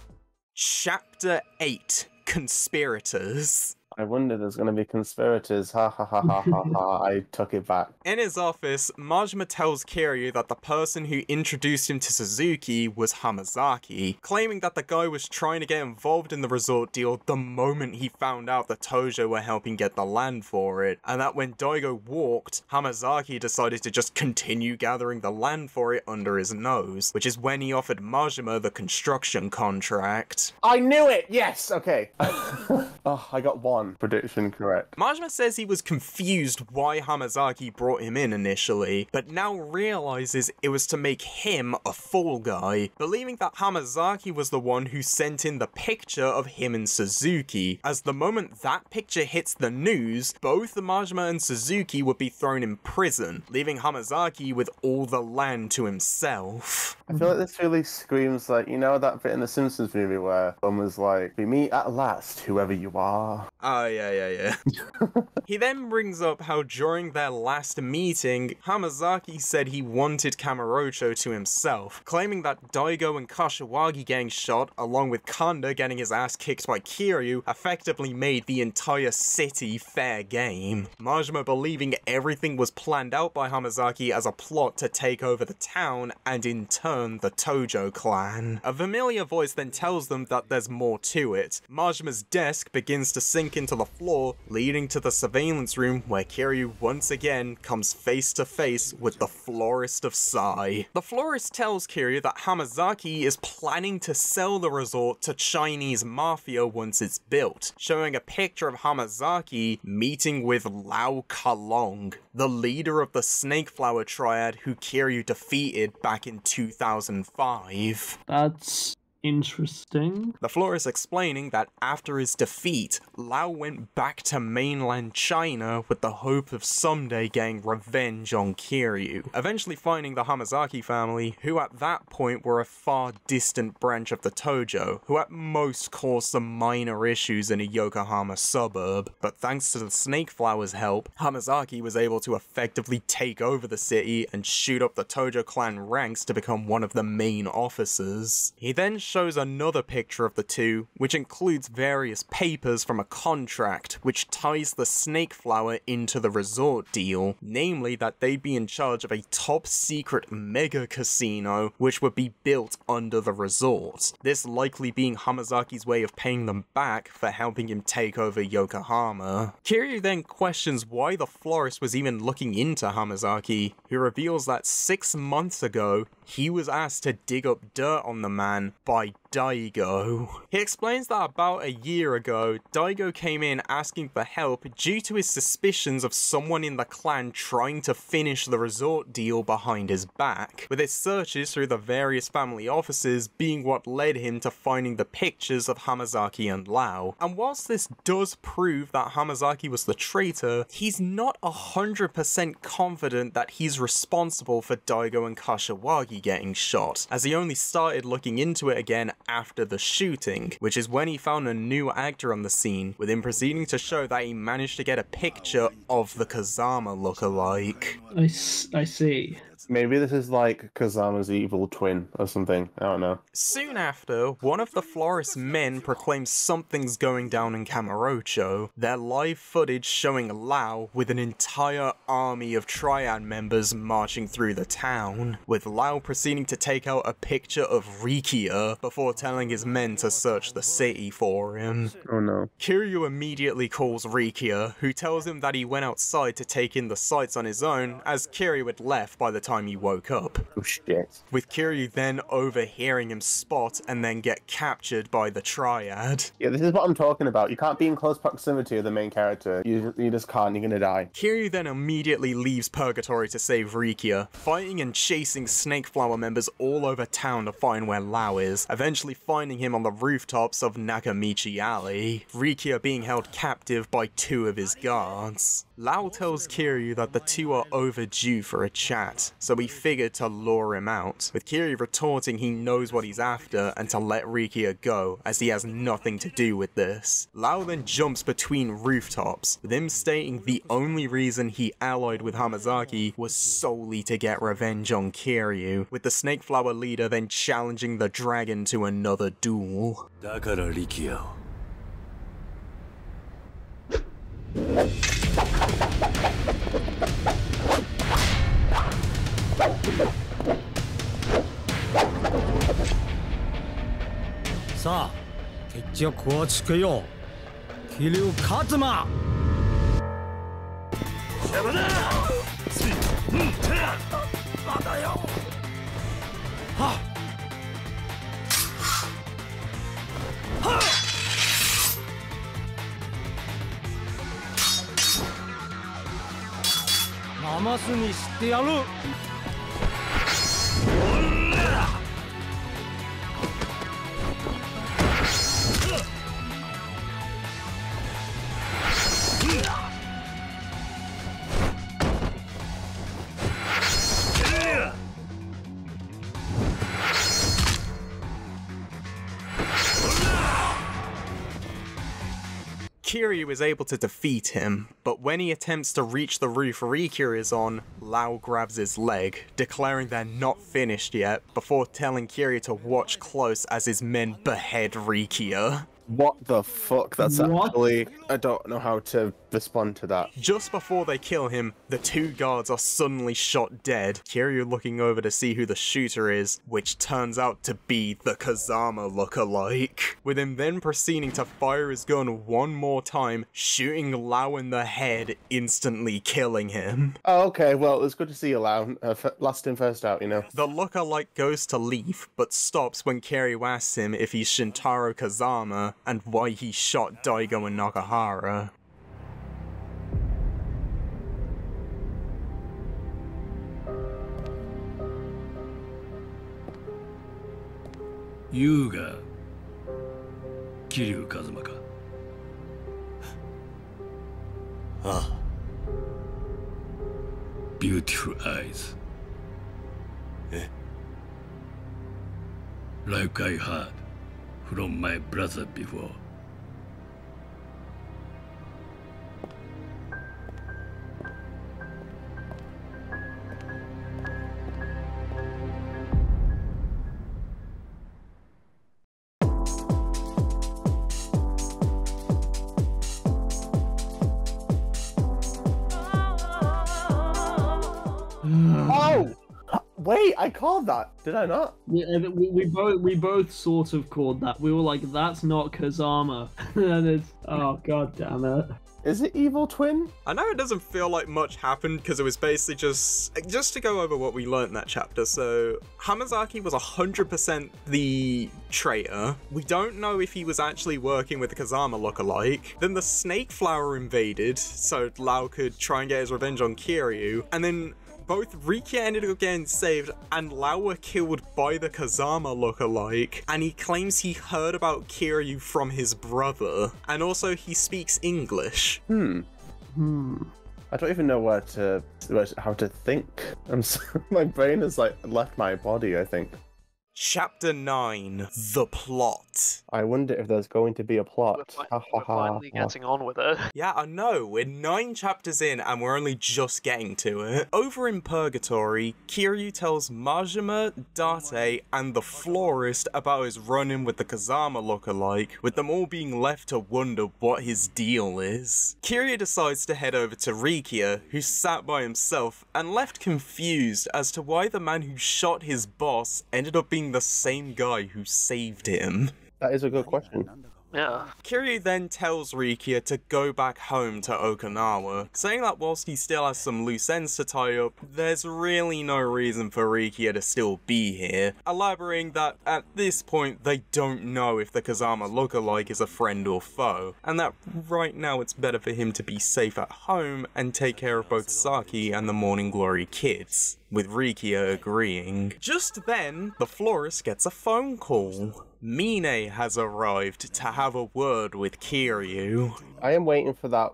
S1: Chapter 8, Conspirators.
S2: I wonder there's going to be conspirators. Ha ha ha ha ha ha. I took it back.
S1: In his office, Majima tells Kiryu that the person who introduced him to Suzuki was Hamazaki, claiming that the guy was trying to get involved in the resort deal the moment he found out that Tojo were helping get the land for it, and that when Daigo walked, Hamazaki decided to just continue gathering the land for it under his nose, which is when he offered Majima the construction contract.
S2: I knew it! Yes! Okay. Oh, I got one prediction correct.
S1: Majima says he was confused why Hamazaki brought him in initially, but now realizes it was to make him a fall guy, believing that Hamazaki was the one who sent in the picture of him and Suzuki, as the moment that picture hits the news, both Majima and Suzuki would be thrown in prison, leaving Hamazaki with all the land to himself.
S2: I feel like this really screams like, you know that bit in the Simpsons movie where someone's like, we meet at last, whoever you are.
S1: Oh, yeah. He then brings up how during their last meeting, Hamazaki said he wanted Kamurocho to himself, claiming that Daigo and Kashiwagi getting shot, along with Kanda getting his ass kicked by Kiryu, effectively made the entire city fair game. Majima believing everything was planned out by Hamazaki as a plot to take over the town and in turn the Tojo clan. A familiar voice then tells them that there's more to it. Majima's desk begins to sink into the floor, leading to the surveillance room where Kiryu once again comes face to face with the florist of Sai. The florist tells Kiryu that Hamazaki is planning to sell the resort to Chinese mafia once it's built, showing a picture of Hamazaki meeting with Lao Kalong, the leader of the Snake Flower Triad who Kiryu defeated back in 2005.
S3: That's Interesting.
S1: The florist explaining that after his defeat, Lao went back to mainland China with the hope of someday getting revenge on Kiryu, eventually finding the Hamazaki family, who at that point were a far distant branch of the Tojo, who at most caused some minor issues in a Yokohama suburb. But thanks to the Snake Flower's help, Hamazaki was able to effectively take over the city and shoot up the Tojo clan ranks to become one of the main officers. He then shows another picture of the two, which includes various papers from a contract which ties the Snake Flower into the resort deal, namely that they'd be in charge of a top secret mega casino which would be built under the resort, this likely being Hamazaki's way of paying them back for helping him take over Yokohama. Kiryu then questions why the florist was even looking into Hamazaki, who reveals that 6 months ago he was asked to dig up dirt on the man by Daigo. He explains that about a year ago, Daigo came in asking for help due to his suspicions of someone in the clan trying to finish the resort deal behind his back, with his searches through the various family offices being what led him to finding the pictures of Hamazaki and Lao. And whilst this does prove that Hamazaki was the traitor, he's not 100% confident that he's responsible for Daigo and Kashiwagi getting shot, as he only started looking into it again after the shooting, which is when he found a new actor on the scene, with him proceeding to show that he managed to get a picture of the Kazama lookalike.
S3: I see.
S2: Maybe this is like Kazama's evil twin or something. I don't know.
S1: Soon after, one of the florist's men proclaims something's going down in Kamurocho. Their live footage showing Lao with an entire army of Triad members marching through the town, with Lao proceeding to take out a picture of Rikia before telling his men to search the city for him.
S2: Oh no.
S1: Kiryu immediately calls Rikia, who tells him that he went outside to take in the sights on his own, as Kiryu had left by the time he woke up.
S2: Oh shit.
S1: With Kiryu then overhearing him spot and then get captured by the Triad.
S2: Yeah, this is what I'm talking about. You can't be in close proximity of the main character. You just can't, you're gonna die.
S1: Kiryu then immediately leaves Purgatory to save Rikia, fighting and chasing Snake Flower members all over town to find where Lao is, eventually finding him on the rooftops of Nakamichi Alley, Rikia being held captive by 2 of his guards. Lao tells Kiryu that the two are overdue for a chat, so he figured to lure him out, with Kiryu retorting he knows what he's after and to let Rikia go, as he has nothing to do with this. Lao then jumps between rooftops, with him stating the only reason he allied with Hamazaki was solely to get revenge on Kiryu, with the Snake Flower leader then challenging the dragon to another duel.
S4: だから力也を
S5: さあ決着をつけよう桐生一馬邪魔だまだよはっはっナマスにしてやる
S1: Kiryu is able to defeat him, but when he attempts to reach the roof Rikia is on, Lao grabs his leg, declaring they're not finished yet, before telling Kiryu to watch close as his men behead Rikia.
S2: What the fuck? That's actually... I don't know how to respond to that.
S1: Just before they kill him, the 2 guards are suddenly shot dead, Kiryu looking over to see who the shooter is, which turns out to be the Kazama lookalike, with him then proceeding to fire his gun one more time, shooting Lao in the head, instantly killing him.
S2: Oh, okay, well, it's good to see you, Lao. Last in, first out, you know.
S1: The lookalike goes to leave, but stops when Kiryu asks him if he's Shintaro Kazama, and why he shot Daigo and Nakahara.
S7: 優が桐生一馬か。
S5: ああ。
S7: Beautiful eyes.
S5: え
S7: Like I heard from my brother before.
S2: Oh! Wait, I called that. Did I not?
S3: We both sort of called that. We were like, that's not Kazama. And it's, oh god damn it.
S2: Is it Evil Twin?
S1: I know it doesn't feel like much happened because it was basically just to go over what we learned in that chapter. So Hamazaki was 100% the traitor. We don't know if he was actually working with the Kazama lookalike. Then the Snake Flower invaded, so Lau could try and get his revenge on Kiryu. And then both Rikia ended up getting saved and Lau were killed by the Kazama lookalike, and he claims he heard about Kiryu from his brother, and also he speaks English.
S2: I don't even know how to think. My brain has like left my body, I think.
S1: Chapter 9, The Plot.
S2: I wonder if there's going to be a plot.
S3: We're finally getting on with it.
S1: Yeah, I know, we're 9 chapters in and we're only just getting to it. Over in Purgatory, Kiryu tells Majima, Date, and the florist about his run-in with the Kazama lookalike, with them all being left to wonder what his deal is. Kiryu decides to head over to Rikia, who sat by himself and left confused as to why the man who shot his boss ended up being the same guy who saved him.
S2: That is a good question.
S3: Yeah.
S1: Kiryu then tells Rikia to go back home to Okinawa, saying that whilst he still has some loose ends to tie up, there's really no reason for Rikia to still be here, elaborating that at this point they don't know if the Kazama lookalike is a friend or foe, and that right now it's better for him to be safe at home and take care of both Saki and the Morning Glory kids, with Rikia agreeing. Just then, the florist gets a phone call. Mine has arrived to have a word with Kiryu.
S2: I am waiting for that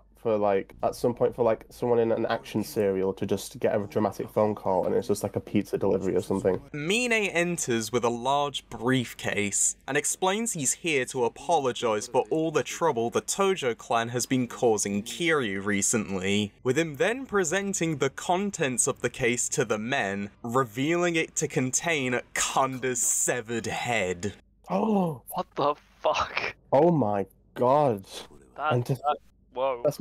S2: at some point for someone in an action serial to just get a dramatic phone call and it's just like a pizza delivery or something.
S1: Mine enters with a large briefcase and explains he's here to apologize for all the trouble the Tojo clan has been causing Kiryu recently, with him then presenting the contents of the case to the men, revealing it to contain Kanda's severed head.
S2: Oh,
S3: What the fuck?
S2: oh my god.
S3: Whoa.
S2: That's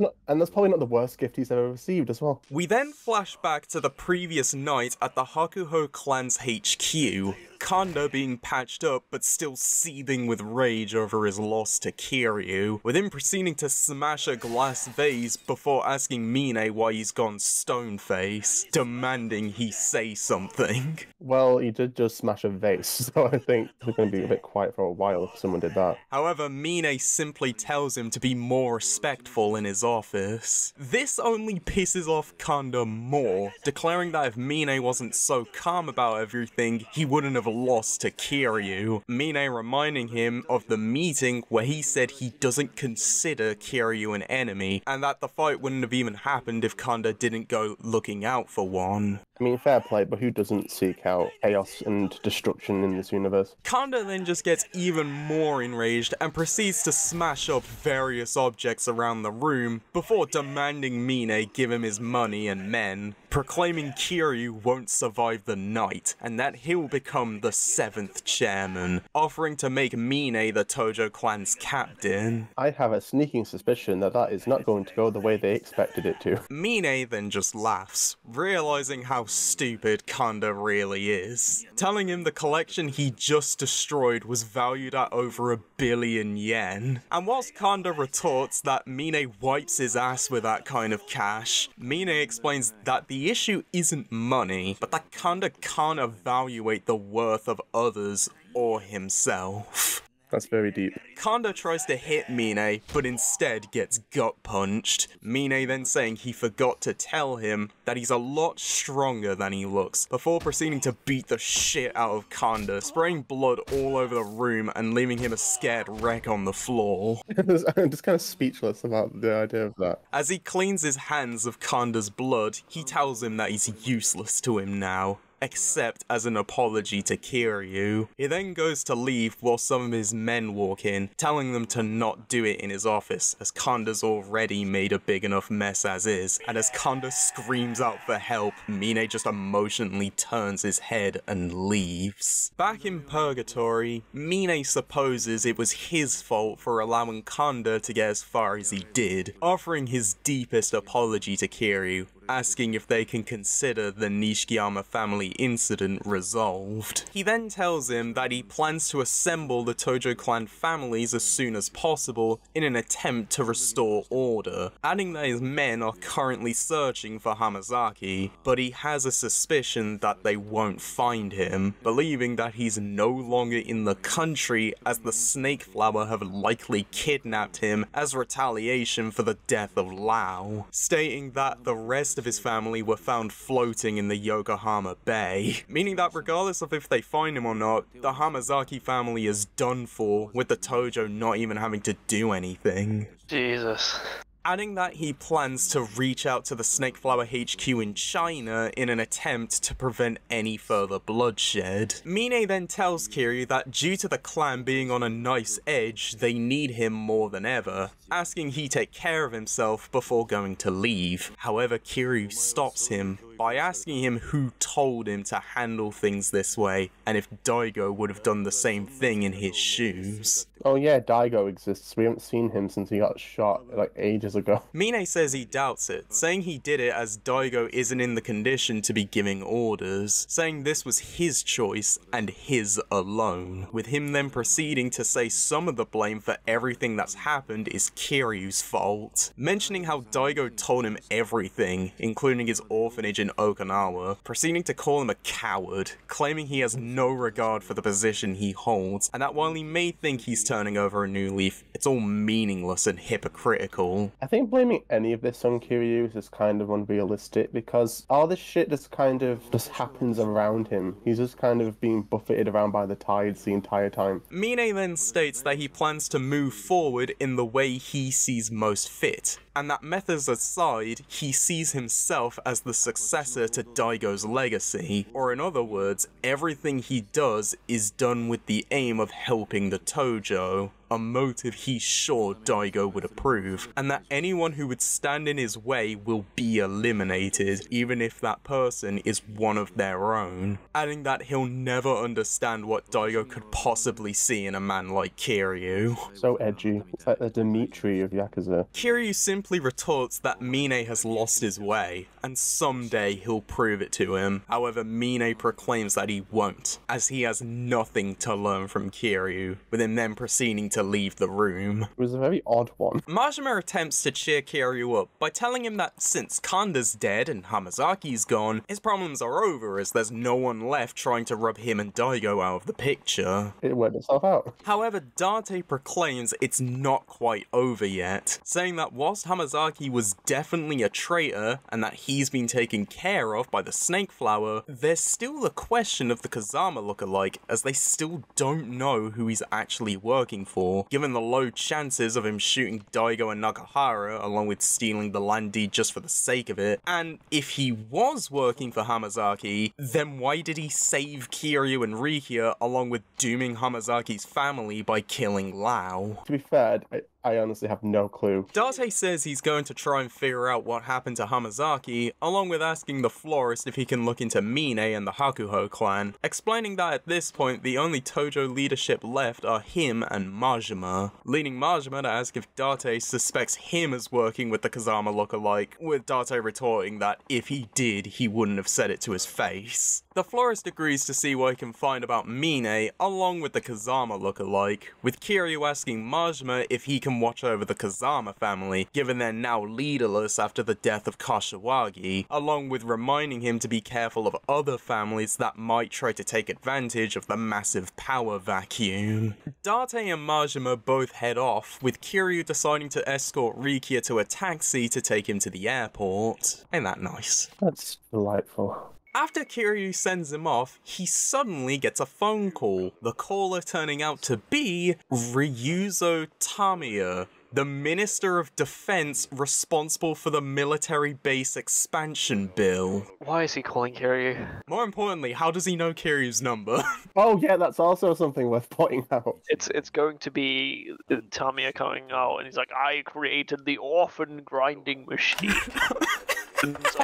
S2: probably not the worst gift he's ever received as well.
S1: We then flash back to the previous night at the Hakuho clan's HQ, Kanda being patched up but still seething with rage over his loss to Kiryu, with him proceeding to smash a glass vase before asking Mine why he's gone stone-face, demanding he say something.
S2: Well, he did just smash a vase, so I think we're going to be a bit quiet for a while if someone did that.
S1: However, Mine simply tells him to be more respectful in his office. This only pisses off Kanda more, declaring that if Mine wasn't so calm about everything, he wouldn't have lost to Kiryu. Mine reminding him of the meeting where he said he doesn't consider Kiryu an enemy, and that the fight wouldn't have even happened if Kanda didn't go looking out for one.
S2: I mean, fair play, but who doesn't seek out chaos and destruction in this universe?
S1: Kanda then just gets even more enraged and proceeds to smash up various objects around the room before demanding Mine give him his money and men, proclaiming Kiryu won't survive the night and that he'll become the 7th chairman, offering to make Mine the Tojo clan's captain.
S2: I have a sneaking suspicion that that is not going to go the way they expected it to.
S1: Mine then just laughs, realizing how stupid Kanda really is, telling him the collection he just destroyed was valued at over 1 billion yen. And whilst Kanda retorts that Mine wipes his ass with that kind of cash, Mine explains that the issue isn't money, but that Kanda can't evaluate the worth of others or himself.
S2: That's very deep.
S1: Kanda tries to hit Mine, but instead gets gut punched. Mine then saying he forgot to tell him that he's a lot stronger than he looks, before proceeding to beat the shit out of Kanda, spraying blood all over the room and leaving him a scared wreck on the floor.
S2: I'm just kind of speechless about the idea of that.
S1: As he cleans his hands of Kanda's blood, he tells him that he's useless to him now, except as an apology to Kiryu. He then goes to leave while some of his men walk in, telling them to not do it in his office, as Kanda's already made a big enough mess as is, and as Kanda screams out for help, Mine just emotionally turns his head and leaves. Back in Purgatory, Mine supposes it was his fault for allowing Kanda to get as far as he did, offering his deepest apology to Kiryu, asking if they can consider the Nishikiyama family incident resolved. He then tells him that he plans to assemble the Tojo clan families as soon as possible in an attempt to restore order, adding that his men are currently searching for Hamazaki, but he has a suspicion that they won't find him, believing that he's no longer in the country as the Snake Flower have likely kidnapped him as retaliation for the death of Lao, stating that the rest of his family were found floating in the Yokohama Bay, meaning that regardless of if they find him or not, the Hamazaki family is done for, with the Tojo not even having to do anything.
S3: Jesus.
S1: Adding that he plans to reach out to the Snake Flower HQ in China in an attempt to prevent any further bloodshed. Mine then tells Kiryu that due to the clan being on a nice edge, they need him more than ever, asking he take care of himself before going to leave. However, Kiryu stops him by asking him who told him to handle things this way, and if Daigo would have done the same thing in his shoes.
S2: Oh yeah, Daigo exists. We haven't seen him since he got shot like ages ago.
S1: Mine says he doubts it, saying he did it as Daigo isn't in the condition to be giving orders, saying this was his choice and his alone, with him then proceeding to say some of the blame for everything that's happened is Kiryu's fault, mentioning how Daigo told him everything, including his orphanage in Okinawa, proceeding to call him a coward, claiming he has no regard for the position he holds, and that while he may think he's turning over a new leaf, it's all meaningless and hypocritical.
S2: I think blaming any of this on Kiryu is just kind of unrealistic, because all this shit just happens around him. He's just kind of being buffeted around by the tides the entire time.
S1: Mine then states that he plans to move forward in the way he sees most fit, and that methods aside, he sees himself as the successor to Daigo's legacy, or in other words, everything he does is done with the aim of helping the Tojo, a motive he's sure Daigo would approve, and that anyone who would stand in his way will be eliminated, even if that person is one of their own, adding that he'll never understand what Daigo could possibly see in a man like Kiryu.
S2: So edgy. It's like the Dimitri of Yakuza.
S1: Kiryu simply retorts that Mine has lost his way, and someday he'll prove it to him. However, Mine proclaims that he won't, as he has nothing to learn from Kiryu, with him then proceeding to leave the room.
S2: It was a very odd one.
S1: Majima attempts to cheer Kiryu up by telling him that since Kanda's dead and Hamazaki's gone, his problems are over as there's no one left trying to rub him and Daigo out of the picture.
S2: It worked itself out.
S1: However, Date proclaims it's not quite over yet, saying that whilst Hamazaki was definitely a traitor and that he's been taken care of by the Snake Flower, there's still the question of the Kazama lookalike, as they still don't know who he's actually working for, given the low chances of him shooting Daigo and Nakahara along with stealing the land deed just for the sake of it. And if he was working for Hamazaki, then why did he save Kiryu and Rikia along with dooming Hamazaki's family by killing Lao?
S2: To be fair, I honestly have no clue.
S1: Date says he's going to try and figure out what happened to Hamazaki, along with asking the florist if he can look into Mine and the Hakuho clan, explaining that at this point the only Tojo leadership left are him and Majima, leading Majima to ask if Date suspects him as working with the Kazama lookalike, with Date retorting that if he did, he wouldn't have said it to his face. The florist agrees to see what he can find about Mine, along with the Kazama lookalike, with Kiryu asking Majima if he can watch over the Kazama family, given they're now leaderless after the death of Kashiwagi, along with reminding him to be careful of other families that might try to take advantage of the massive power vacuum. Date and Majima both head off, with Kiryu deciding to escort Rikia to a taxi to take him to the airport. Ain't that nice?
S2: That's delightful.
S1: After Kiryu sends him off, he suddenly gets a phone call, the caller turning out to be Ryudo Tamiya, the Minister of Defense responsible for the military base expansion bill.
S3: Why is he calling Kiryu?
S1: More importantly, how does he know Kiryu's number?
S2: Oh yeah, that's also something worth pointing out.
S3: It's going to be Tamiya coming out, and he's like, I created the orphan grinding machine.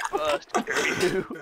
S3: First,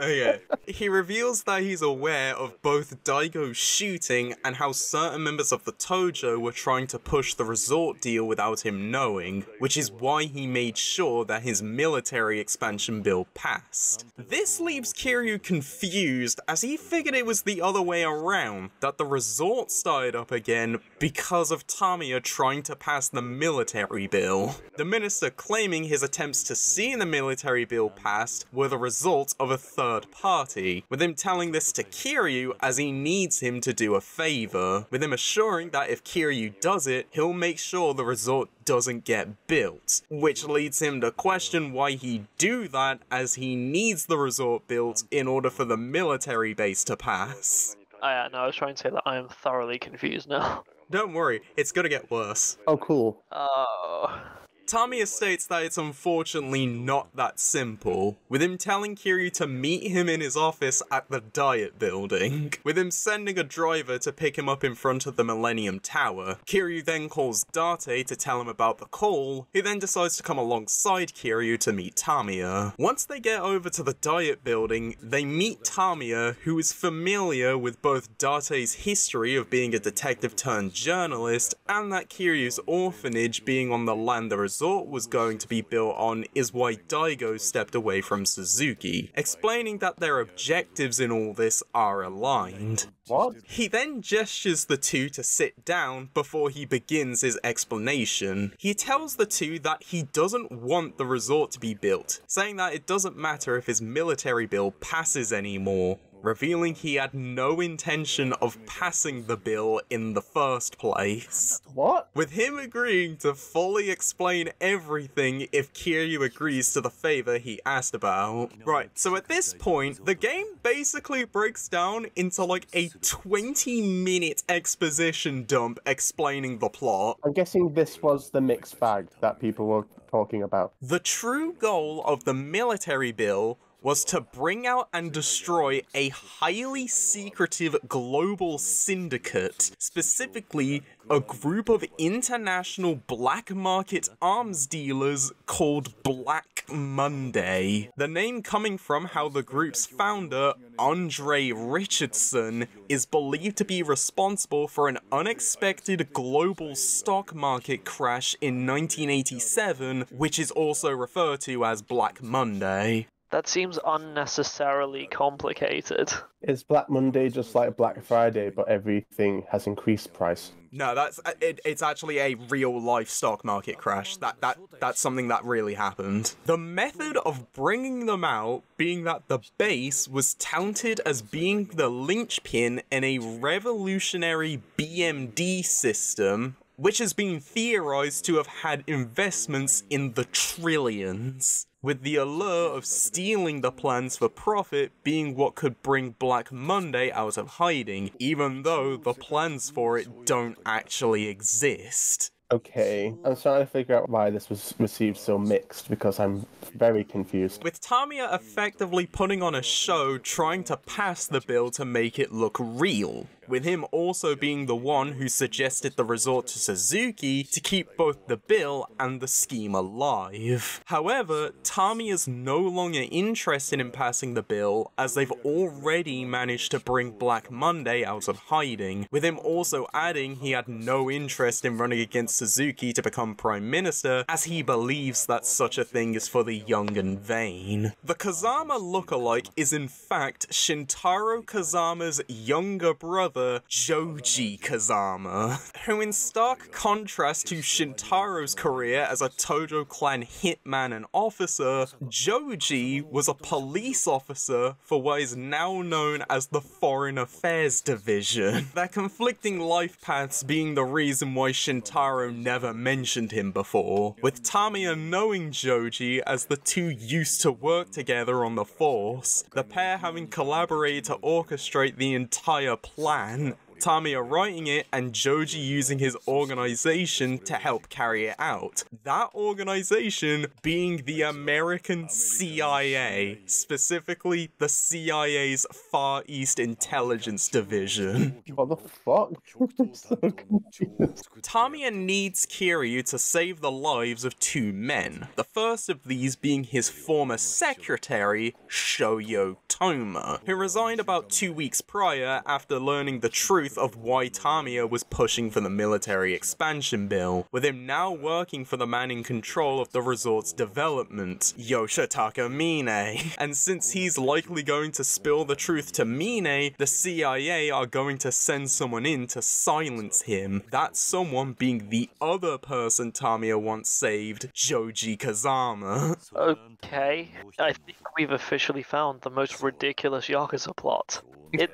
S1: yeah. He reveals that he's aware of both Daigo's shooting and how certain members of the Tojo were trying to push the resort deal without him knowing, which is why he made sure that his military expansion bill passed. This leaves Kiryu confused, as he figured it was the other way around, that the resort started up again because of Tamiya trying to pass the military bill. The minister claiming his attempts to see the military bill passed were the result of a third party, with him telling this to Kiryu as he needs him to do a favor, with him assuring that if Kiryu does it, he'll make sure the resort doesn't get built, which leads him to question why he'd do that, as he needs the resort built in order for the military base to pass.
S3: Oh yeah, no, I was trying to say that I am thoroughly confused now.
S1: Don't worry, it's gonna get worse.
S2: Oh, cool.
S3: Oh...
S1: Tamiya states that it's unfortunately not that simple, with him telling Kiryu to meet him in his office at the Diet Building, with him sending a driver to pick him up in front of the Millennium Tower. Kiryu then calls Date to tell him about the call, who then decides to come alongside Kiryu to meet Tamiya. Once they get over to the Diet Building, they meet Tamiya, who is familiar with both Date's history of being a detective turned journalist, and that Kiryu's orphanage being on the land the resort was going to be built on is why Daigo stepped away from Suzuki, explaining that their objectives in all this are aligned.
S2: What?
S1: He then gestures the two to sit down before he begins his explanation. He tells the two that he doesn't want the resort to be built, saying that it doesn't matter if his military bill passes anymore, revealing he had no intention of passing the bill in the first place.
S2: What?
S1: With him agreeing to fully explain everything if Kiryu agrees to the favor he asked about. Right, so at this point, the game basically breaks down into like a 20-minute exposition dump explaining the plot.
S2: I'm guessing this was the mixed bag that people were talking about.
S1: The true goal of the military bill was to bring out and destroy a highly secretive global syndicate, specifically a group of international black market arms dealers called Black Monday. The name coming from how the group's founder, Andre Richardson, is believed to be responsible for an unexpected global stock market crash in 1987, which is also referred to as Black Monday.
S3: That seems unnecessarily complicated.
S2: Is Black Monday just like Black Friday, but everything has increased price?
S1: No, it's actually a real-life stock market crash. That's something that really happened. The method of bringing them out being that the base was touted as being the linchpin in a revolutionary BMD system, which has been theorized to have had investments in the trillions, with the allure of stealing the plans for profit being what could bring Black Monday out of hiding, even though the plans for it don't actually exist.
S2: Okay, I'm trying to figure out why this was received so mixed, because I'm very confused.
S1: With Tamiya effectively putting on a show trying to pass the bill to make it look real, with him also being the one who suggested the resort to Suzuki to keep both the bill and the scheme alive. However, Tamiya's no longer interested in passing the bill, as they've already managed to bring Black Monday out of hiding, with him also adding he had no interest in running against Suzuki to become Prime Minister, as he believes that such a thing is for the young and vain. The Kazama lookalike is in fact Shintaro Kazama's younger brother, Joji Kazama, who in stark contrast to Shintaro's career as a Tojo clan hitman and officer, Joji was a police officer for what is now known as the Foreign Affairs Division. Their conflicting life paths being the reason why Shintaro never mentioned him before, with Tamiya knowing Joji as the two used to work together on the force, the pair having collaborated to orchestrate the entire plan, Tamiya writing it and Joji using his organization to help carry it out. That organization being the American CIA, specifically the CIA's Far East Intelligence Division.
S2: What the fuck? I'm so confused.
S1: Tamiya needs Kiryu to save the lives of two men, the first of these being his former secretary, Shoyo Toma, who resigned about 2 weeks prior after learning the truth of why Tamiya was pushing for the military expansion bill, with him now working for the man in control of the resort's development, Yoshitaka Mine. And since he's likely going to spill the truth to Mine, the CIA are going to send someone in to silence him, that someone being the other person Tamiya once saved, Joji Kazama.
S3: Okay, I think we've officially found the most ridiculous Yakuza plot. It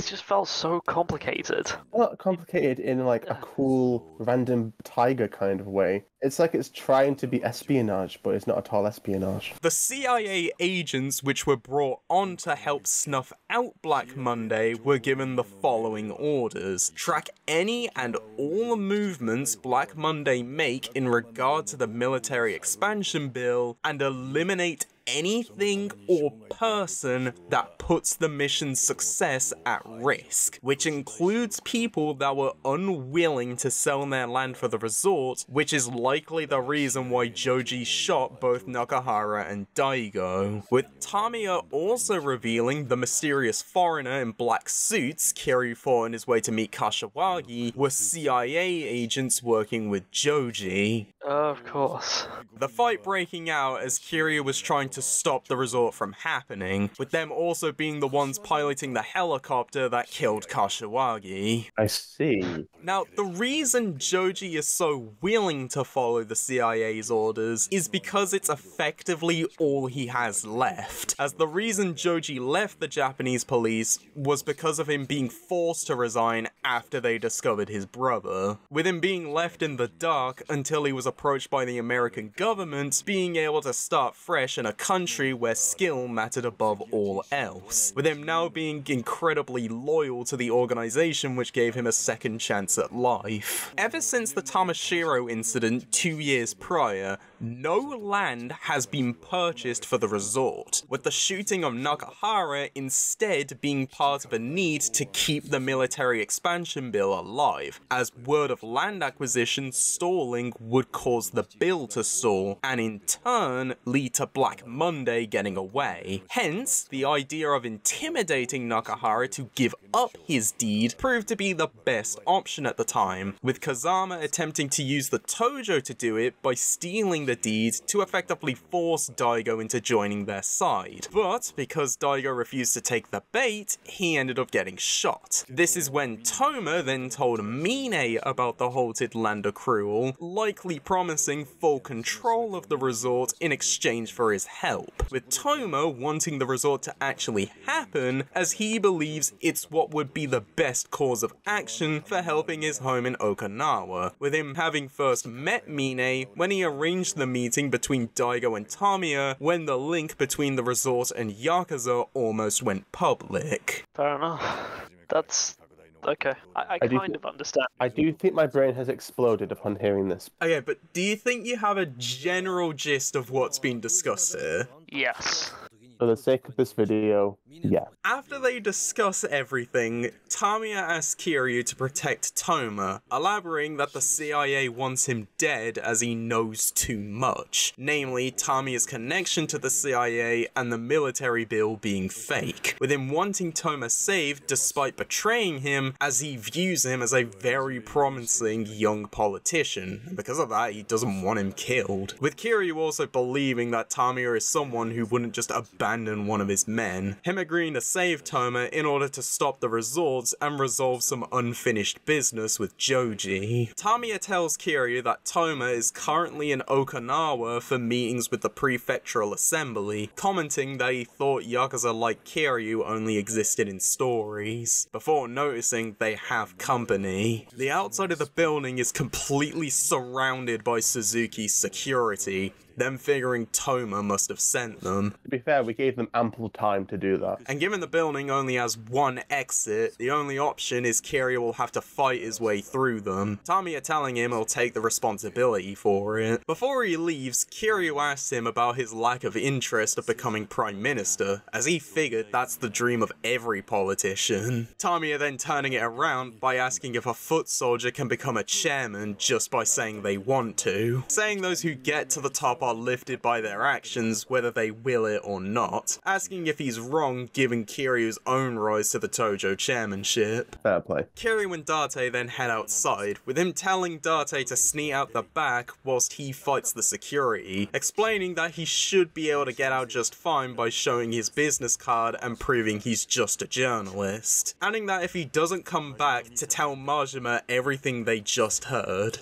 S3: just felt so complicated.
S2: Not complicated in like a cool, random tiger kind of way. It's like it's trying to be espionage, but it's not at all espionage.
S1: The CIA agents which were brought on to help snuff out Black Monday were given the following orders. Track any and all movements Black Monday make in regard to the military expansion bill, and eliminate anything or person that puts the mission's success at risk, which includes people that were unwilling to sell their land for the resort, which is likely the reason why Joji shot both Nakahara and Daigo, with Tamiya also revealing the mysterious foreigner in black suits Kiryu fought on his way to meet Kashiwagi were CIA agents working with Joji.
S3: Of course.
S1: The fight breaking out as Kiryu was trying to stop the resort from happening, with them also being the ones piloting the helicopter that killed Kashiwagi.
S2: I see.
S1: Now, the reason Joji is so willing to follow the CIA's orders is because it's effectively all he has left, as the reason Joji left the Japanese police was because of him being forced to resign after they discovered his brother, with him being left in the dark until he was approached by the American government, being able to start fresh in a country where skill mattered above all else, with him now being incredibly loyal to the organization which gave him a second chance at life. Ever since the Tamashiro incident 2 years prior, no land has been purchased for the resort, with the shooting of Nakahara instead being part of a need to keep the military expansion bill alive, as word of land acquisition stalling would cause the bill to stall, and in turn lead to Black Monday getting away. Hence, the idea of intimidating Nakahara to give up his deed proved to be the best option at the time, with Kazama attempting to use the Tojo to do it by stealing the deed to effectively force Daigo into joining their side. But because Daigo refused to take the bait, he ended up getting shot. This is when Toma then told Mine about the halted land accrual, likely promising full control of the resort in exchange for his help, with Toma wanting the resort to actually happen as he believes it's what would be the best course of action for helping his home in Okinawa, with him having first met Mine when he arranged the meeting between Daigo and Tamiya when the link between the resort and Yakuza almost went public.
S3: Fair enough. That's okay. I kind of understand.
S2: I do think my brain has exploded upon hearing this.
S1: Okay, but do you think you have a general gist of what's been discussed here?
S3: Yes.
S2: For the sake of this video, yeah.
S1: After they discuss everything, Tamiya asks Kiryu to protect Toma, elaborating that the CIA wants him dead as he knows too much, namely Tamiya's connection to the CIA and the military bill being fake, with him wanting Toma saved despite betraying him as he views him as a very promising young politician, and because of that he doesn't want him killed, with Kiryu also believing that Tamiya is someone who wouldn't just abandon one of his men, him agreeing to save Toma in order to stop the resorts and resolve some unfinished business with Joji. Tamiya tells Kiryu that Toma is currently in Okinawa for meetings with the prefectural assembly, commenting that he thought Yakuza like Kiryu only existed in stories, before noticing they have company. The outside of the building is completely surrounded by Suzuki's security, them figuring Toma must have sent them.
S2: To be fair, we gave them ample time to do that.
S1: And given the building only has one exit, the only option is Kiryu will have to fight his way through them, Tamiya telling him he'll take the responsibility for it. Before he leaves, Kiryu asks him about his lack of interest of becoming Prime Minister, as he figured that's the dream of every politician. Tamiya then turning it around by asking if a foot soldier can become a chairman just by saying they want to, saying those who get to the top are lifted by their actions, whether they will it or not, asking if he's wrong given Kiryu's own rise to the Tojo chairmanship.
S2: Fair play.
S1: Kiryu and Date then head outside, with him telling Date to sneak out the back whilst he fights the security, explaining that he should be able to get out just fine by showing his business card and proving he's just a journalist, adding that if he doesn't come back to tell Majima everything they just heard.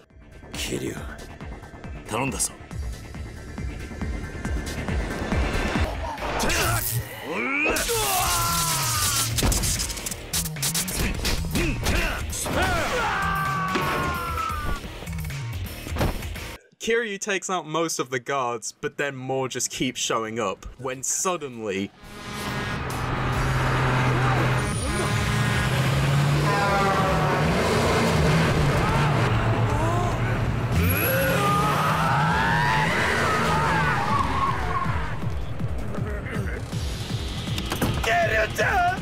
S5: Kiryu, 頼んだぞ。
S1: Kiryu takes out most of the guards, but then more just keep showing up, when suddenly...
S5: Kiryu-chan!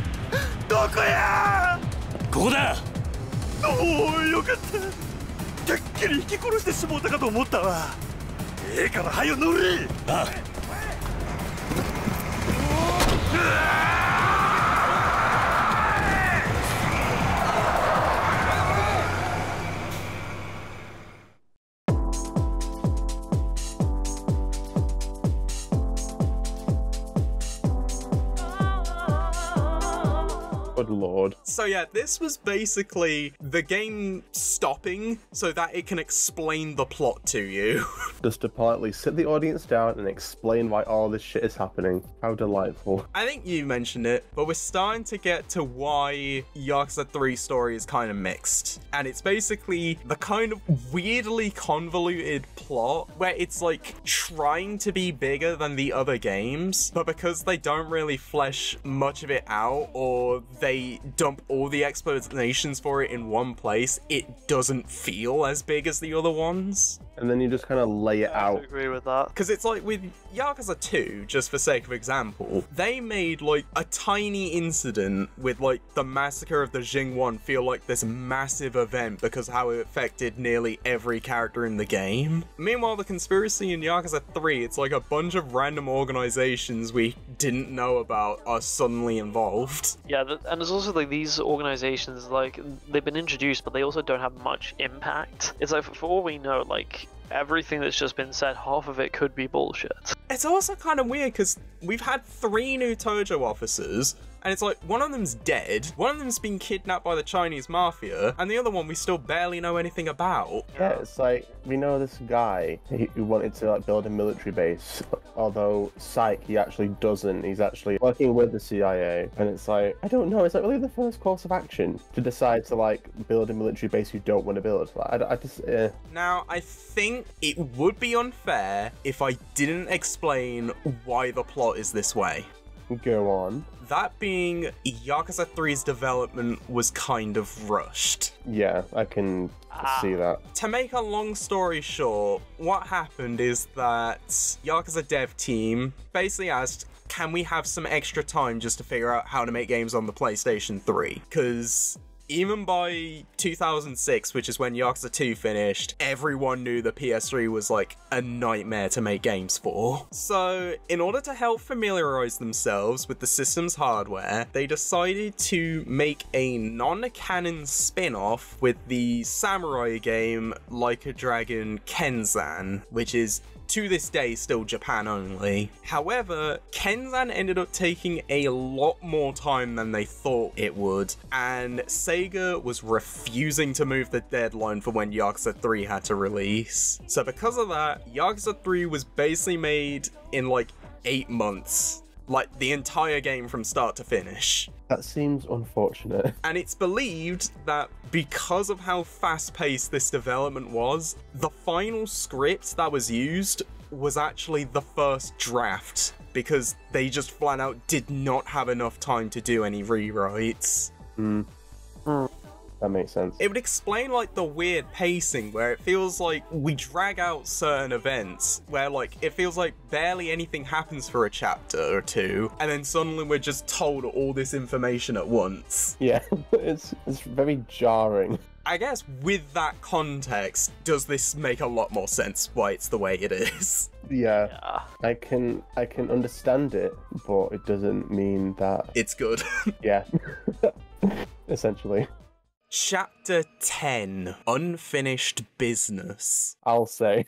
S5: どこや! ここだ! おお、よかった。てっきり引き殺してしもうたかと思ったわ。ええから早よ乗れ。ああ。
S2: Good lord.
S1: So yeah, this was basically the game stopping so that it can explain the plot to you.
S2: Just to politely sit the audience down and explain why all this shit is happening. How delightful.
S1: I think you mentioned it, but we're starting to get to why Yakuza 3 story is kind of mixed. And it's basically the kind of weirdly convoluted plot where it's like trying to be bigger than the other games, but because they don't really flesh much of it out, or they dump all the explanations for it in one place, it doesn't feel as big as the other ones.
S2: And then you just kind of lay it out.
S3: I agree with that.
S1: Because it's like with Yakuza 2, just for sake of example, they made like a tiny incident with like the massacre of the Jingweon feel like this massive event because how it affected nearly every character in the game. Meanwhile, the conspiracy in Yakuza 3, it's like a bunch of random organizations we didn't know about are suddenly involved.
S3: Yeah, and there's also like these organizations, like they've been introduced, but they also don't have much impact. It's like for all we know, like everything that's just been said, half of it could be bullshit.
S1: It's also kind of weird because we've had 3 new Tojo officers, and it's like one of them's dead, one of them's been kidnapped by the Chinese mafia, and the other one we still barely know anything about.
S2: Yeah, it's like, we know this guy who wanted to like build a military base, although psych, he actually doesn't. He's actually working with the CIA, and it's like, I don't know, it's like really the first course of action to decide to like build a military base you don't want to build. Like, I just,
S1: Now, I think it would be unfair if I didn't explain why the plot is this way.
S2: Go on.
S1: That being, Yakuza 3's development was kind of rushed.
S2: Yeah, I can see that.
S1: To make a long story short, what happened is that Yakuza dev team basically asked, can we have some extra time just to figure out how to make games on the PlayStation 3? Because even by 2006, which is when Yakuza 2 finished, everyone knew the PS3 was like a nightmare to make games for. So, in order to help familiarize themselves with the system's hardware, they decided to make a non-canon spin-off with the samurai game Like a Dragon Kenzan, which is to this day still Japan only. However, Kenzan ended up taking a lot more time than they thought it would, and Sega was refusing to move the deadline for when Yakuza 3 had to release. So because of that, Yakuza 3 was basically made in like 8 months. Like the entire game from start to finish.
S2: That seems unfortunate.
S1: And it's believed that because of how fast-paced this development was, the final script that was used was actually the first draft, because they just flat out did not have enough time to do any rewrites.
S2: That makes sense.
S1: It would explain like the weird pacing where it feels like we drag out certain events where like it feels like barely anything happens for a chapter or two, and then suddenly we're just told all this information at once.
S2: Yeah, it's very jarring.
S1: I guess with that context, does this make a lot more sense why it's the way it is?
S2: Yeah. I can understand it, but it doesn't mean that
S1: it's good.
S2: Yeah. Essentially.
S1: Chapter 10, Unfinished Business.
S2: I'll say.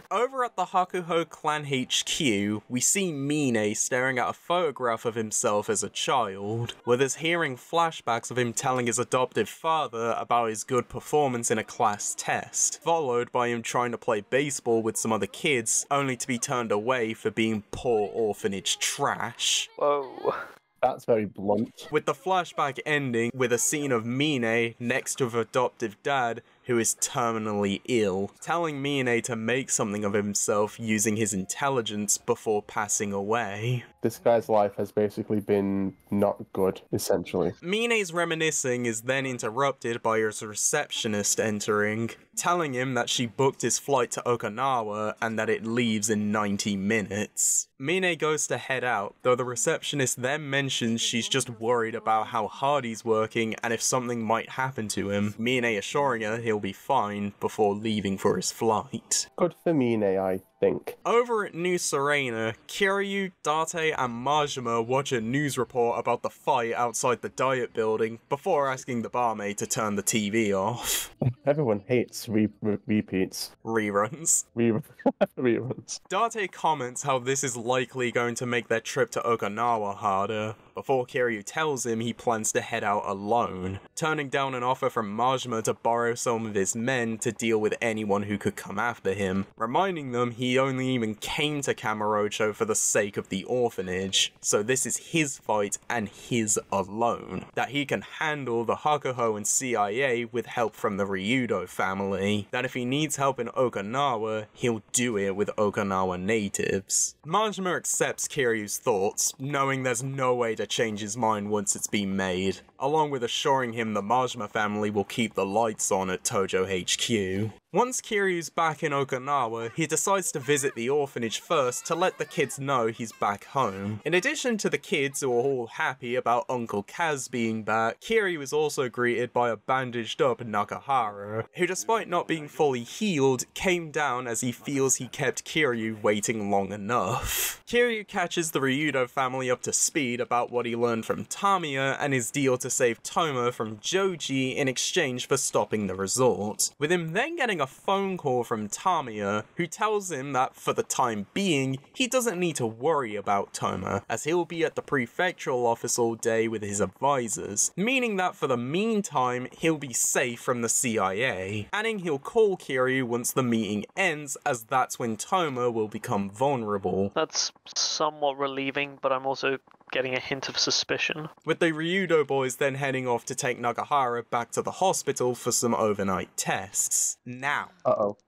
S1: Over at the Hakuho Clan HQ, we see Mine staring at a photograph of himself as a child, with us hearing flashbacks of him telling his adoptive father about his good performance in a class test, followed by him trying to play baseball with some other kids, only to be turned away for being poor orphanage trash.
S3: Whoa.
S2: That's very blunt.
S1: With the flashback ending with a scene of Mine next to her adoptive dad, who is terminally ill, telling Mine to make something of himself using his intelligence before passing away.
S2: This guy's life has basically been not good, essentially.
S1: Mine's reminiscing is then interrupted by his receptionist entering, telling him that she booked his flight to Okinawa and that it leaves in 90 minutes. Mine goes to head out, though the receptionist then mentions she's just worried about how hard he's working and if something might happen to him, Mine assuring her he'll be fine before leaving for his flight.
S2: Good for Mine, I think.
S1: Over at New Serena, Kiryu, Date, and Majima watch a news report about the fight outside the diet building before asking the barmaid to turn the TV off.
S2: Everyone hates repeats.
S1: Reruns.
S2: Reruns.
S1: Date comments how this is likely going to make their trip to Okinawa harder, before Kiryu tells him he plans to head out alone, turning down an offer from Majima to borrow some of his men to deal with anyone who could come after him, reminding them he only even came to Kamurocho for the sake of the orphanage, so this is his fight and his alone, that he can handle the Hakuho and CIA with help from the Ryudo family, that if he needs help in Okinawa, he'll do it with Okinawa natives. Majima accepts Kiryu's thoughts, knowing there's no way to change his mind once it's been made, along with assuring him the Majima family will keep the lights on at Tojo HQ. Once Kiryu's back in Okinawa, he decides to visit the orphanage first to let the kids know he's back home. In addition to the kids who are all happy about Uncle Kaz being back, Kiryu is also greeted by a bandaged up Nakahara, who despite not being fully healed, came down as he feels he kept Kiryu waiting long enough. Kiryu catches the Ryudo family up to speed about what he learned from Tamiya and his deal to save Toma from Joji in exchange for stopping the resort, with him then getting a phone call from Tamiya, who tells him that for the time being, he doesn't need to worry about Toma, as he'll be at the prefectural office all day with his advisors, meaning that for the meantime, he'll be safe from the CIA, adding he'll call Kiryu once the meeting ends, as that's when Toma will become vulnerable.
S3: That's somewhat relieving, but I'm also getting a hint of suspicion.
S1: With the Ryudo boys then heading off to take Nakahara back to the hospital for some overnight tests. Now,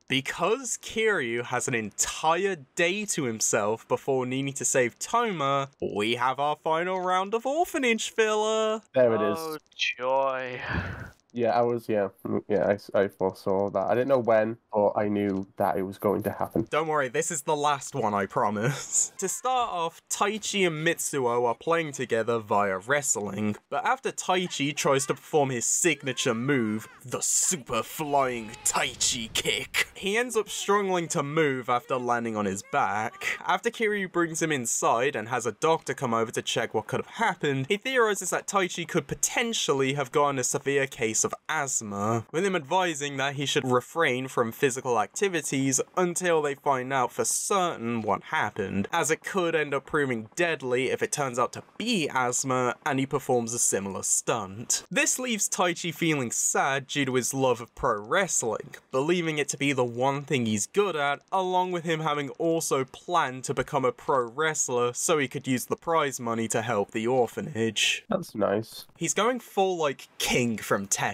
S1: because Kiryu has an entire day to himself before needing to save Toma, we have our final round of orphanage filler.
S2: There it is.
S3: Oh, joy.
S2: Yeah, I foresaw that. I didn't know when, but I knew that it was going to happen.
S1: Don't worry, this is the last one, I promise. To start off, Taichi and Mitsuo are playing together via wrestling, but after Taichi tries to perform his signature move, the super flying Taichi kick, he ends up struggling to move after landing on his back. After Kiryu brings him inside and has a doctor come over to check what could have happened, he theorizes that Taichi could potentially have gotten a severe case of asthma, with him advising that he should refrain from physical activities until they find out for certain what happened, as it could end up proving deadly if it turns out to be asthma and he performs a similar stunt. This leaves Taichi feeling sad due to his love of pro wrestling, believing it to be the one thing he's good at, along with him having also planned to become a pro wrestler so he could use the prize money to help the orphanage.
S2: That's nice.
S1: He's going full like King from Tekken.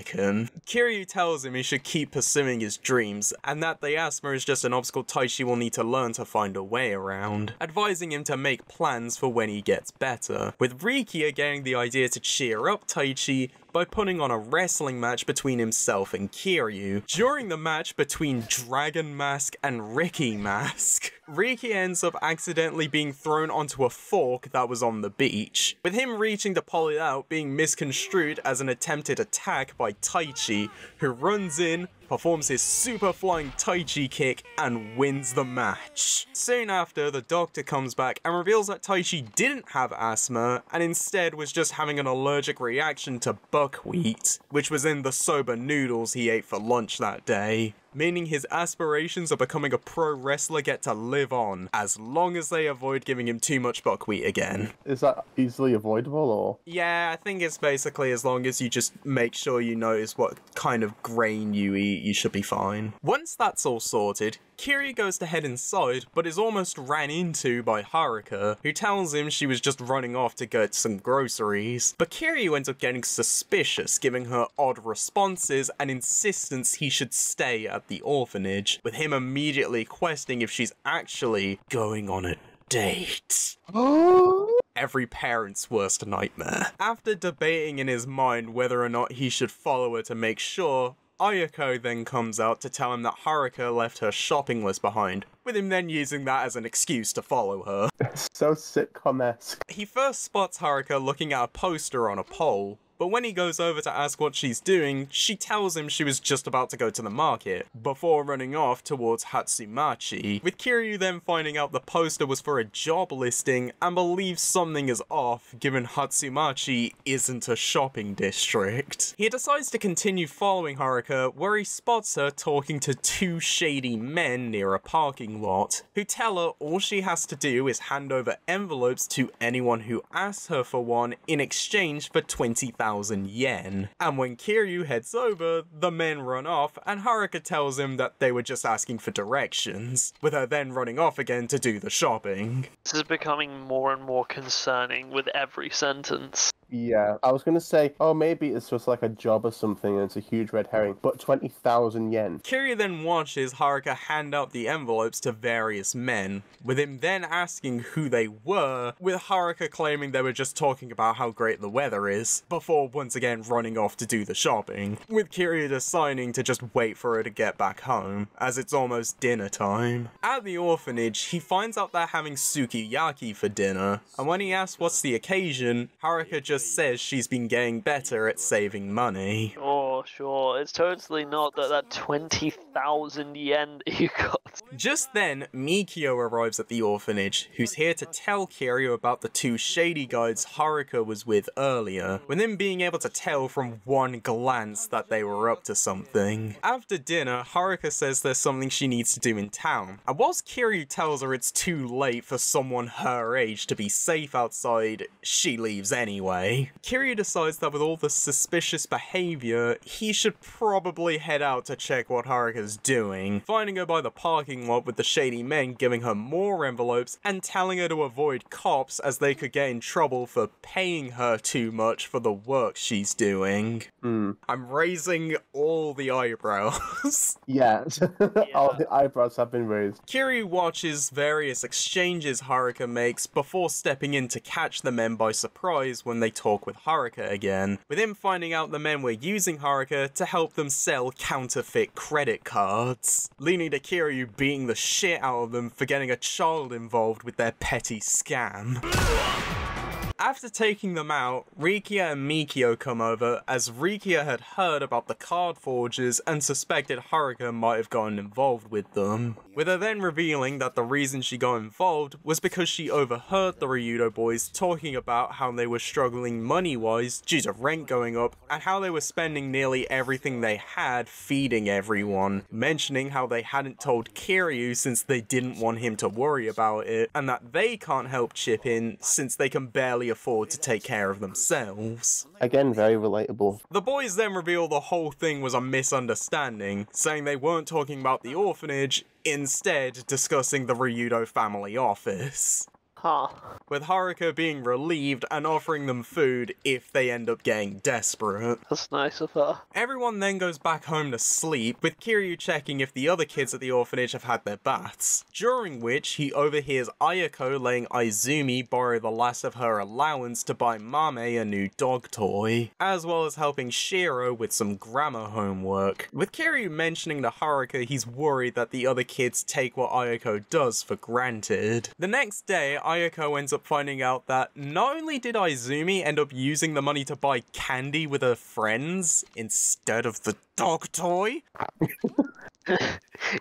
S1: Kiryu tells him he should keep pursuing his dreams, and that the asthma is just an obstacle Taichi will need to learn to find a way around, advising him to make plans for when he gets better, with Rikia getting the idea to cheer up Taichi by putting on a wrestling match between himself and Kiryu. During the match between Dragon Mask and Ricky Mask, Riki ends up accidentally being thrown onto a fork that was on the beach, with him reaching to pull it out being misconstrued as an attempted attack by Taichi, who runs in, performs his super flying Taichi kick, and wins the match. Soon after, the doctor comes back and reveals that Taichi didn't have asthma, and instead was just having an allergic reaction to buckwheat, which was in the soba noodles he ate for lunch that day, meaning his aspirations of becoming a pro wrestler get to live on, as long as they avoid giving him too much buckwheat again.
S2: Is that easily avoidable, or?
S1: Yeah, I think it's basically as long as you just make sure you notice what kind of grain you eat, you should be fine. Once that's all sorted, Kiryu goes to head inside, but is almost ran into by Haruka, who tells him she was just running off to get some groceries. But Kiryu ends up getting suspicious, giving her odd responses and insistence he should stay at the orphanage, with him immediately questioning if she's actually going on a date. Every parent's worst nightmare. After debating in his mind whether or not he should follow her to make sure, Ayako then comes out to tell him that Haruka left her shopping list behind, with him then using that as an excuse to follow her.
S2: So sitcom-esque.
S1: He first spots Haruka looking at a poster on a pole, but when he goes over to ask what she's doing, she tells him she was just about to go to the market, before running off towards Hatsumachi, with Kiryu then finding out the poster was for a job listing and believes something is off given Hatsumachi isn't a shopping district. He decides to continue following Haruka, where he spots her talking to two shady men near a parking lot, who tell her all she has to do is hand over envelopes to anyone who asks her for one in exchange for 20,000 yen. And when Kiryu heads over, the men run off and Haruka tells him that they were just asking for directions, with her then running off again to do the shopping.
S3: This is becoming more and more concerning with every sentence.
S2: Yeah, I was going to say, oh, maybe it's just like a job or something and it's a huge red herring, but 20,000 yen.
S1: Kiryu then watches Haruka hand out the envelopes to various men, with him then asking who they were, with Haruka claiming they were just talking about how great the weather is, before once again running off to do the shopping, with Kiryu deciding to just wait for her to get back home, as it's almost dinner time. At the orphanage, he finds out they're having sukiyaki for dinner, and when he asks what's the occasion, Haruka just says she's been getting better at saving money.
S3: Oh, sure. It's totally not that 20,000 yen that you got.
S1: Just then, Mikio arrives at the orphanage, who's here to tell Kiryu about the two shady guys Haruka was with earlier, with him being able to tell from one glance that they were up to something. After dinner, Haruka says there's something she needs to do in town, and whilst Kiryu tells her it's too late for someone her age to be safe outside, she leaves anyway. anyway. Kiryu decides that with all the suspicious behavior, he should probably head out to check what Haruka's doing, finding her by the parking lot with the shady men giving her more envelopes and telling her to avoid cops as they could get in trouble for paying her too much for the work she's doing. I'm raising all the eyebrows.
S2: Yeah. All the eyebrows have been raised.
S1: Kiryu watches various exchanges Haruka makes before stepping in to catch the men by surprise when they talk with Haruka again, with him finding out the men were using Haruka to help them sell counterfeit credit cards, leading to Kiryu beating the shit out of them for getting a child involved with their petty scam. After taking them out, Rikia and Mikio come over as Rikia had heard about the card forgers and suspected Haruka might have gotten involved with them, with her then revealing that the reason she got involved was because she overheard the Ryudo boys talking about how they were struggling money-wise due to rent going up and how they were spending nearly everything they had feeding everyone, mentioning how they hadn't told Kiryu since they didn't want him to worry about it and that they can't help chip in since they can barely afford to take care of themselves.
S2: Again, very relatable.
S1: The boys then reveal the whole thing was a misunderstanding, saying they weren't talking about the orphanage, instead discussing the Ryudo family office.
S3: Huh.
S1: With Haruka being relieved and offering them food if they end up getting desperate.
S3: That's nice of her.
S1: Everyone then goes back home to sleep, with Kiryu checking if the other kids at the orphanage have had their baths, during which he overhears Ayako letting Izumi borrow the last of her allowance to buy Mame a new dog toy, as well as helping Shiro with some grammar homework, with Kiryu mentioning to Haruka he's worried that the other kids take what Ayako does for granted. The next day, Ayako ends up finding out that not only did Izumi end up using the money to buy candy with her friends instead of the dog toy,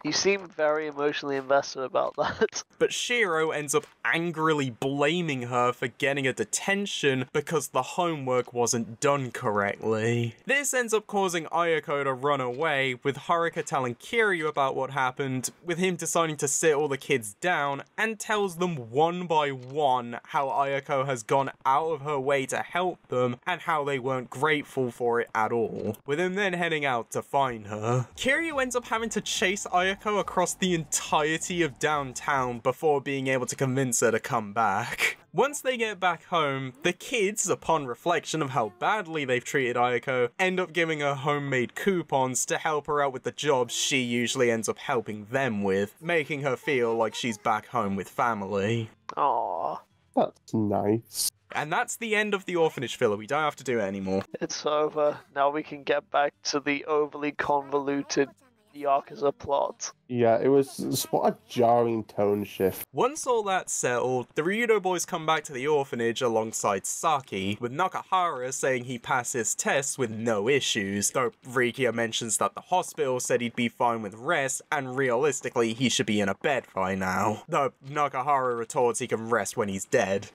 S3: You seem very emotionally invested about that.
S1: but Shiro ends up angrily blaming her for getting a detention because the homework wasn't done correctly. This ends up causing Ayako to run away, with Haruka telling Kiryu about what happened, with him deciding to sit all the kids down and tells them one by one how Ayako has gone out of her way to help them and how they weren't grateful for it at all, with him then heading out to find her. Kiryu ends up having to chase Ayako across the entirety of downtown before being able to convince her to come back. Once they get back home, the kids, upon reflection of how badly they've treated Ayako, end up giving her homemade coupons to help her out with the jobs she usually ends up helping them with, making her feel like she's back home with family.
S3: Aww.
S2: That's nice.
S1: And that's the end of the orphanage filler. We don't have to do it anymore.
S3: It's over. Now we can get back to the overly convoluted Yakuza plot.
S2: Yeah, it was what a jarring tone shift.
S1: Once all that's settled, the Ryudo boys come back to the orphanage alongside Saki, with Nakahara saying he passed his tests with no issues, though Rikia mentions that the hospital said he'd be fine with rest, and realistically he should be in a bed by now, though Nakahara retorts he can rest when he's dead.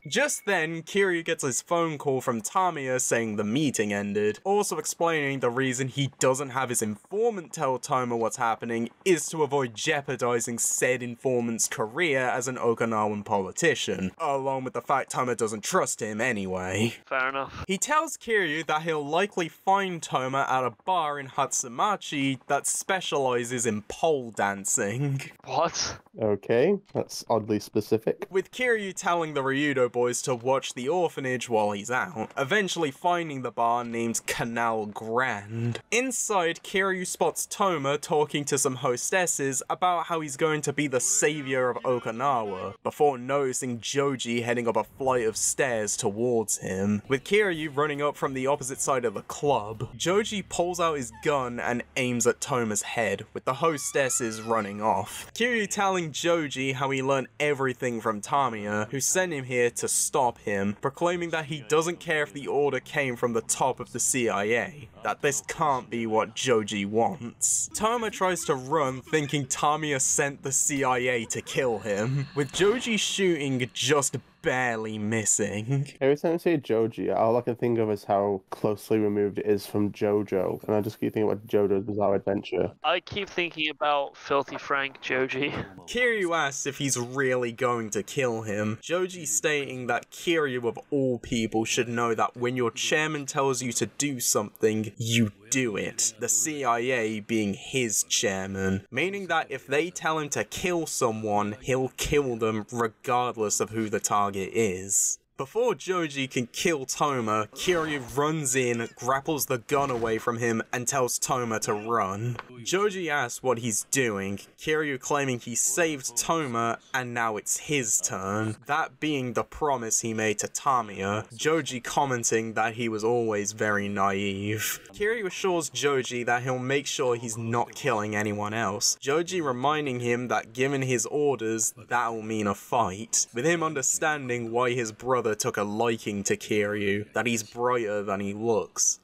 S1: Just then, Kiryu gets his phone call from Tamiya saying the meeting ended, also explaining the reason he doesn't have his informant tell Toma what's happening is to avoid jeopardizing said informant's career as an Okinawan politician, along with the fact Toma doesn't trust him anyway.
S3: Fair enough.
S1: He tells Kiryu that he'll likely find Toma at a bar in Hatsumachi that specializes in pole dancing.
S3: What?
S2: Okay, that's oddly specific.
S1: With Kiryu telling the Ryudo boys to watch the orphanage while he's out, eventually finding the bar named Canal Grand. Inside, Kiryu spots Toma talking to some hostesses about how he's going to be the savior of Okinawa, before noticing Joji heading up a flight of stairs towards him, with Kiryu running up from the opposite side of the club. Joji pulls out his gun and aims at Toma's head, with the hostesses running off. Kiryu telling Joji how he learned everything from Tamiya, who sent him here to stop him, proclaiming that he doesn't care if the order came from the top of the CIA, that this can't be what Joji wants. Toma tries to run, thinking Tamiya sent the CIA to kill him, with Joji shooting just barely missing.
S2: Every time I say Joji, all I can think of is how closely removed it is from JoJo, and I just keep thinking about JoJo's Bizarre Adventure.
S3: I keep thinking about Filthy Frank Joji.
S1: Kiryu asks if he's really going to kill him, Joji stating that Kiryu of all people should know that when your chairman tells you to do something, you do it. The CIA being his chairman, meaning that if they tell him to kill someone, he'll kill them regardless of who the target is. Before Joji can kill Toma, Kiryu runs in, grapples the gun away from him, and tells Toma to run. Joji asks what he's doing, Kiryu claiming he saved Toma, and now it's his turn, that being the promise he made to Tamiya, Joji commenting that he was always very naive. Kiryu assures Joji that he'll make sure he's not killing anyone else, Joji reminding him that given his orders, that'll mean a fight, with him understanding why his brother took a liking to Kiryu, that he's brighter than he looks.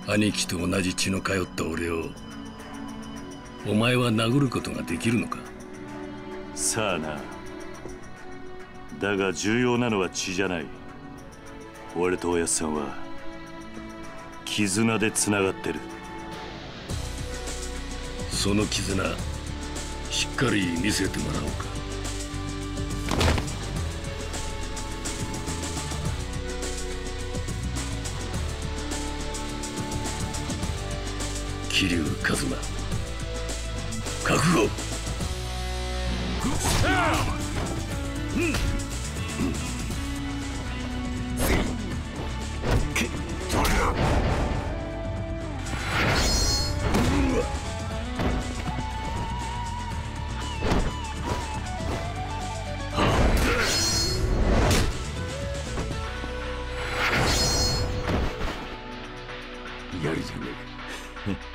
S5: 兄貴と同じ血の通った俺をお前は殴ることができるのか
S4: さあな。だが重要なのは血じゃない。俺とおやっさんは絆でつながってる。
S5: その絆しっかり見せてもらおうか。桐生一馬覚悟。やるじゃねえか。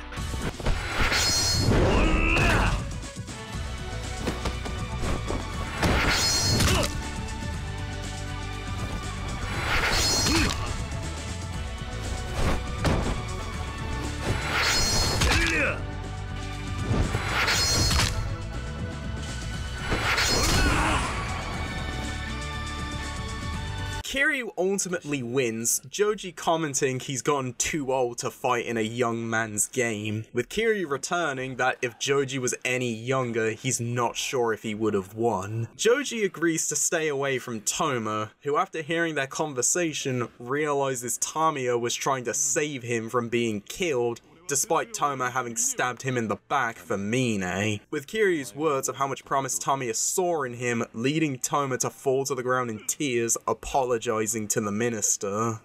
S1: Kiryu ultimately wins, Joji commenting he's gotten too old to fight in a young man's game, with Kiryu returning that if Joji was any younger, he's not sure if he would have won. Joji agrees to stay away from Toma, who after hearing their conversation realizes Tamiya was trying to save him from being killed, despite Toma having stabbed him in the back for Mine, with Kiryu's words of how much promise Tamiya saw in him leading Toma to fall to the ground in tears, apologizing to the minister.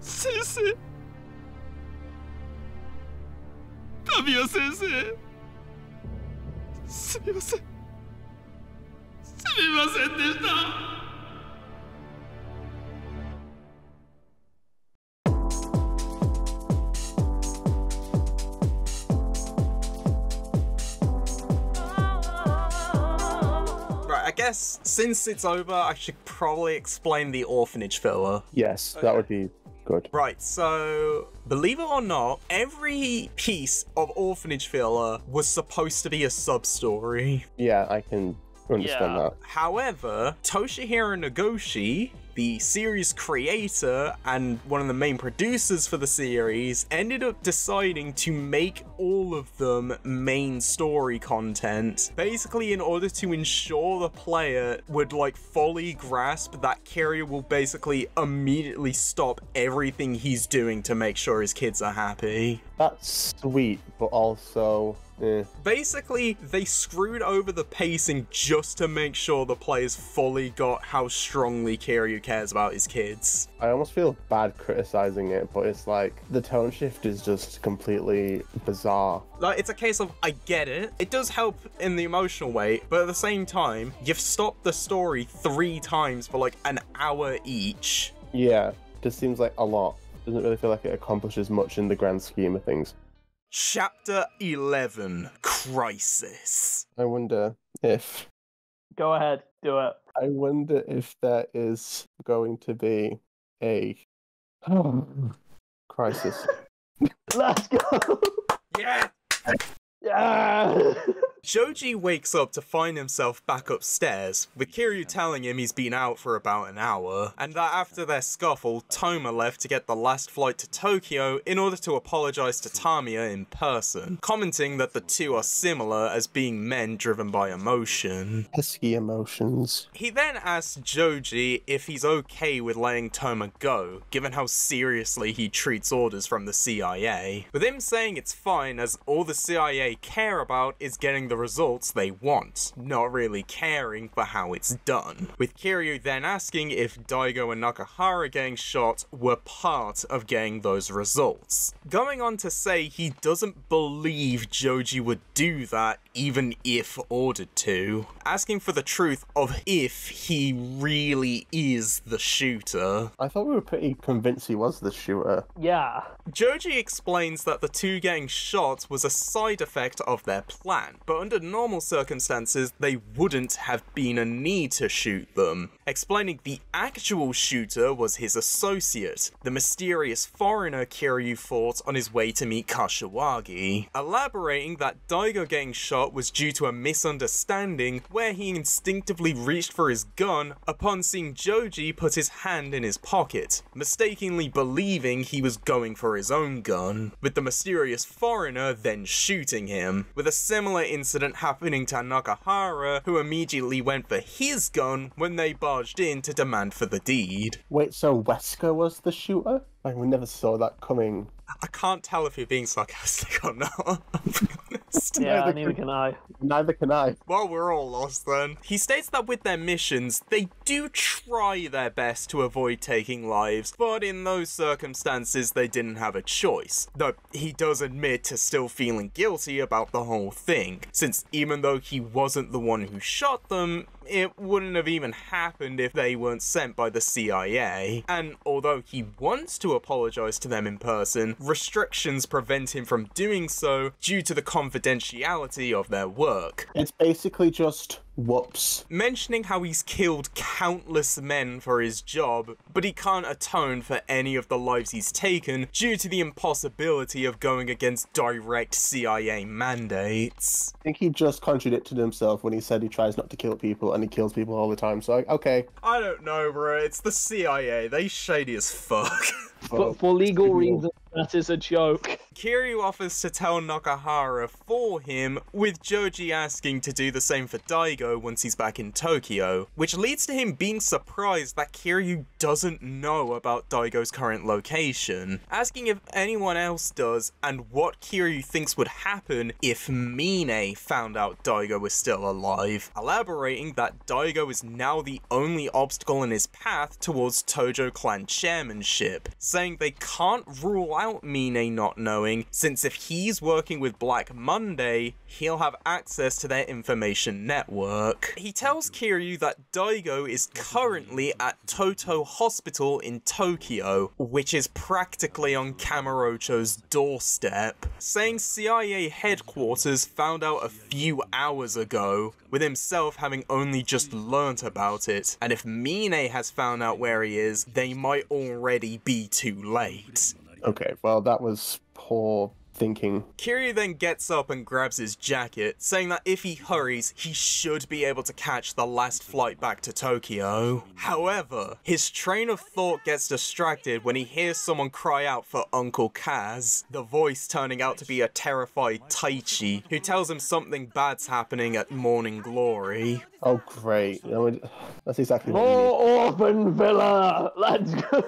S7: Sensei! Tamiya sensei! すみません。すみませんでした。
S1: I guess, since it's over, I should probably explain the orphanage filler.
S2: Yes, that would be good.
S1: Right, so, believe it or not, every piece of orphanage filler was supposed to be a sub-story.
S2: Yeah, I can understand that.
S1: However, Toshihiro Nagoshi, the series creator and one of the main producers for the series, ended up deciding to make all of them main story content, basically in order to ensure the player would like fully grasp that Kiryu will basically immediately stop everything he's doing to make sure his kids are happy.
S2: That's sweet, but also...
S1: Basically, they screwed over the pacing just to make sure the players fully got how strongly Kiryu cares about his kids.
S2: I almost feel bad criticizing it, but it's like, the tone shift is just completely bizarre.
S1: Like, it's a case of, I get it. It does help in the emotional way, but at the same time, you've stopped the story 3 times for like an hour each.
S2: Yeah, just seems like a lot. Doesn't really feel like it accomplishes much in the grand scheme of things.
S1: Chapter 11, Crisis.
S2: I wonder if...
S3: Go ahead, do it.
S2: I wonder if there is going to be a... crisis.
S3: Let's go!
S1: Yeah!
S3: Yeah.
S1: Joji wakes up to find himself back upstairs, with Kiryu telling him he's been out for about an hour, and that after their scuffle, Toma left to get the last flight to Tokyo in order to apologize to Tamiya in person, commenting that the two are similar as being men driven by emotion.
S2: Pesky emotions.
S1: He then asks Joji if he's okay with letting Toma go, given how seriously he treats orders from the CIA, with him saying it's fine as all the CIA care about is getting the results they want, not really caring for how it's done. With Kiryu then asking if Daigo and Nakahara getting shot were part of getting those results, going on to say he doesn't believe Joji would do that even if ordered to, asking for the truth of if he really is the shooter.
S2: I thought we were pretty convinced he was the shooter.
S3: Yeah.
S1: Joji explains that the two getting shot was a side effect of their plan, but under normal circumstances they wouldn't have been a need to shoot them, explaining the actual shooter was his associate, the mysterious foreigner Kiryu fought on his way to meet Kashiwagi, elaborating that Daigo getting shot was due to a misunderstanding where he instinctively reached for his gun upon seeing Joji put his hand in his pocket, mistakenly believing he was going for his own gun, with the mysterious foreigner then shooting him, with a similar incident happening to Nakahara, who immediately went for his gun when they barged in to demand for the deed.
S2: Wait, so Wesker was the shooter? Like, we never saw that coming.
S1: I can't tell if you're being sarcastic or not.
S3: Yeah, neither can I.
S2: Neither can I.
S1: Well, we're all lost then. He states that with their missions, they do try their best to avoid taking lives, but in those circumstances, they didn't have a choice. Though he does admit to still feeling guilty about the whole thing, since even though he wasn't the one who shot them, it wouldn't have even happened if they weren't sent by the CIA. And although he wants to apologize to them in person, restrictions prevent him from doing so due to the confidentiality of their work.
S2: It's basically just whoops.
S1: Mentioning how he's killed countless men for his job, but he can't atone for any of the lives he's taken due to the impossibility of going against direct CIA mandates.
S2: I think he just contradicted himself when he said he tries not to kill people and he kills people all the time, so okay.
S1: I don't know, bro. It's the CIA. They shady as fuck.
S3: But for legal reasons, that is a joke.
S1: Kiryu offers to tell Nakahara for him, with Joji asking to do the same for Daigo once he's back in Tokyo, which leads to him being surprised that Kiryu doesn't know about Daigo's current location, asking if anyone else does and what Kiryu thinks would happen if Mine found out Daigo was still alive, elaborating that Daigo is now the only obstacle in his path towards Tojo clan chairmanship, saying they can't rule out Mine not knowing, since if he's working with Black Monday, he'll have access to their information network. He tells Kiryu that Daigo is currently at Toto Hospital in Tokyo, which is practically on Kamurocho's doorstep, saying CIA headquarters found out a few hours ago, with himself having only just learnt about it, and if Mine has found out where he is, they might already be too late.
S2: Okay, well, that was poor thinking.
S1: Kiryu then gets up and grabs his jacket, saying that if he hurries, he should be able to catch the last flight back to Tokyo. However, his train of thought gets distracted when he hears someone cry out for Uncle Kaz, the voice turning out to be a terrified Taichi, who tells him something bad's happening at Morning Glory.
S2: Oh, great. You know, that's exactly what
S3: More orphan villa! Let's go!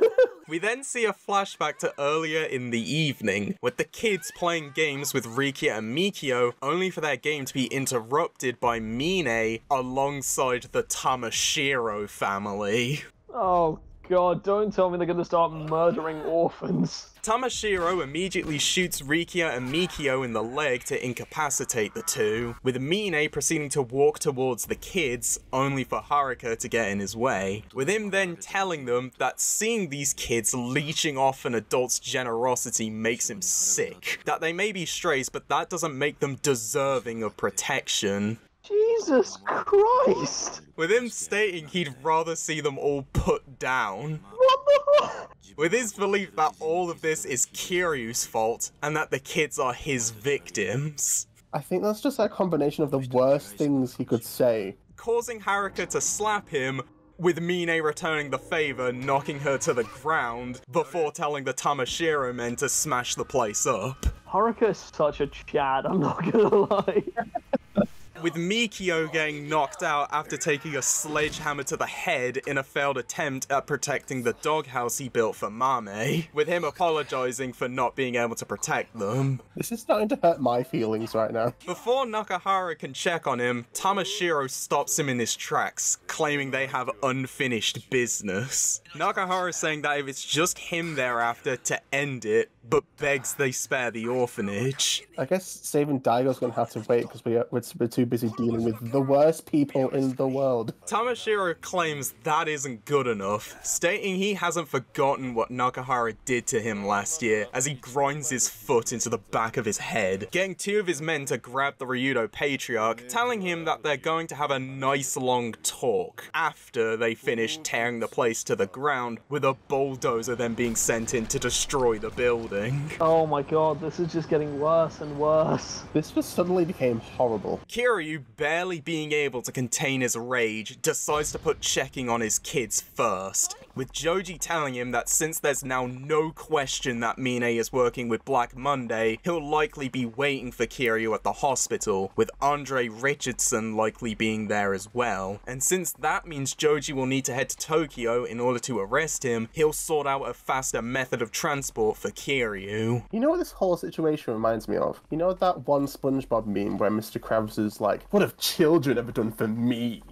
S1: We then see a flashback to earlier in the evening, with the kids playing games with Rikia and Mikio, only for their game to be interrupted by Mine alongside the Tamashiro family.
S3: Oh god, don't tell me they're gonna start murdering orphans.
S1: Tamashiro immediately shoots Rikia and Mikio in the leg to incapacitate the two, with Mine proceeding to walk towards the kids, only for Haruka to get in his way, with him then telling them that seeing these kids leeching off an adult's generosity makes him sick, that they may be strays, but that doesn't make them deserving of protection.
S3: Jesus Christ!
S1: With him stating he'd rather see them all put down.
S3: What the fuck?
S1: With his belief that all of this is Kiryu's fault, and that the kids are his victims.
S2: I think that's just a combination of the worst things he could say.
S1: Causing Haruka to slap him, with Mine returning the favor, knocking her to the ground, before telling the Tamashiro men to smash the place up.
S3: Haruka is such a Chad, I'm not gonna lie.
S1: With Mikio getting knocked out after taking a sledgehammer to the head in a failed attempt at protecting the doghouse he built for Mame, with him apologizing for not being able to protect them.
S2: This is starting to hurt my feelings right now.
S1: Before Nakahara can check on him, Tamashiro stops him in his tracks, claiming they have unfinished business. Nakahara saying that if it's just him thereafter to end it, but begs they spare the orphanage.
S2: I guess saving Daigo's gonna have to wait because we're too busy dealing with the worst people in the world.
S1: Tamashiro claims that isn't good enough, stating he hasn't forgotten what Nakahara did to him last year as he grinds his foot into the back of his head, getting two of his men to grab the Ryudo patriarch, telling him that they're going to have a nice long talk after they finish tearing the place to the ground, with a bulldozer then being sent in to destroy the building.
S3: Oh my god, this is just getting worse and worse.
S2: This just suddenly became horrible.
S1: Kiryu, barely being able to contain his rage, decides to put checking on his kids first, with Joji telling him that since there's now no question that Mine is working with Black Monday, he'll likely be waiting for Kiryu at the hospital, with Andre Richardson likely being there as well. And since that means Joji will need to head to Tokyo in order to arrest him, he'll sort out a faster method of transport for Kiryu.
S2: You know what this whole situation reminds me of? You know that one SpongeBob meme where Mr. Krabs is like, what have children ever done for me?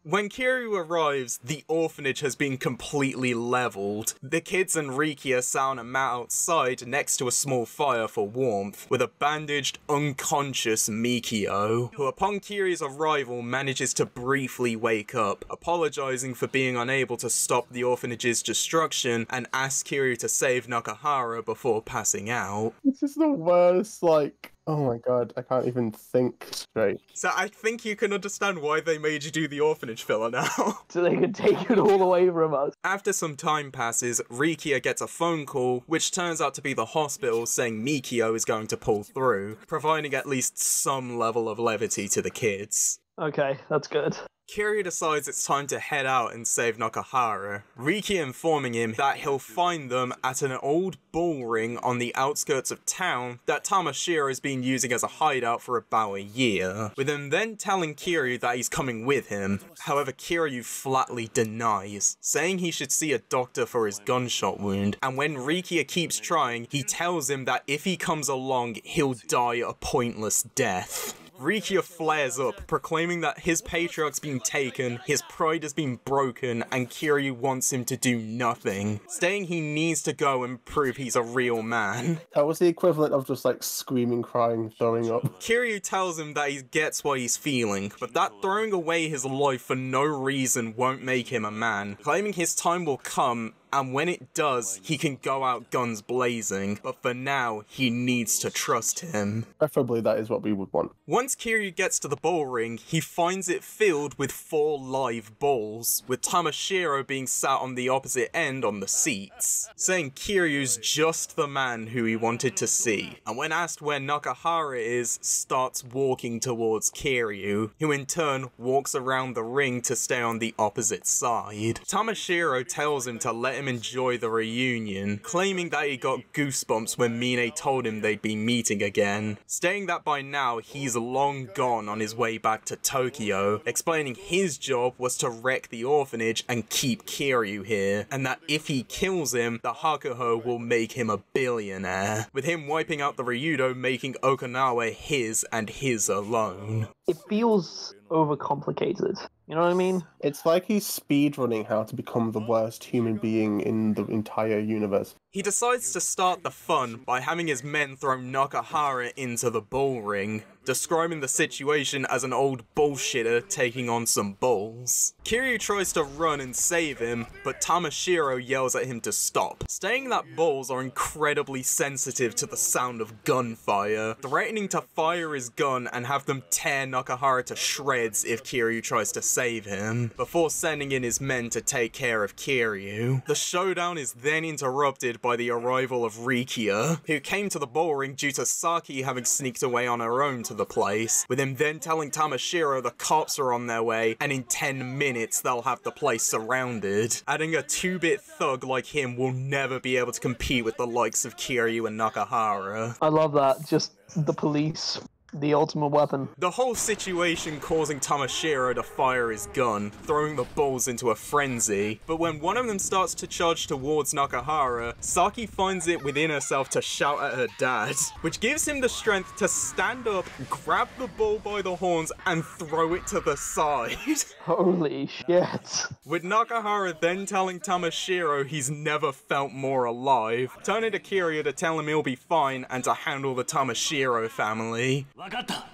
S1: When Kiryu arrives, the orphanage has been completely leveled. The kids and Riki are sat on a mat outside next to a small fire for warmth, with a bandaged, unconscious Mikio, who upon Kiryu's arrival manages to briefly wake up, apologizing for being unable to stop the orphanage's destruction and asks Kiryu to save Nakahara before passing out.
S2: This is the worst, like... Oh my god, I can't even think straight.
S1: So I think you can understand why they made you do the orphanage filler now.
S3: So they could take it all away from us.
S1: After some time passes, Rikia gets a phone call, which turns out to be the hospital saying Mikio is going to pull through, providing at least some level of levity to the kids.
S3: Okay, that's good.
S1: Kiryu decides it's time to head out and save Nakahara, Riki informing him that he'll find them at an old bull ring on the outskirts of town that Tamashiro has been using as a hideout for about a year, with him then telling Kiryu that he's coming with him. However, Kiryu flatly denies, saying he should see a doctor for his gunshot wound, and when Rikia keeps trying, he tells him that if he comes along, he'll die a pointless death. Rikia flares up, proclaiming that his patriarch's been taken, his pride has been broken, and Kiryu wants him to do nothing, saying he needs to go and prove he's a real man.
S2: That was the equivalent of just like screaming, crying, throwing up.
S1: Kiryu tells him that he gets what he's feeling, but that throwing away his life for no reason won't make him a man, claiming his time will come, and when it does, he can go out guns blazing, but for now, he needs to trust him.
S2: Preferably that is what we would want.
S1: Once Kiryu gets to the bull ring, he finds it filled with 4 live bulls, with Tamashiro being sat on the opposite end on the seats, saying Kiryu's just the man who he wanted to see, and when asked where Nakahara is, starts walking towards Kiryu, who in turn walks around the ring to stay on the opposite side. Tamashiro tells him to let him enjoy the reunion, claiming that he got goosebumps when Mine told him they'd be meeting again, stating that by now he's long gone on his way back to Tokyo, explaining his job was to wreck the orphanage and keep Kiryu here, and that if he kills him, the Hakuho will make him a billionaire, with him wiping out the Ryudo making Okinawa his and his alone.
S3: It feels overcomplicated. You know what I mean?
S2: It's like he's speedrunning how to become the worst human being in the entire universe.
S1: He decides to start the fun by having his men throw Nakahara into the bull ring, describing the situation as an old bullshitter taking on some bulls. Kiryu tries to run and save him, but Tamashiro yells at him to stop, stating that bulls are incredibly sensitive to the sound of gunfire, threatening to fire his gun and have them tear Nakahara to shreds if Kiryu tries to save him, before sending in his men to take care of Kiryu. The showdown is then interrupted delayed by the arrival of Rikia, who came to the ball ring due to Saki having sneaked away on her own to the place, with him then telling Tamashiro the cops are on their way and in 10 minutes they'll have the place surrounded. Adding a 2-bit thug like him will never be able to compete with the likes of Kiryu and Nakahara.
S3: I love that, just the police. The ultimate weapon.
S1: The whole situation causing Tamashiro to fire his gun, throwing the bulls into a frenzy. But when one of them starts to charge towards Nakahara, Saki finds it within herself to shout at her dad, which gives him the strength to stand up, grab the bull by the horns, and throw it to the side.
S3: Holy shit.
S1: With Nakahara then telling Tamashiro he's never felt more alive, turning to Kiryu to tell him he'll be fine and to handle the Tamashiro family.
S4: 分かった。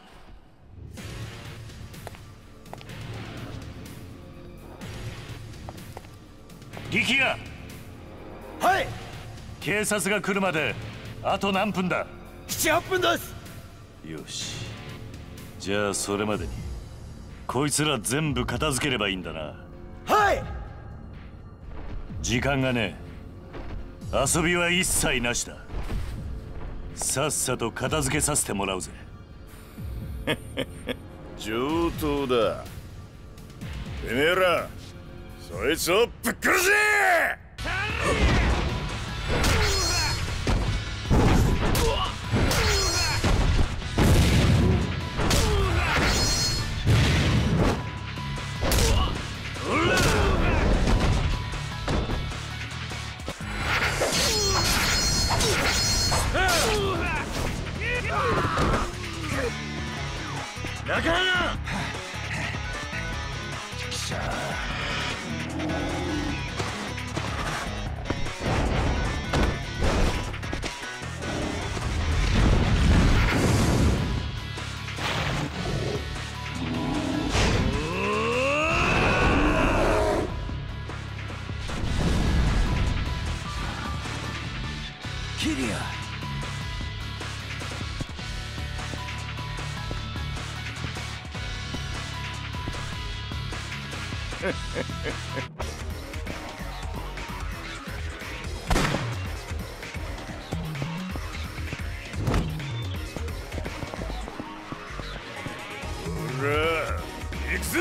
S4: 力也。
S5: はい。
S4: 警察が来るまであと何分だ。
S5: 7、8分です。
S4: よし。じゃあそれまでにこいつら全部片付ければいいんだな。
S5: はい。
S4: 時間がねえ。遊びは一切なしだ。さっさと片付けさせてもらうぜ。
S7: 上等だ。てめえらそいつをぶっ殺せ。中原！
S5: キリア。
S7: ほら、行くぞ！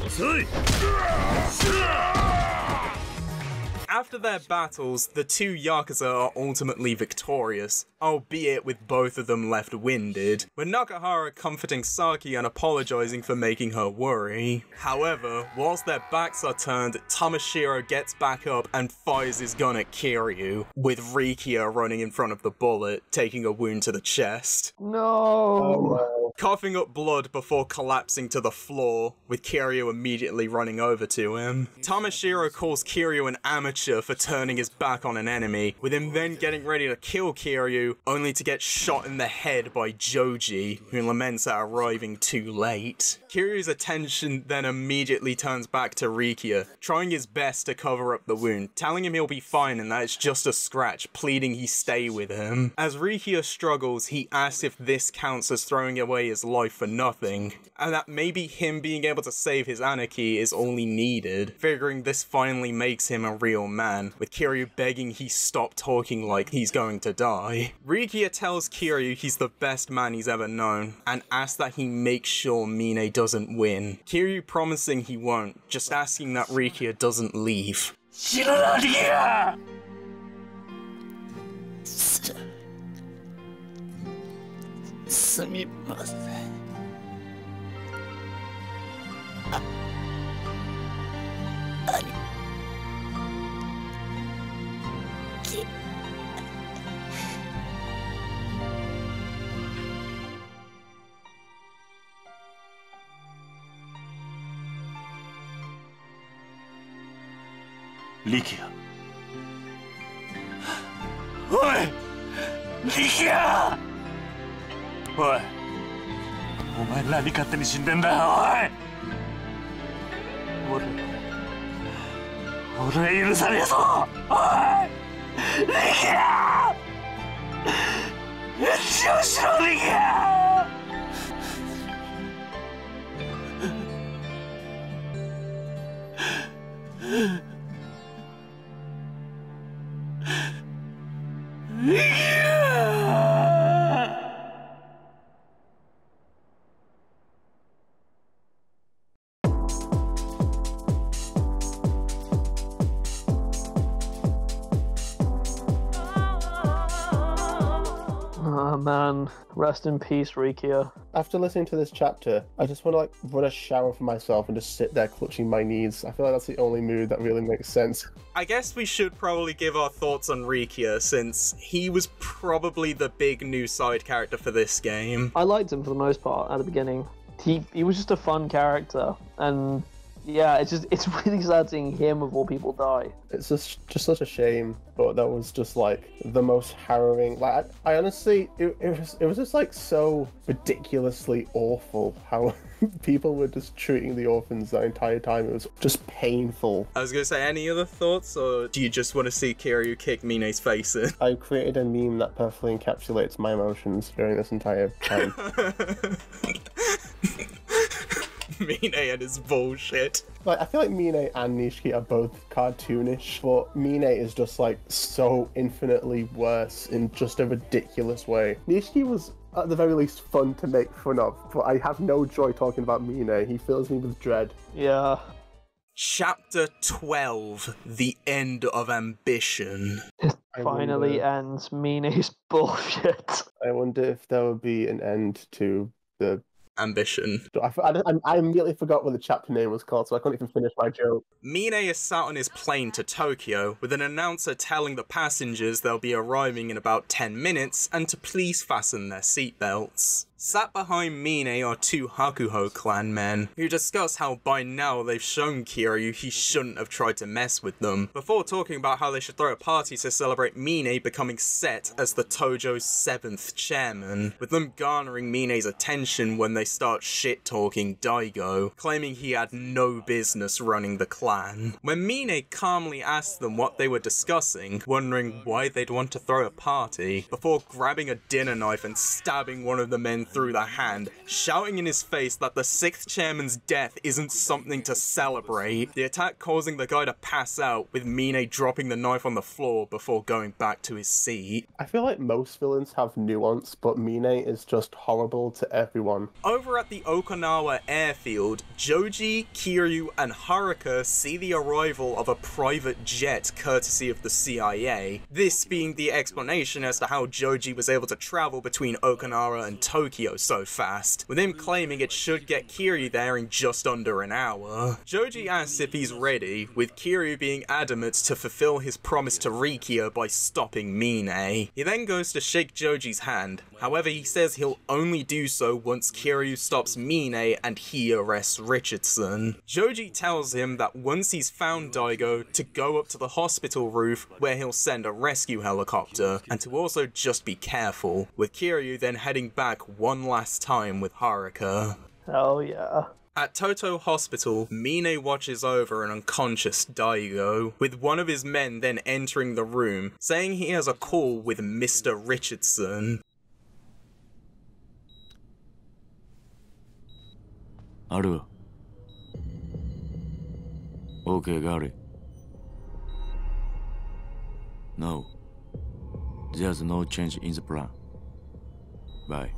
S7: 遅い！
S1: After their battles, the two Yakuza are ultimately victorious, albeit with both of them left winded, with Nakahara comforting Saki and apologizing for making her worry. However, whilst their backs are turned, Tamashiro gets back up and fires his gun at Kiryu, with Rikia running in front of the bullet, taking a wound to the chest.
S3: No!
S2: Oh, no.
S1: Coughing up blood before collapsing to the floor, with Kiryu immediately running over to him. Tamashiro calls Kiryu an amateur for turning his back on an enemy, with him then getting ready to kill Kiryu, only to get shot in the head by Joji, who laments at arriving too late. Kiryu's attention then immediately turns back to Rikia, trying his best to cover up the wound, telling him he'll be fine and that it's just a scratch, pleading he stay with him. As Rikia struggles, he asks if this counts as throwing away his life for nothing, and that maybe him being able to save his anarchy is all he needed, figuring this finally makes him a real man, with Kiryu begging he stop talking like he's going to die. Rikia tells Kiryu he's the best man he's ever known, and asks that he make sure Mine doesn't win. Kiryu promising he won't, just asking that Rikia doesn't leave.
S5: すみません。
S4: 力也。おい！力也！おい！お前何勝手に死んでんだよ、おい！俺許さねえぞ！おい！力也！返事をしろ、力也！
S3: Oh man, rest in peace, Rikia.
S2: After listening to this chapter, I just want to like run a shower for myself and just sit there clutching my knees. I feel like that's the only mood that really makes sense.
S1: I guess we should probably give our thoughts on Rikia, since he was probably the big new side character for this game.
S3: I liked him for the most part at the beginning. He was just a fun character, and yeah, it's really sad seeing him of all people die.
S2: It's just such a shame, but that was just like the most harrowing. Like I honestly, it was just like so ridiculously awful how people were just treating the orphans the entire time. It was just painful.
S1: I was gonna say, any other thoughts, or do you just want to see Kiryu kick Mine's face in?
S2: I created a meme that perfectly encapsulates my emotions during this entire time.
S1: Mine and his bullshit.
S2: Like, I feel like Mine and Nishiki are both cartoonish, but Mine is just like so infinitely worse in just a ridiculous way. Nishiki was at the very least fun to make fun of, but I have no joy talking about Mine. He fills me with dread.
S3: Yeah.
S1: Chapter 12, The End of Ambition.
S3: It finally ends Mine's bullshit.
S2: I wonder if there will be an end to the
S1: Ambition.
S2: I immediately forgot what the chapter name was called, so I couldn't even finish my joke.
S1: Mine is sat on his plane to Tokyo, with an announcer telling the passengers they'll be arriving in about 10 minutes and to please fasten their seatbelts. Sat behind Mine are two Hakuho clan men, who discuss how by now they've shown Kiryu he shouldn't have tried to mess with them, before talking about how they should throw a party to celebrate Mine becoming set as the Tojo's 7th chairman, with them garnering Mine's attention when they start shit-talking Daigo, claiming he had no business running the clan. When Mine calmly asks them what they were discussing, wondering why they'd want to throw a party, before grabbing a dinner knife and stabbing one of the men through the hand, shouting in his face that the 6th chairman's death isn't something to celebrate, the attack causing the guy to pass out, with Mine dropping the knife on the floor before going back to his seat.
S2: I feel like most villains have nuance, but Mine is just horrible to everyone.
S1: Over at the Okinawa airfield, Joji, Kiryu, and Haruka see the arrival of a private jet courtesy of the CIA, this being the explanation as to how Joji was able to travel between Okinawa and Tokyo so fast, with him claiming it should get Kiryu there in just under an hour. Joji asks if he's ready, with Kiryu being adamant to fulfill his promise to Rikia by stopping Mine. He then goes to shake Joji's hand, however he says he'll only do so once Kiryu stops Mine and he arrests Richardson. Joji tells him that once he's found Daigo, to go up to the hospital roof where he'll send a rescue helicopter, and to also just be careful, with Kiryu then heading back one last time with Haruka.
S3: Hell yeah.
S1: At Toto Hospital, Mine watches over an unconscious Daigo, with one of his men then entering the room, saying he has a call with Mr. Richardson.
S4: Aru. Okay, got it. No. There's no change in the plan. Bye.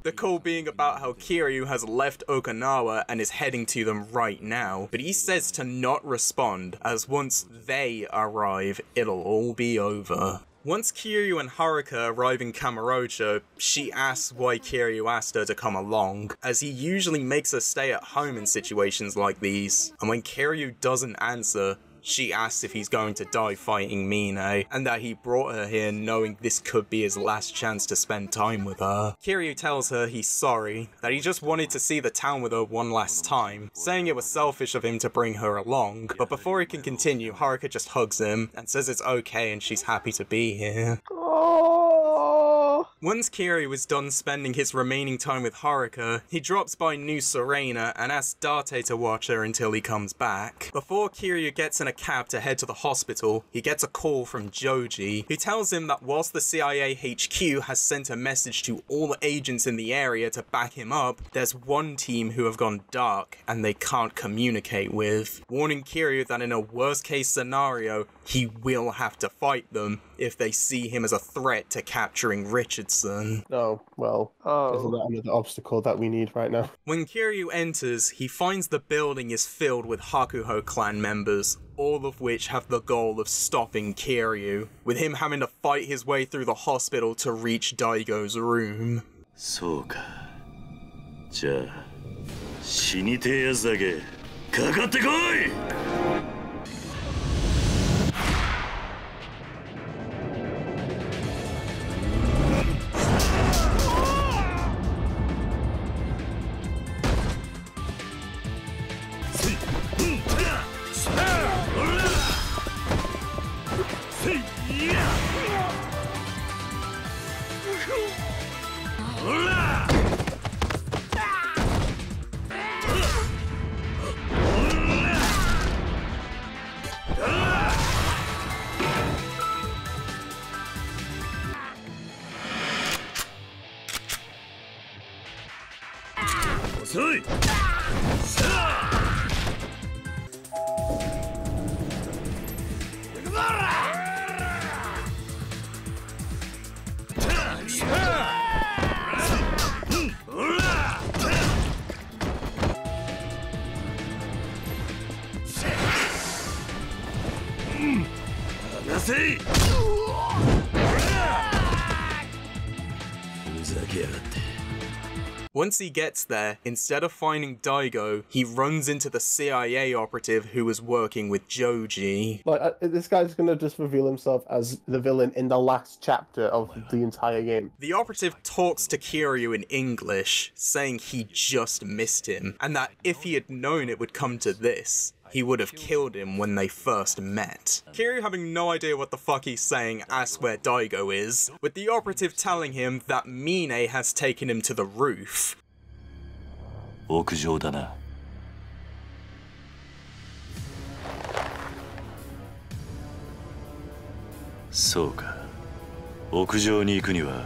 S1: The call being about how Kiryu has left Okinawa and is heading to them right now, but he says to not respond, as once they arrive, it'll all be over. Once Kiryu and Haruka arrive in Kamurocho, she asks why Kiryu asked her to come along, as he usually makes her stay at home in situations like these, and when Kiryu doesn't answer, she asks if he's going to die fighting Mine, and that he brought her here knowing this could be his last chance to spend time with her. Kiryu tells her he's sorry, that he just wanted to see the town with her one last time, saying it was selfish of him to bring her along, but before he can continue, Haruka just hugs him, and says it's okay and she's happy to be here.
S3: Oh.
S1: Once Kiryu is done spending his remaining time with Haruka, he drops by New Serena and asks Date to watch her until he comes back. Before Kiryu gets in a cab to head to the hospital, he gets a call from Joji, who tells him that whilst the CIA HQ has sent a message to all the agents in the area to back him up, there's one team who have gone dark and they can't communicate with, warning Kiryu that in a worst case scenario, he will have to fight them if they see him as a threat to capturing Richardson.
S2: Oh, well, isn't that another obstacle that we need right now?
S1: When Kiryu enters, he finds the building is filled with Hakuho clan members, all of which have the goal of stopping Kiryu, with him having to fight his way through the hospital to reach Daigo's room.
S4: そうか。じゃあ、死にてえやつだけかかってこい。遅い。離せい。ふざけやがって。
S1: Once he gets there, instead of finding Daigo, he runs into the CIA operative who was working with Joji.
S2: Like, this guy's gonna just reveal himself as the villain in the last chapter of the entire game.
S1: The operative talks to Kiryu in English, saying he just missed him, and that if he had known it would come to this, he would have killed him when they first met. Kiryu, having no idea what the fuck he's saying, asks where Daigo is, with the operative telling him that Mine has taken him to the roof.
S4: 屋上だな。そうか。屋上に行くには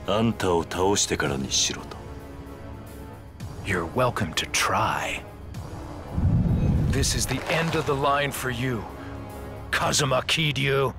S4: あんたを倒してからにしろと。
S8: You're welcome to try. This is the end of the line for you, Kazuma Kiryu.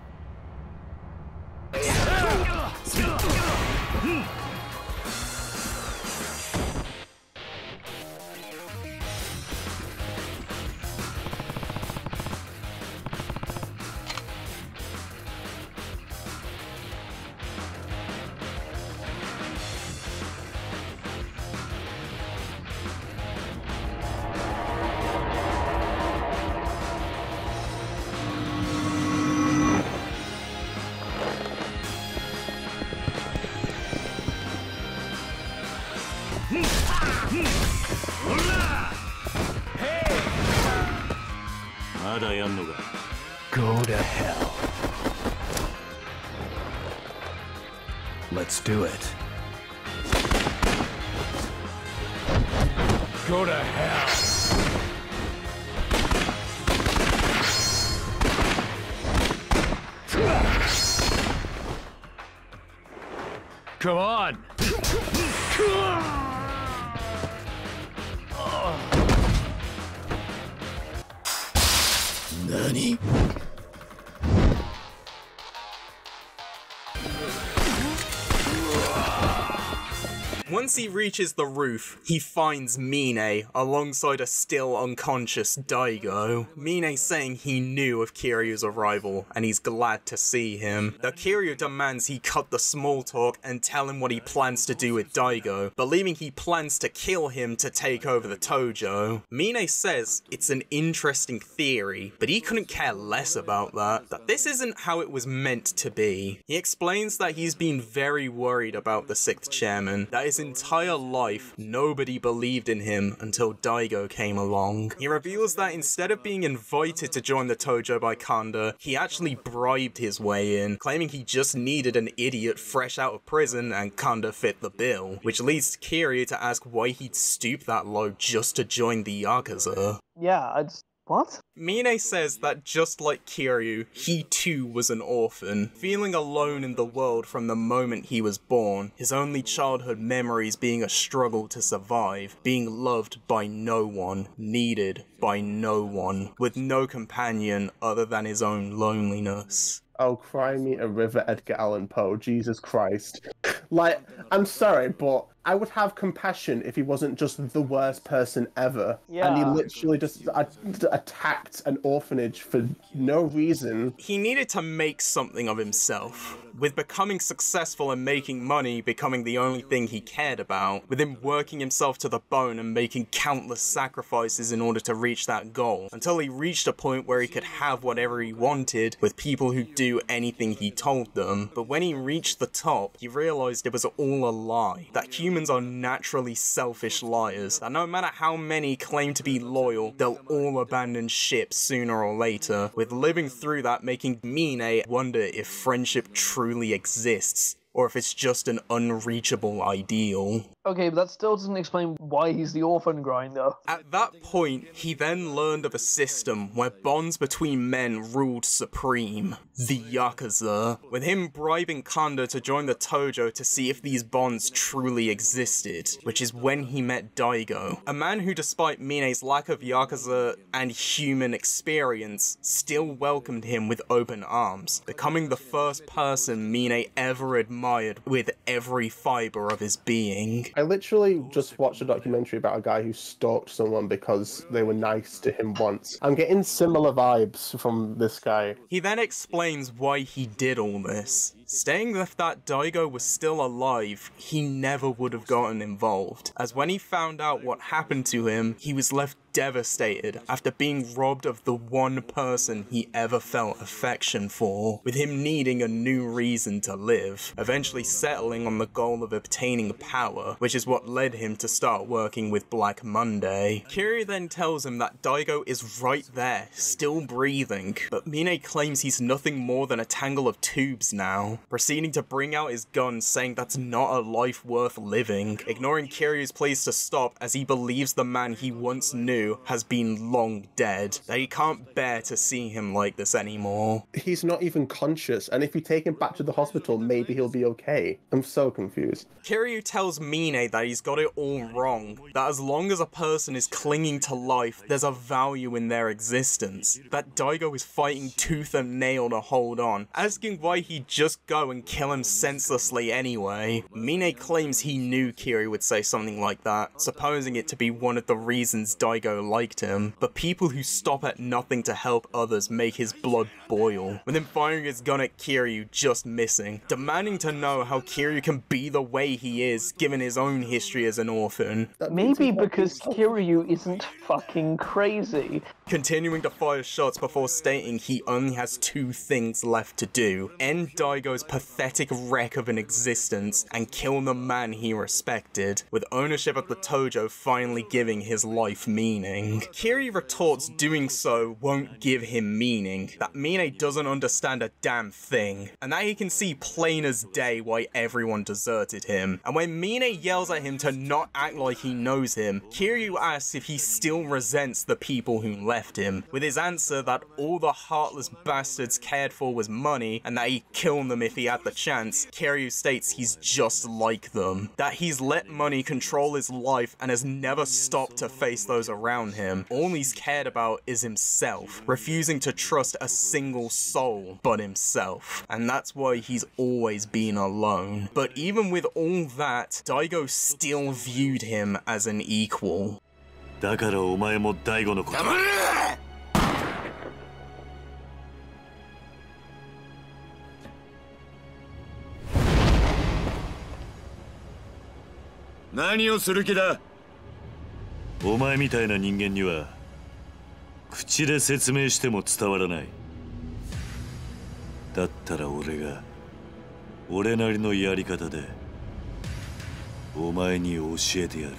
S8: Go to hell. Let's do it. Go to hell. Come on. Nani?
S1: Once he reaches the roof, he finds Mine alongside a still unconscious Daigo. Mine saying he knew of Kiryu's arrival and he's glad to see him. Though Kiryu demands he cut the small talk and tell him what he plans to do with Daigo, believing he plans to kill him to take over the Tojo. Mine says it's an interesting theory, but he couldn't care less about that this isn't how it was meant to be. He explains that he's been very worried about the 6th chairman, that his entire life, nobody believed in him until Daigo came along. He reveals that instead of being invited to join the Tojo by Kanda, he actually bribed his way in, claiming he just needed an idiot fresh out of prison and Kanda fit the bill, which leads Kiryu to ask why he'd stoop that low just to join the Yakuza.
S3: Yeah, what?
S1: Mine says that just like Kiryu, he too was an orphan, feeling alone in the world from the moment he was born, his only childhood memories being a struggle to survive, being loved by no one, needed by no one, with no companion other than his own loneliness.
S2: Oh, cry me a river, Edgar Allan Poe, Jesus Christ. Like, I'm sorry, but I would have compassion if he wasn't just the worst person ever.
S3: Yeah.
S2: And he literally just attacked an orphanage for no reason.
S1: He needed to make something of himself. With becoming successful and making money becoming the only thing he cared about, with him working himself to the bone and making countless sacrifices in order to reach that goal, until he reached a point where he could have whatever he wanted with people who do anything he told them. But when he reached the top, he realized it was all a lie, that humans are naturally selfish liars, that no matter how many claim to be loyal, they'll all abandon ship sooner or later, with living through that making Mine wonder if friendship truly exists, or if it's just an unreachable ideal.
S3: Okay, but that still doesn't explain why he's the orphan grinder.
S1: At that point, he then learned of a system where bonds between men ruled supreme. The Yakuza. With him bribing Kanda to join the Tojo to see if these bonds truly existed, which is when he met Daigo. A man who, despite Mine's lack of Yakuza and human experience, still welcomed him with open arms, becoming the first person Mine ever admired with every fiber of his being.
S2: I literally just watched a documentary about a guy who stalked someone because they were nice to him once. I'm getting similar vibes from this guy.
S1: He then explains why he did all this, stating that if that Daigo was still alive, he never would have gotten involved, as when he found out what happened to him, he was left devastated after being robbed of the one person he ever felt affection for, with him needing a new reason to live, eventually settling on the goal of obtaining power, which is what led him to start working with Black Monday. Kiryu then tells him that Daigo is right there, still breathing, but Mine claims he's nothing more than a tangle of tubes now, proceeding to bring out his gun saying that's not a life worth living, ignoring Kiryu's pleas to stop as he believes the man he once knew has been long dead, that he can't bear to see him like this anymore.
S2: He's not even conscious, and if you take him back to the hospital, maybe he'll be okay. I'm so confused.
S1: Kiryu tells Mine that he's got it all wrong, that as long as a person is clinging to life, there's a value in their existence, that Daigo is fighting tooth and nail to hold on, asking why he'd just go and kill him senselessly anyway. Mine claims he knew Kiryu would say something like that, supposing it to be one of the reasons Daigo liked him, but people who stop at nothing to help others make his blood boil, with him firing his gun at Kiryu just missing, demanding to know how Kiryu can be the way he is given his own history as an orphan.
S3: Maybe because Kiryu isn't fucking crazy.
S1: Continuing to fire shots before stating he only has two things left to do: end Daigo's pathetic wreck of an existence and kill the man he respected, with ownership of the Tojo finally giving his life meaning. Kiryu retorts doing so won't give him meaning, that Mine doesn't understand a damn thing, and that he can see plain as day why everyone deserted him. And when Mine yells at him to not act like he knows him, Kiryu asks if he still resents the people who left him, with his answer that all the heartless bastards cared for was money, and that he'd kill them if he had the chance. Kiryu states he's just like them, that he's let money control his life and has never stopped to face those around him. All he's cared about is himself, refusing to trust a single soul but himself, and that's why he's always been alone. But even with all that, Daigo still viewed him as an equal.
S4: だからお前も大悟のこと。
S5: 何をする気だ。
S4: お前みたいな人間には口で説明しても伝わらない。だったら俺が俺なりのやり方でお前に教えてやる。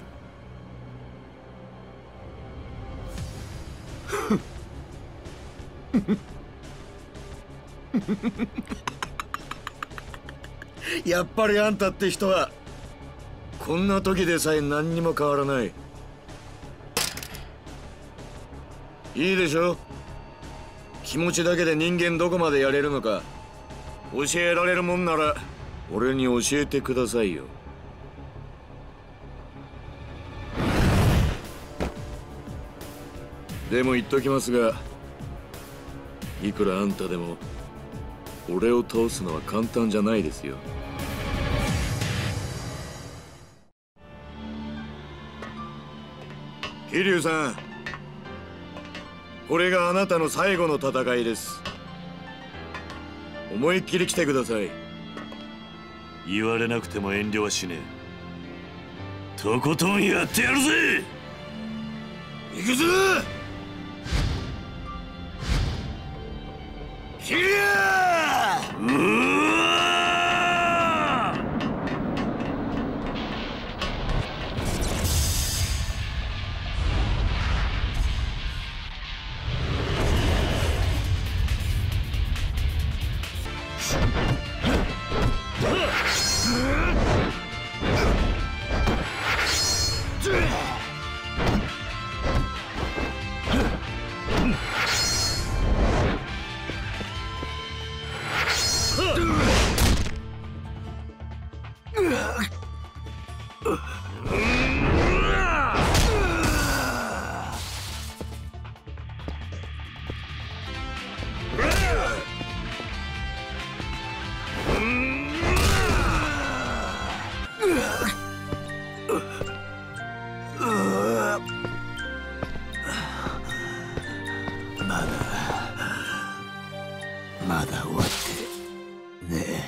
S5: やっぱりあんたって人はこんな時でさえ何にも変わらない。いいでしょ。気持ちだけで人間どこまでやれるのか教えられるもんなら俺に教えてくださいよ。でも言っときますが、いくらあんたでも俺を倒すのは簡単じゃないですよ。桐生さん、これがあなたの最後の戦いです。思いっきり来てください。
S4: 言われなくても遠慮はしねえ。とことんやってやるぜ。
S5: 行くぞ桐生。まだ終わってねえ。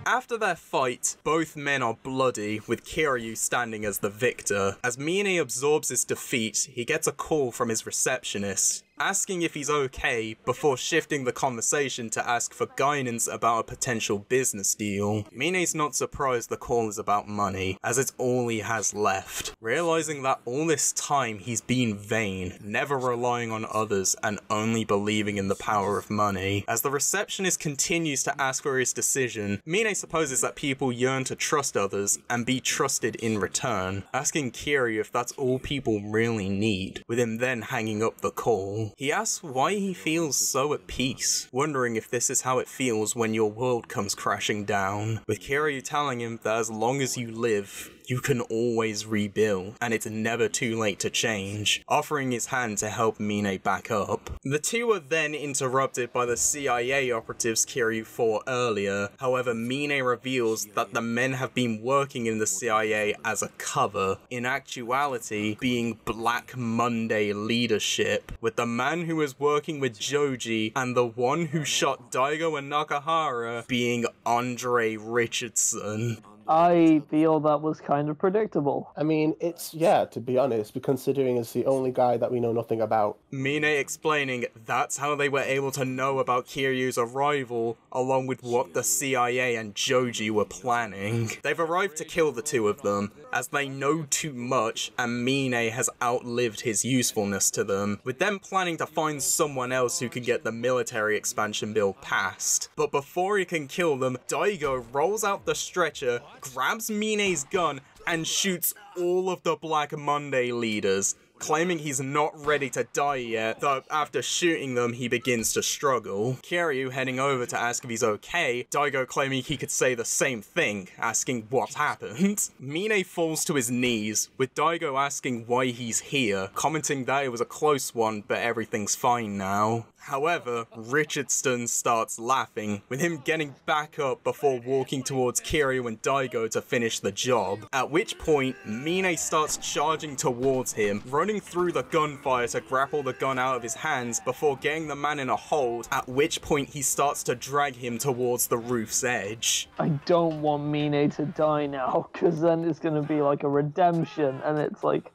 S1: After their fight, both men are bloody, with Kiryu standing as the victor. As Mine absorbs his defeat, he gets a call from his receptionist, asking if he's okay before shifting the conversation to ask for guidance about a potential business deal. Mine's not surprised the call is about money, as it's all he has left. Realizing that all this time he's been vain, never relying on others and only believing in the power of money. As the receptionist continues to ask for his decision, Mine supposes that people yearn to trust others and be trusted in return, asking Kiryu if that's all people really need, with him then hanging up the call. He asks why he feels so at peace, wondering if this is how it feels when your world comes crashing down, with Kiryu telling him that as long as you live, you can always rebuild, and it's never too late to change, offering his hand to help Mine back up. The two are then interrupted by the CIA operatives Kiryu fought earlier. However, Mine reveals that the men have been working in the CIA as a cover, in actuality being Black Monday leadership, with the man who was working with Joji and the one who shot Daigo and Nakahara being Andre Richardson.
S3: I feel that was kind of predictable.
S2: I mean, it's, yeah, to be honest, but considering it's the only guy that we know nothing about.
S1: Mine explaining that's how they were able to know about Kiryu's arrival, along with what the CIA and Joji were planning. They've arrived to kill the two of them, as they know too much and Mine has outlived his usefulness to them, with them planning to find someone else who can get the military expansion bill passed. But before he can kill them, Daigo rolls out the stretcher, grabs Mine's gun, and shoots all of the Black Monday leaders, claiming he's not ready to die yet, though after shooting them he begins to struggle. Kiryu heading over to ask if he's okay, Daigo claiming he could say the same thing, asking what happened. Mine falls to his knees, with Daigo asking why he's here, commenting that it was a close one but everything's fine now. However, Richardson starts laughing, with him getting back up before walking towards Kiryu and Daigo to finish the job, at which point Mine starts charging towards him, running through the gunfire to grapple the gun out of his hands before getting the man in a hold, at which point he starts to drag him towards the roof's edge.
S3: I don't want Mine to die now, because then it's going to be like a redemption, and it's like,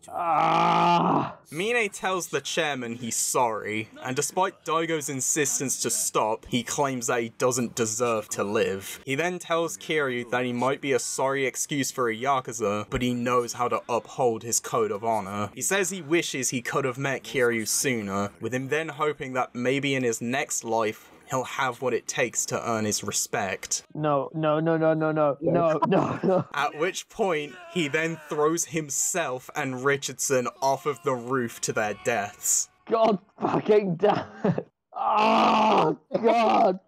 S1: Mine tells the chairman he's sorry, and despite Daigo's insistence to stop, he claims that he doesn't deserve to live. He then tells Kiryu that he might be a sorry excuse for a Yakuza, but he knows how to uphold his code of honor. He says he wishes he could have met Kiryu sooner, with him then hoping that maybe in his next life, he'll have what it takes to earn his respect.
S3: No.
S1: At which point, he then throws himself and Richardson off of the roof to their deaths.
S3: God fucking damn it. Oh, God.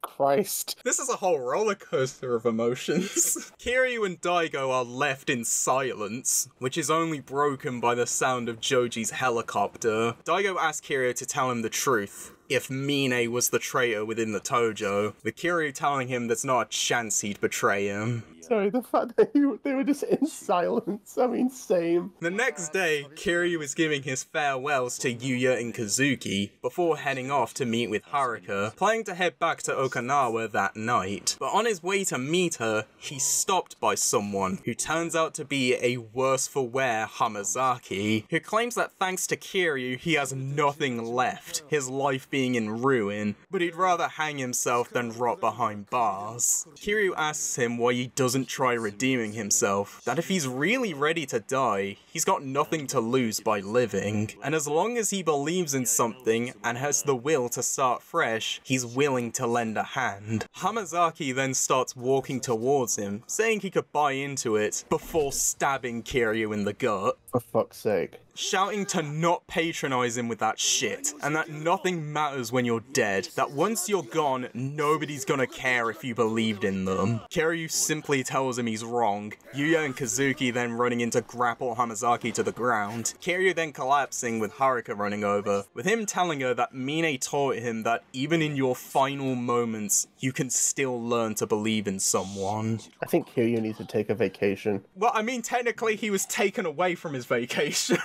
S2: Christ.
S1: This is a whole roller coaster of emotions. Kiryu and Daigo are left in silence, which is only broken by the sound of Joji's helicopter. Daigo asks Kiryu to tell him the truth, if Mine was the traitor within the Tojo, with Kiryu telling him there's not a chance he'd betray him.
S2: Sorry, the fact that they were just in silence, I mean, same.
S1: The next day, Kiryu is giving his farewells to Yuya and Kazuki before heading off to meet with Haruka, planning to head back to Okinawa that night. But on his way to meet her, he's stopped by someone who turns out to be a worse for wear Hamazaki, who claims that thanks to Kiryu, he has nothing left, his life being in ruin, but he'd rather hang himself than rot behind bars. Kiryu asks him why he doesn't try redeeming himself, that if he's really ready to die, he's got nothing to lose by living, and as long as he believes in something and has the will to start fresh, he's willing to lend a hand. Hamazaki then starts walking towards him, saying he could buy into it, before stabbing Kiryu in the gut.
S2: For fuck's sake.
S1: Shouting to not patronize him with that shit, and that nothing matters when you're dead, that once you're gone, nobody's gonna care if you believed in them. Kiryu simply tells him he's wrong, Yuya and Kazuki then running in to grapple Hamazaki to the ground, Kiryu then collapsing with Haruka running over, with him telling her that Mine taught him that even in your final moments, you can still learn to believe in someone.
S2: I think Kiryu needs to take a vacation.
S1: Well, I mean, technically he was taken away from his vacation.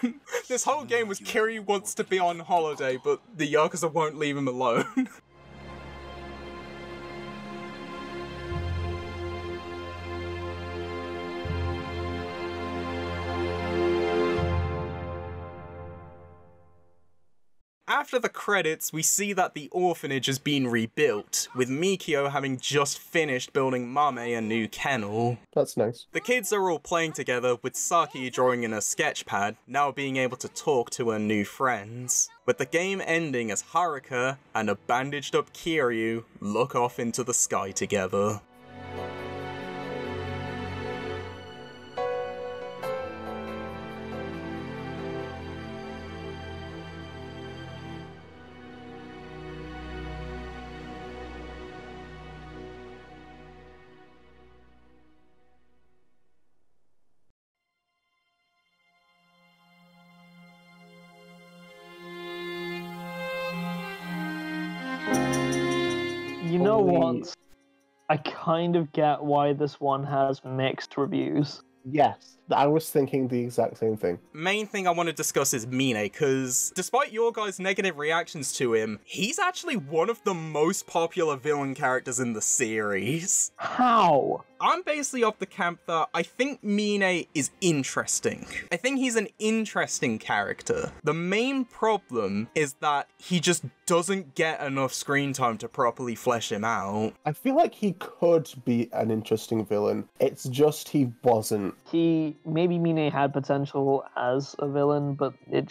S1: This whole game was Kiryu wants to be on holiday, but the Yakuza won't leave him alone. After the credits, we see that the orphanage has been rebuilt, with Mikio having just finished building Mame a new kennel.
S2: That's nice.
S1: The kids are all playing together, with Saki drawing in a sketch pad, now being able to talk to her new friends. With the game ending as Haruka and a bandaged up Kiryu look off into the sky together.
S3: You know what? I kind of get why this one has mixed reviews.
S2: Yes, I was thinking the exact same thing.
S1: Main thing I want to discuss is Mine, because despite your guys' negative reactions to him, he's actually one of the most popular villain characters in the series.
S3: How?
S1: I'm basically of the camp that I think Mine is interesting. I think he's an interesting character. The main problem is that he just doesn't get enough screen time to properly flesh him out.
S2: I feel like he could be an interesting villain. It's just he wasn't.
S3: Maybe Mine had potential as a villain, but it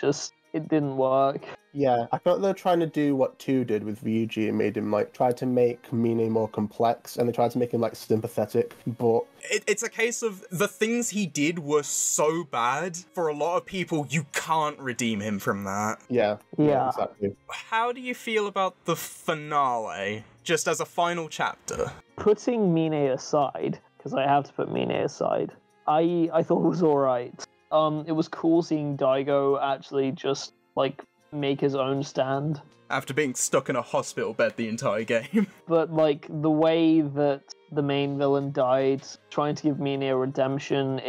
S3: didn't work.
S2: Yeah, I thought they were trying to do what 2 did with Ryuji and made him, like, try to make Mine more complex, and they tried to make him, like, sympathetic, but...
S1: It's a case of the things he did were so bad, for a lot of people, you can't redeem him from that.
S2: Yeah, exactly.
S1: How do you feel about the finale, just as a final chapter?
S3: Putting Mine aside, because I have to put Mine aside, I thought it was alright. It was cool seeing Daigo actually just, like, make his own stand.
S1: After being stuck in a hospital bed the entire game.
S3: But, like, the way that the main villain died, trying to give Mine a redemption,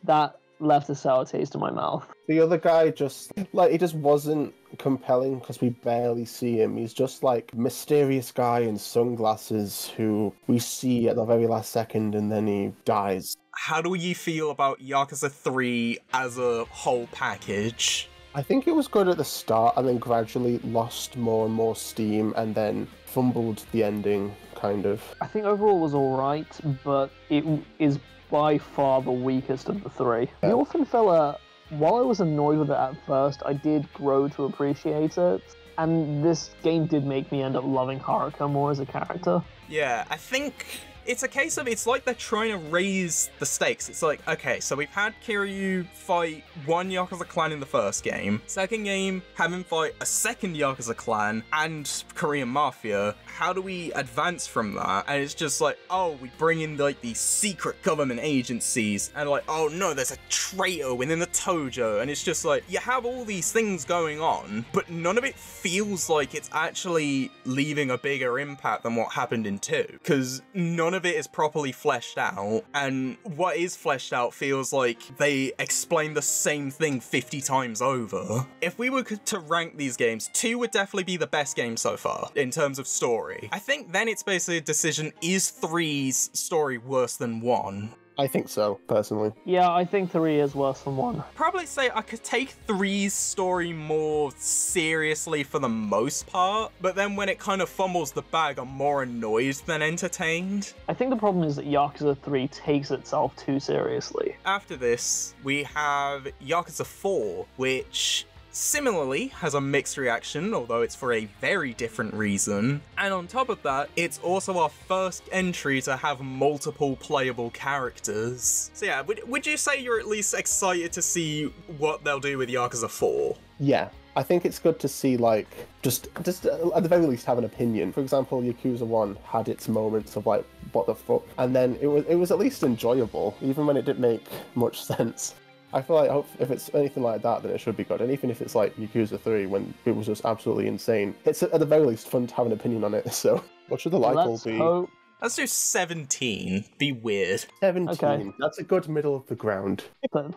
S3: that left a sour taste in my mouth.
S2: The other guy just, like, he just wasn't compelling because we barely see him. He's just, like, mysterious guy in sunglasses who we see at the very last second and then he dies.
S1: how do you feel about Yakuza 3 as a whole package?
S2: I think it was good at the start and then gradually lost more and more steam and then fumbled the ending, kind of.
S3: I think overall it was alright, but it is by far the weakest of the three. The Orphan Fella, while I was annoyed with it at first, I did grow to appreciate it. And this game did make me end up loving Haruka more as a character.
S1: Yeah, I think it's a case of, it's like they're trying to raise the stakes. It's like, okay, so we've had Kiryu fight one Yakuza clan in the first game. Second game, have him fight a second Yakuza clan and Korean Mafia. How do we advance from that? And it's just like, oh, we bring in like these secret government agencies and like, oh no, there's a traitor within the Tojo. And it's just like, you have all these things going on, but none of it feels like it's actually leaving a bigger impact than what happened in 2. Because none of it is properly fleshed out, and what is fleshed out feels like they explain the same thing 50 times over. If we were to rank these games, 2 would definitely be the best game so far in terms of story. I think then it's basically a decision, is 3's story worse than 1?
S2: I think so, personally.
S3: Yeah, I think 3 is worse than 1.
S1: Probably say I could take 3's story more seriously for the most part, but then when it kind of fumbles the bag, I'm more annoyed than entertained.
S3: I think the problem is that Yakuza 3 takes itself too seriously.
S1: After this, we have Yakuza 4, which similarly has a mixed reaction, although it's for a very different reason. And on top of that, it's also our first entry to have multiple playable characters. So yeah, would you say you're at least excited to see what they'll do with Yakuza 4?
S2: Yeah. I think it's good to see, like, just at the very least have an opinion. For example, Yakuza 1 had its moments of, like, what the fuck? And then it was at least enjoyable, even when it didn't make much sense. I feel like if it's anything like that, then it should be good. And even if it's like Yakuza 3, when it was just absolutely insane, it's at the very least fun to have an opinion on it. So, what should the like all be?
S1: Let's do 17. Be weird.
S2: 17.
S3: Okay.
S2: That's a good middle of the ground.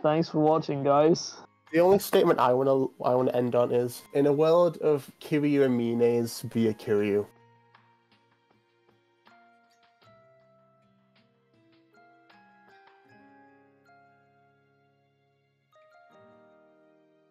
S3: Thanks for watching, guys.
S2: The only statement I want to end on is, in a world of Kiryu and Mine's via Kiryu,